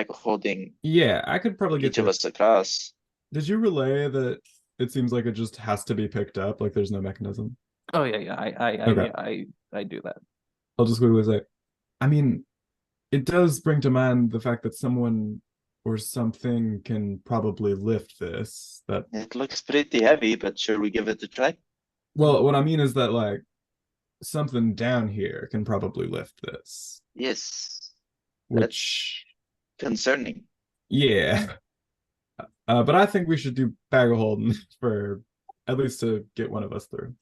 Speaker 2: holding
Speaker 3: Yeah, I could probably get
Speaker 2: each of
Speaker 3: the.
Speaker 2: us across.
Speaker 3: Did you relay that it seems like it just has to be picked up, like there's no mechanism?
Speaker 4: Oh yeah. I do that.
Speaker 3: I'll just quickly say, I mean, it does bring to mind the fact that someone or something can probably lift this. That
Speaker 2: It looks pretty heavy, but sure, we give it a try.
Speaker 3: well, what I mean is that like something down here can probably lift this.
Speaker 2: Yes,
Speaker 3: Which
Speaker 2: concerning.
Speaker 3: yeah. But I think we should do bag of holding for at least to get one of us through.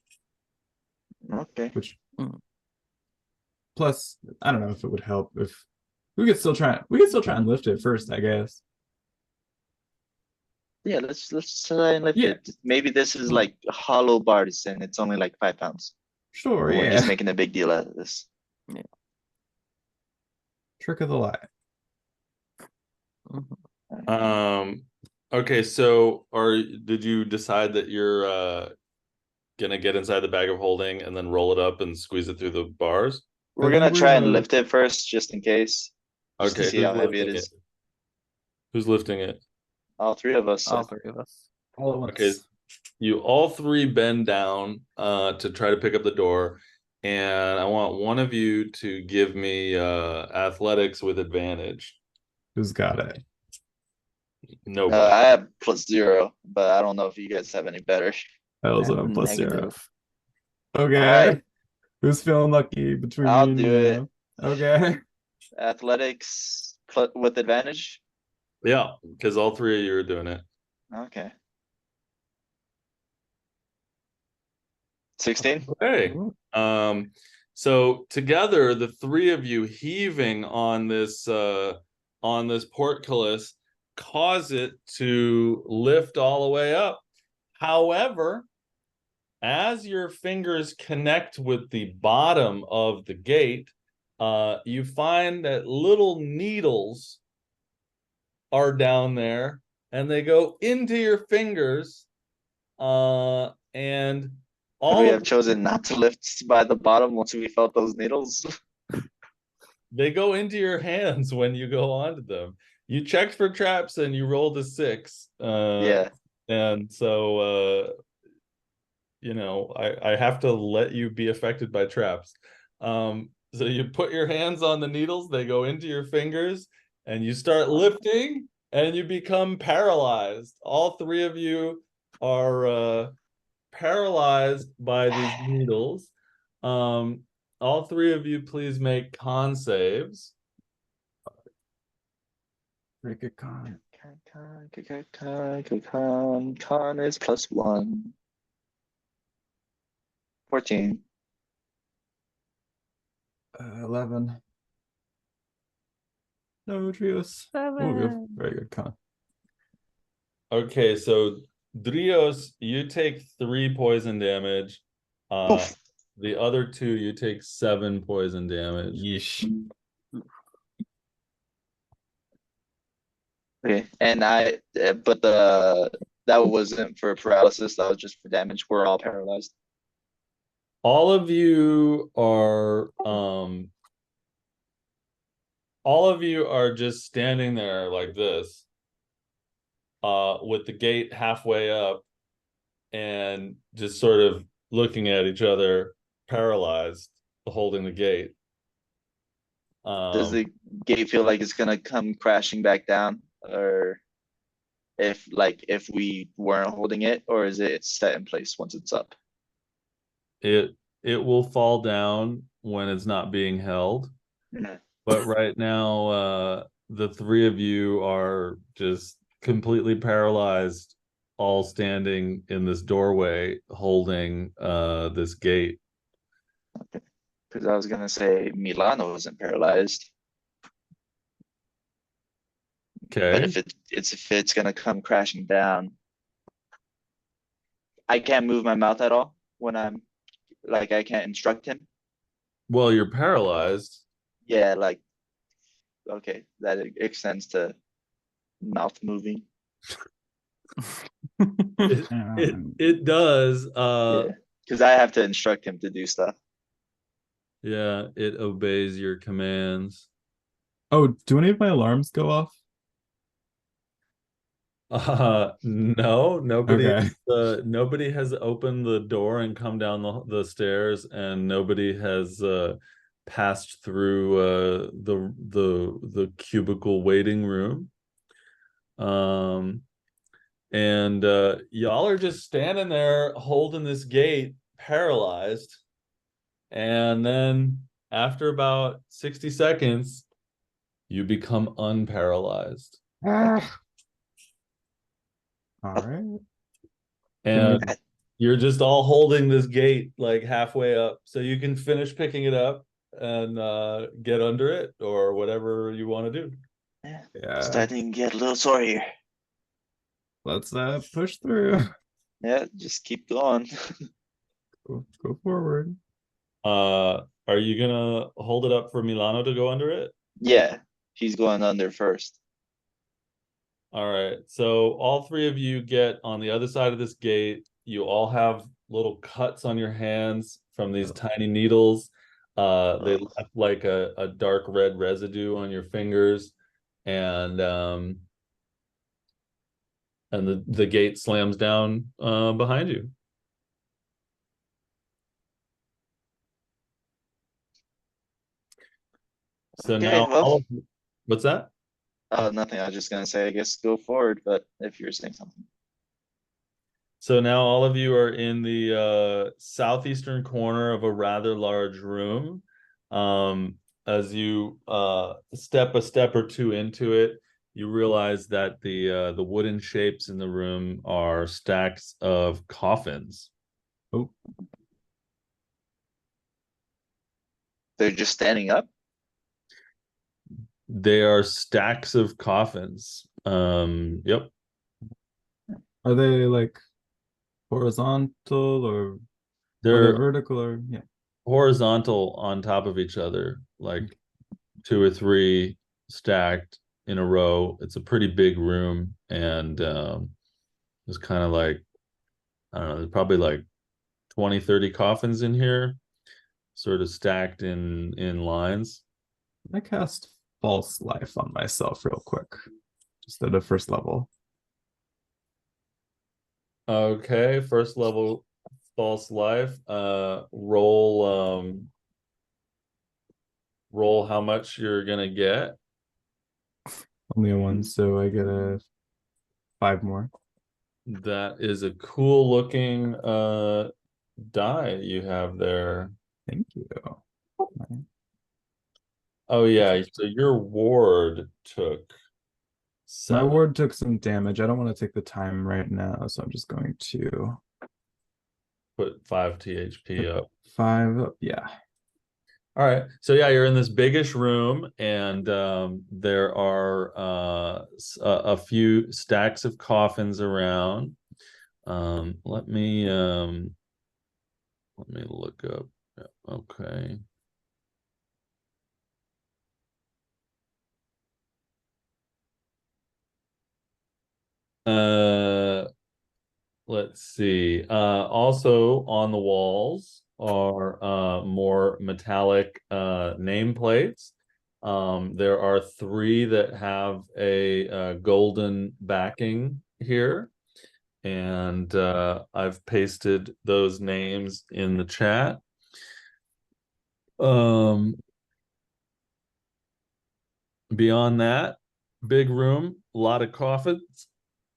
Speaker 2: Okay.
Speaker 3: Which Plus, I don't know if it would help if we could still try. We could still try and lift it first, I guess.
Speaker 2: Yeah, let's try and lift
Speaker 3: Yeah.
Speaker 2: it. Maybe this is like hollow bars and it's only like 5 pounds.
Speaker 3: Sure,
Speaker 2: We're
Speaker 3: yeah.
Speaker 2: just making a big deal out of this.
Speaker 3: Trick of the light.
Speaker 1: Okay, so did you decide that you're gonna get inside the bag of holding and then roll it up and squeeze it through the bars?
Speaker 2: We're
Speaker 3: think
Speaker 2: gonna
Speaker 3: we're
Speaker 2: try and
Speaker 3: gonna-
Speaker 2: lift it first, just in case. Just to
Speaker 1: Okay,
Speaker 2: see
Speaker 1: who's
Speaker 2: how heavy it
Speaker 1: lifting
Speaker 2: is.
Speaker 1: Who's lifting it?
Speaker 2: All three of us.
Speaker 4: All three of us.
Speaker 3: All at once.
Speaker 1: Okay, you all three bend down to try to pick up the door, and I want one of you to give me athletics with advantage.
Speaker 3: Who's got it?
Speaker 1: Nobody.
Speaker 2: I have +0, but I don't know if you guys have any better.
Speaker 3: I also have +0.
Speaker 4: Negative.
Speaker 3: Okay.
Speaker 2: Alright.
Speaker 3: Who's feeling lucky between
Speaker 2: I'll
Speaker 3: me and
Speaker 2: do
Speaker 3: you?
Speaker 2: it.
Speaker 3: Okay.
Speaker 2: Athletics with advantage.
Speaker 1: Yeah, because all three of you are doing it.
Speaker 2: Okay. 16.
Speaker 1: Hey, so together, the three of you heaving on this portcullis cause it to lift all the way up. However, as your fingers connect with the bottom of the gate, you find that little needles are down there, and they go into your fingers, and
Speaker 2: Could we
Speaker 1: all
Speaker 2: have chosen not to lift by the bottom once we felt those needles?
Speaker 1: they go into your hands when you go onto them. You checked for traps and you rolled a 6.
Speaker 2: Yeah.
Speaker 1: And so I have to let you be affected by traps. So you put your hands on the needles, they go into your fingers, and you start lifting, and you become paralyzed. All three of you are paralyzed by these needles. All three of you, please make con saves.
Speaker 3: Make a con.
Speaker 2: Con is +1. 14.
Speaker 3: 11. No, Trios. Oh, very good con.
Speaker 1: Okay, so Drios, you take 3 poison damage.
Speaker 2: Oof.
Speaker 1: The other 2, you take 7 poison damage.
Speaker 3: Yeesh.
Speaker 2: Okay, and but that wasn't for paralysis. That was just for damage. We're all paralyzed.
Speaker 1: All of you are just standing there like this, with the gate halfway up, and just sort of looking at each other, paralyzed, holding the gate.
Speaker 2: Does the gate feel like it's gonna come crashing back down, or if we weren't holding it, or is it set in place once it's up?
Speaker 1: It will fall down when it's not being held.
Speaker 2: Mhm.
Speaker 1: But right now, the three of you are just completely paralyzed, all standing in this doorway, holding this gate.
Speaker 2: Because I was gonna say Milano isn't paralyzed, but
Speaker 1: Okay.
Speaker 2: if it's gonna come crashing down, I can't move my mouth at all when I'm I can't instruct him.
Speaker 1: Well, you're paralyzed.
Speaker 2: Yeah, okay, that extends to mouth moving.
Speaker 1: It does.
Speaker 2: Yeah, because I have to instruct him to do stuff.
Speaker 1: Yeah, it obeys your commands.
Speaker 3: Oh, do any of my alarms go off?
Speaker 1: No, nobody.
Speaker 3: Okay.
Speaker 1: Nobody has opened the door and come down the stairs, and nobody has passed through the cubicle waiting room. And y'all are just standing there holding this gate, paralyzed. And then after about 60 seconds, you become unparalyzed.
Speaker 3: All right.
Speaker 1: And you're just all holding this gate like halfway up, so you can finish picking it up. and get under it or whatever you want to do.
Speaker 3: Yeah.
Speaker 2: Starting to get a little sore here.
Speaker 3: Let's push through.
Speaker 2: Yeah, just keep going.
Speaker 3: Go forward.
Speaker 1: Are you gonna hold it up for Milano to go under it?
Speaker 2: Yeah, he's going under first.
Speaker 1: All right. So all three of you get on the other side of this gate. You all have little cuts on your hands from these tiny needles. They left like a dark red residue on your fingers, and the gate slams down behind you. So
Speaker 2: Okay,
Speaker 1: now
Speaker 2: well-
Speaker 1: what's that?
Speaker 2: Nothing. I was just gonna say, I guess go forward, but if you're saying something.
Speaker 1: So now all of you are in the southeastern corner of a rather large room. As you step a step or two into it, you realize that the wooden shapes in the room are stacks of coffins.
Speaker 3: Oh,
Speaker 2: They're just standing up?
Speaker 1: They are stacks of coffins. Yep.
Speaker 3: are they like horizontal or are they
Speaker 1: They're
Speaker 3: vertical or yeah?
Speaker 1: horizontal on top of each other, like two or three stacked in a row. It's a pretty big room, and there's kind of like, I don't know, there's probably like 20, 30 coffins in here, sort of stacked in lines.
Speaker 3: I cast false life on myself real quick, just at a first level.
Speaker 1: Okay, first level false life. Roll how much you're gonna get.
Speaker 3: Only a one, so I get a 5 more.
Speaker 1: That is a cool looking die you have there.
Speaker 3: Thank you.
Speaker 1: Oh yeah, so your ward took
Speaker 3: My
Speaker 1: 7.
Speaker 3: ward took some damage. I don't want to take the time right now, so I'm just going to
Speaker 1: Put 5 THP up.
Speaker 3: 5 up. Yeah.
Speaker 1: All right. So yeah, you're in this biggish room, and there are a few stacks of coffins around. Let me look up. Okay. Let's see. Also on the walls are more metallic nameplates. There are 3 that have a golden backing here, and I've pasted those names in the chat. Beyond that, big room, a lot of coffins,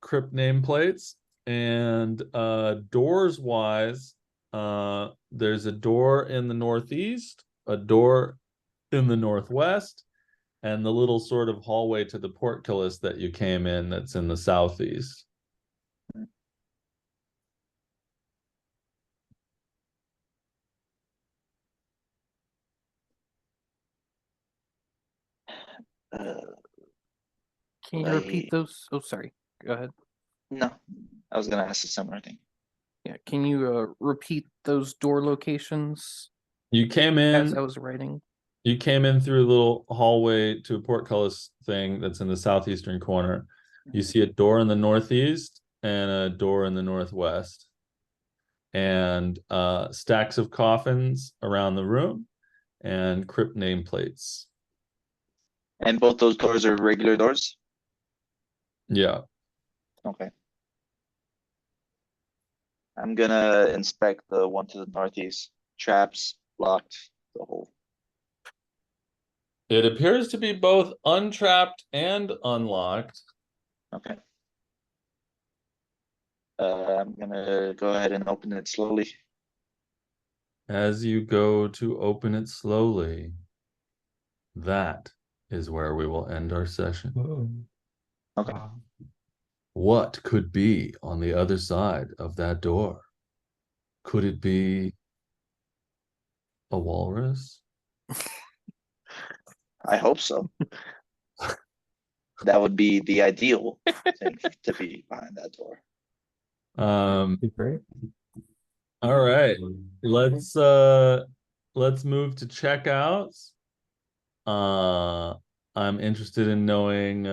Speaker 1: crypt nameplates, and doors wise, there's a door in the northeast, a door in the northwest, and the little sort of hallway to the portcullis that you came in that's in the southeast.
Speaker 4: Can you repeat those? Oh, sorry. Go ahead.
Speaker 2: No, I was gonna ask a similar thing.
Speaker 4: Yeah. Can you repeat those door locations
Speaker 1: You came
Speaker 4: as
Speaker 1: in
Speaker 4: I was writing?
Speaker 1: You came in through a little hallway to a portcullis thing that's in the southeastern corner. You see a door in the northeast and a door in the northwest, and stacks of coffins around the room and crypt nameplates.
Speaker 2: And both those doors are regular doors?
Speaker 1: Yeah.
Speaker 2: Okay. I'm gonna inspect the one to the northeast. Traps, locked, the whole.
Speaker 1: It appears to be both untrapped and unlocked.
Speaker 2: Okay. I'm gonna go ahead and open it slowly.
Speaker 1: As you go to open it slowly, that is where we will end our session.
Speaker 3: Whoa.
Speaker 2: Okay.
Speaker 3: Wow.
Speaker 1: What could be on the other side of that door? Could it be a walrus?
Speaker 2: I hope so. That would be the ideal thing to be behind that door.
Speaker 3: Be great.
Speaker 1: All right. Let's move to checkouts. I'm interested in knowing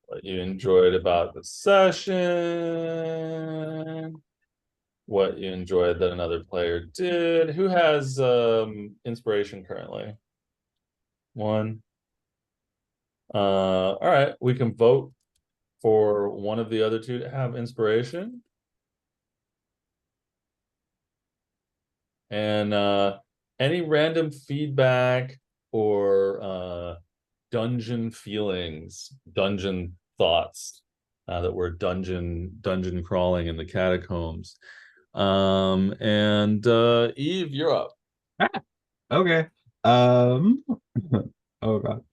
Speaker 1: what you enjoyed about the session, what you enjoyed that another player did. Who has inspiration currently? One. All right, we can vote for one of the other two to have inspiration. And any random feedback or dungeon feelings, dungeon thoughts that we're dungeon crawling in the catacombs. And Eve, you're up.
Speaker 3: Okay. Oh God.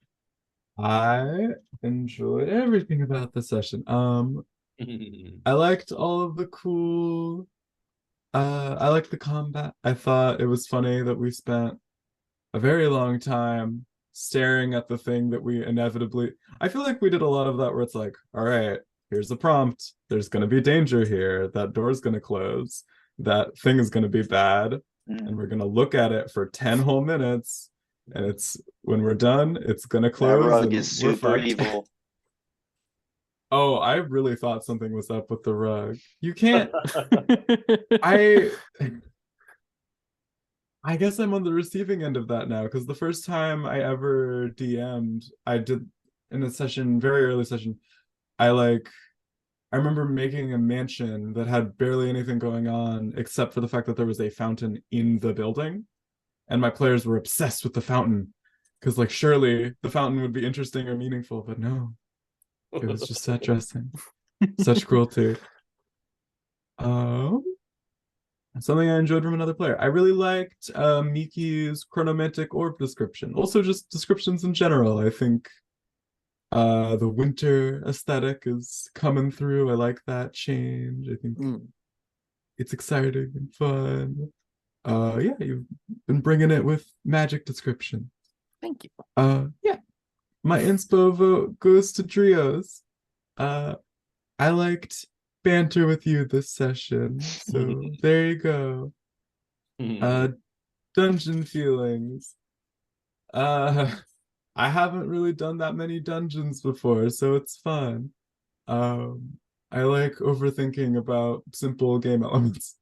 Speaker 3: I enjoyed everything about the session. I liked all of the cool I liked the combat. I thought it was funny that we spent a very long time staring at the thing that we inevitably I feel like we did a lot of that where it's like, all right, here's the prompt. There's gonna be danger here. That door's gonna close. That thing is gonna be bad. And we're gonna look at it for 10 whole minutes. And it's when we're done, it's gonna
Speaker 2: That
Speaker 3: close
Speaker 2: rug
Speaker 3: and
Speaker 2: is
Speaker 3: we're
Speaker 2: super
Speaker 3: fucked.
Speaker 2: evil.
Speaker 3: Oh, I really thought something was up with the rug. You can't I guess I'm on the receiving end of that now because the first time I ever DM'd, I did in a session, very early session, I remember making a mansion that had barely anything going on except for the fact that there was a fountain in the building. And my players were obsessed with the fountain because like surely the fountain would be interesting or meaningful, but no, it was just set dressing. Such cruelty. Something I enjoyed from another player. I really liked Miki's chronomantic orb description. Also just descriptions in general. I think the winter aesthetic is coming through. I like that change. I think it's exciting and fun. Yeah, you've been bringing it with magic description.
Speaker 4: Thank you.
Speaker 3: Yeah. My inspo vote goes to Trios. I liked banter with you this session, so there you go. Dungeon feelings. I haven't really done that many dungeons before, so it's fun. I like overthinking about simple game elements.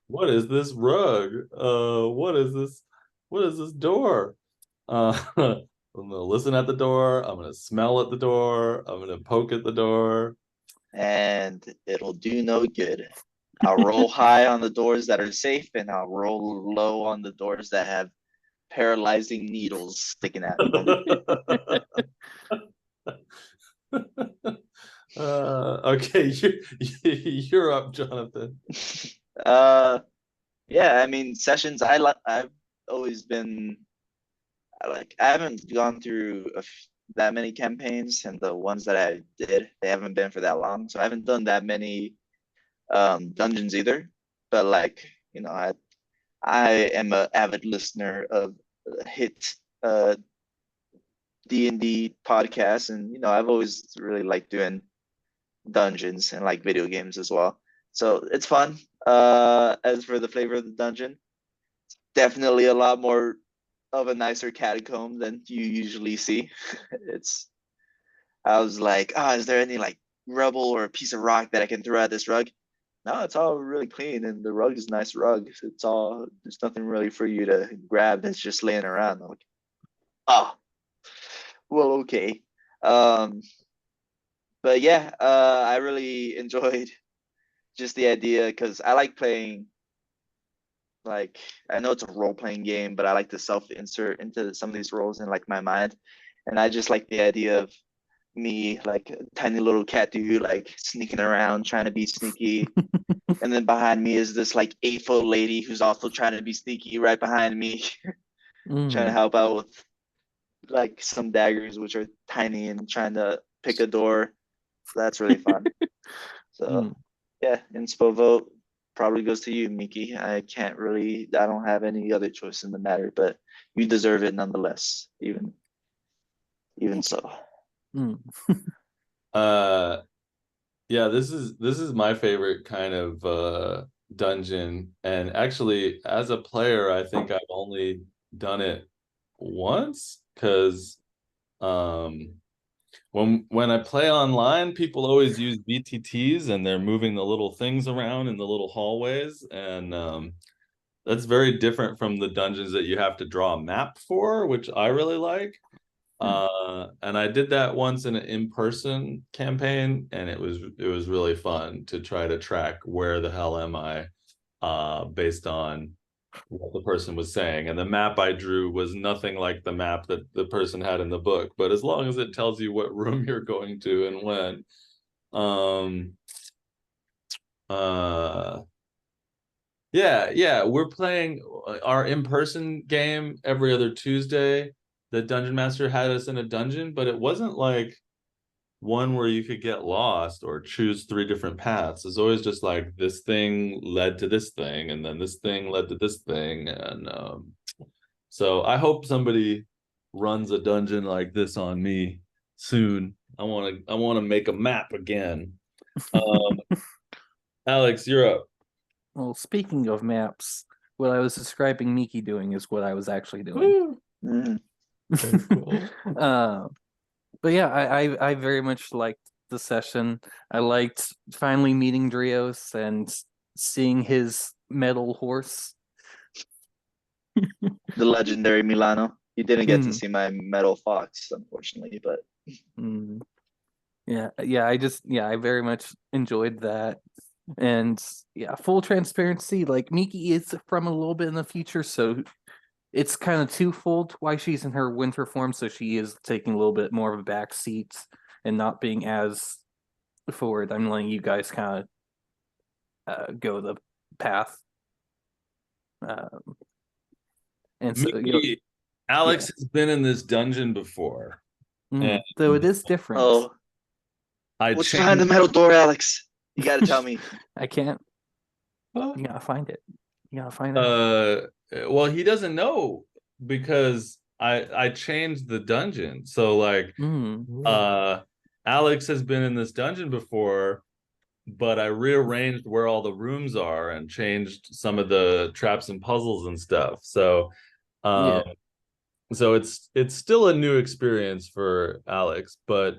Speaker 1: What is this rug? What is this door? I'm gonna listen at the door, I'm gonna smell at the door, I'm gonna poke at the door.
Speaker 2: And it'll do no good. I'll roll high on the doors that are safe, and I'll roll low on the doors that have paralyzing needles sticking out of them.
Speaker 1: Okay, you're up, Jonathan.
Speaker 2: Yeah, I mean sessions. I've always been I haven't gone through that many campaigns, and the ones that I did, they haven't been for that long, so I haven't done that many dungeons either. But like I am an avid listener of hit D&D podcasts, and I've always really liked doing dungeons and like video games as well. So it's fun. As for the flavor of the dungeon, definitely a lot more of a nicer catacomb than you usually see. I was like, is there any like rubble or a piece of rock that I can throw at this rug? No, it's all really clean, and the rug is a nice rug. There's nothing really for you to grab that's just laying around. I'm like, oh, well, okay. But yeah, I really enjoyed just the idea because I like playing. Like, I know it's a role-playing game, but I like to self-insert into some of these roles in like my mind, and I just like the idea of me like a tiny little cat dude like sneaking around trying to be sneaky, and then behind me is this like 8-foot lady who's also trying to be sneaky right behind me, trying to help out with like some daggers which are tiny and trying to pick a door. that's really fun. So
Speaker 4: Mm.
Speaker 2: yeah, inspo vote probably goes to you, Miki. I don't have any other choice in the matter, but you deserve it nonetheless, even so.
Speaker 4: Mm.
Speaker 1: Yeah, this is my favorite kind of dungeon. And actually, as a player, I think I've only done it once because um when I play online, people always use BTTs and they're moving the little things around in the little hallways, and that's very different from the dungeons that you have to draw a map for, which I really like. And I did that once in an in-person campaign, and it was really fun to try to track where the hell am I, based on what the person was saying. And the map I drew was nothing like the map that the person had in the book, but as long as it tells you what room you're going to and when. Um uh yeah, we're playing our in-person game every other Tuesday. The dungeon master had us in a dungeon, but it wasn't like one where you could get lost or choose three different paths. It's always just like this thing led to this thing, and then this thing led to this thing. And so I hope somebody runs a dungeon like this on me soon. I want to make a map again. Um, Alex, you're up.
Speaker 4: Well, speaking of maps, what I was describing Miki doing is what I was actually doing.
Speaker 2: Mm.
Speaker 3: Very cool.
Speaker 4: But yeah, I very much liked the session. I liked finally meeting Drios and seeing his metal horse.
Speaker 2: The legendary Milano. You didn't get to
Speaker 4: Mm.
Speaker 2: see my metal fox, unfortunately, but
Speaker 4: Mm. Yeah, I very much enjoyed that. And yeah, full transparency, like Miki is from a little bit in the future, so it's kind of twofold why she's in her winter form, so she is taking a little bit more of a back seat and not being as forward. I'm letting you guys kind of go the path. Um, and so
Speaker 1: Mickey, Alex has been in this dungeon before, and
Speaker 4: so it is different.
Speaker 2: oh,
Speaker 1: I
Speaker 2: what's behind the
Speaker 1: changed.
Speaker 2: metal door, Alex? You got to tell me.
Speaker 4: I can't.
Speaker 3: Oh,
Speaker 4: You gotta find it. You gotta find it.
Speaker 1: Well, he doesn't know because I changed the dungeon. So like, uh, Alex has been in this dungeon before, but I rearranged where all the rooms are and changed some of the traps and puzzles and stuff. So,
Speaker 4: Yeah.
Speaker 1: um, so it's still a new experience for Alex, but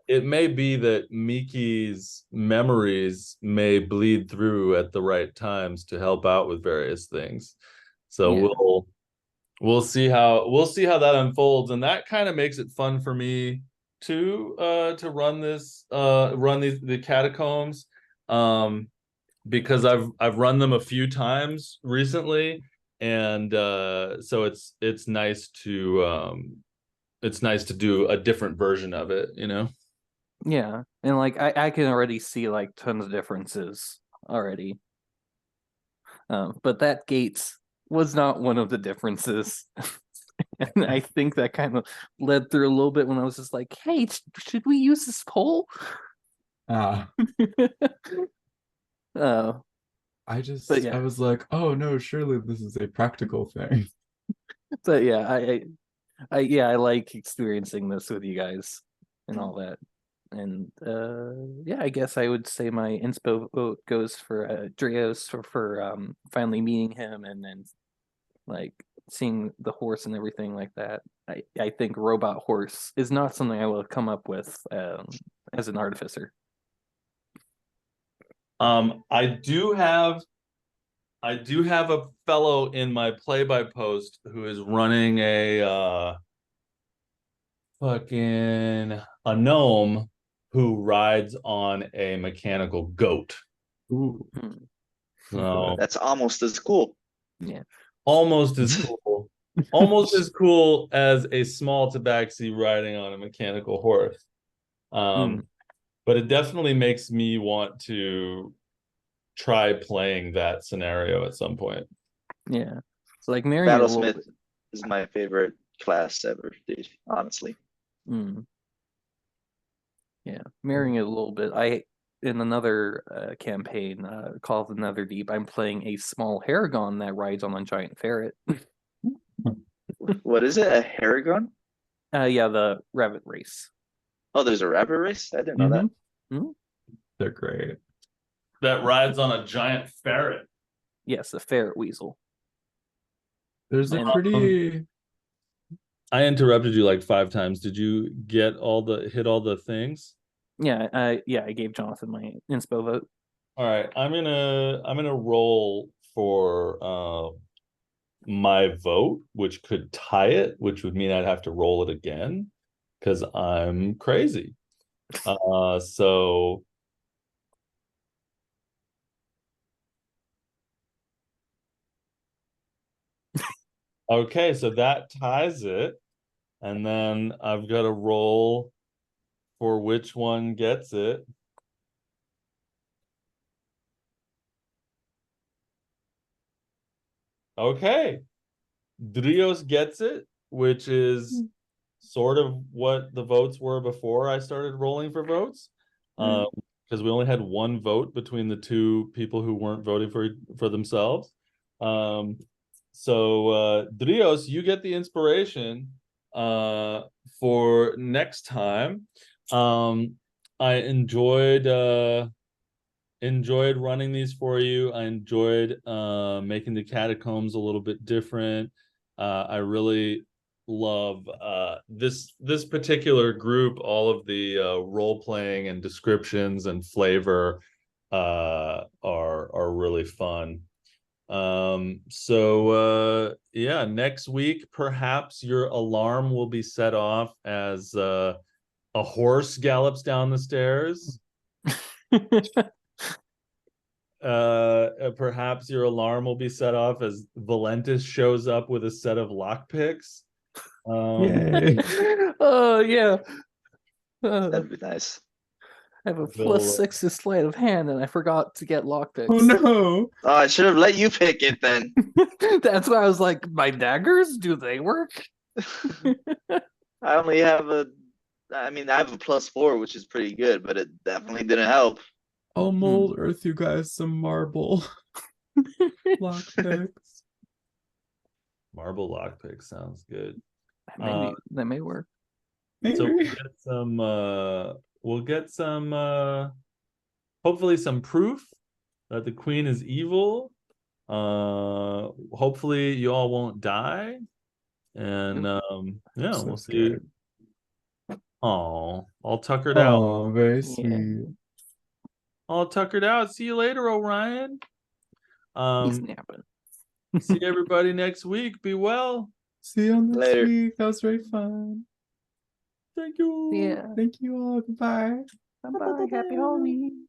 Speaker 1: it may be that Miki's memories may bleed through at the right times to help out with various things. So
Speaker 4: Yeah.
Speaker 1: we'll see how that unfolds, and that kind of makes it fun for me to run the catacombs, because I've run them a few times recently, and so it's nice to do a different version of it, you know?
Speaker 4: Yeah. And like I can already see like tons of differences already. But that gate was not one of the differences. And I think that kind of led through a little bit when I was just like, hey, should we use this pole?
Speaker 3: ah.
Speaker 4: uh, But yeah.
Speaker 3: I was like, oh no, surely this is a practical thing.
Speaker 4: but yeah, I like experiencing this with you guys and all that. And yeah, I guess I would say my inspo vote goes for Drios for finally meeting him and then like seeing the horse and everything like that. I think robot horse is not something I will come up with as an artificer.
Speaker 1: I do have a fellow in my play-by post who is running a fucking a gnome who rides on a mechanical goat.
Speaker 3: Ooh.
Speaker 1: So
Speaker 2: That's almost as cool.
Speaker 4: Yeah.
Speaker 1: almost as cool. Almost as cool as a small tabaxi riding on a mechanical horse. But it definitely makes me want to try playing that scenario at some point.
Speaker 4: Yeah. It's like marrying a little
Speaker 2: Battlesmith
Speaker 4: bit.
Speaker 2: is my favorite class ever, dude. Honestly.
Speaker 4: Mm. Yeah, mirroring it a little bit. In another campaign called the Netherdeep, I'm playing a small Haragon that rides on a giant ferret.
Speaker 2: What is it? A Haragon?
Speaker 4: Yeah, the rabbit race.
Speaker 2: Oh, there's a rabbit race? I didn't know that.
Speaker 3: Mhm. They're great.
Speaker 1: That rides on a giant ferret.
Speaker 4: Yes, a ferret weasel.
Speaker 3: There's a
Speaker 4: And-
Speaker 3: pretty
Speaker 1: I interrupted you like 5 times. Did you hit all the things?
Speaker 4: Yeah, I gave Jonathan my inspo vote.
Speaker 1: All right, I'm gonna roll for my vote, which could tie it, which would mean I'd have to roll it again because I'm crazy. So okay, so that ties it, and then I've got to roll for which one gets it. Okay, Drios gets it, which is sort of what the votes were before I started rolling for votes. Because we only had one vote between the two people who weren't voting for themselves. So Drios, you get the inspiration for next time. I enjoyed running these for you. I enjoyed making the catacombs a little bit different. I really love this particular group. All of the role playing and descriptions and flavor are really fun. So yeah, next week perhaps your alarm will be set off as a horse gallops down the stairs. Perhaps your alarm will be set off as Valentis shows up with a set of lockpicks.
Speaker 3: Yay.
Speaker 4: Oh yeah.
Speaker 2: That'd be nice.
Speaker 4: I have a
Speaker 1: Will,
Speaker 4: +6 to sleight of hand, and I forgot to get lockpicks.
Speaker 3: Oh no.
Speaker 2: Oh, I should have let you pick it then.
Speaker 4: That's why I was like, my daggers, do they work?
Speaker 2: I only have I have a +4, which is pretty good, but it definitely didn't help.
Speaker 3: I'll mold Earth you guys some marble lockpicks.
Speaker 1: marble lockpick sounds good.
Speaker 4: Maybe that may work.
Speaker 1: So
Speaker 3: Maybe.
Speaker 1: we'll get some hopefully some proof that the queen is evil. Hopefully you all won't die. And yeah,
Speaker 3: So
Speaker 1: we'll see.
Speaker 3: scared.
Speaker 1: Oh, all tuckered out.
Speaker 3: Oh, very sweet.
Speaker 1: All tuckered out. See you later, Orion.
Speaker 4: He's napping.
Speaker 1: See everybody next week. Be well.
Speaker 3: See you on next
Speaker 2: Later.
Speaker 3: week. That was very fun.
Speaker 1: Thank you.
Speaker 4: Yeah.
Speaker 3: Thank you all. Goodbye.
Speaker 4: Bye-bye. Happy Halloween.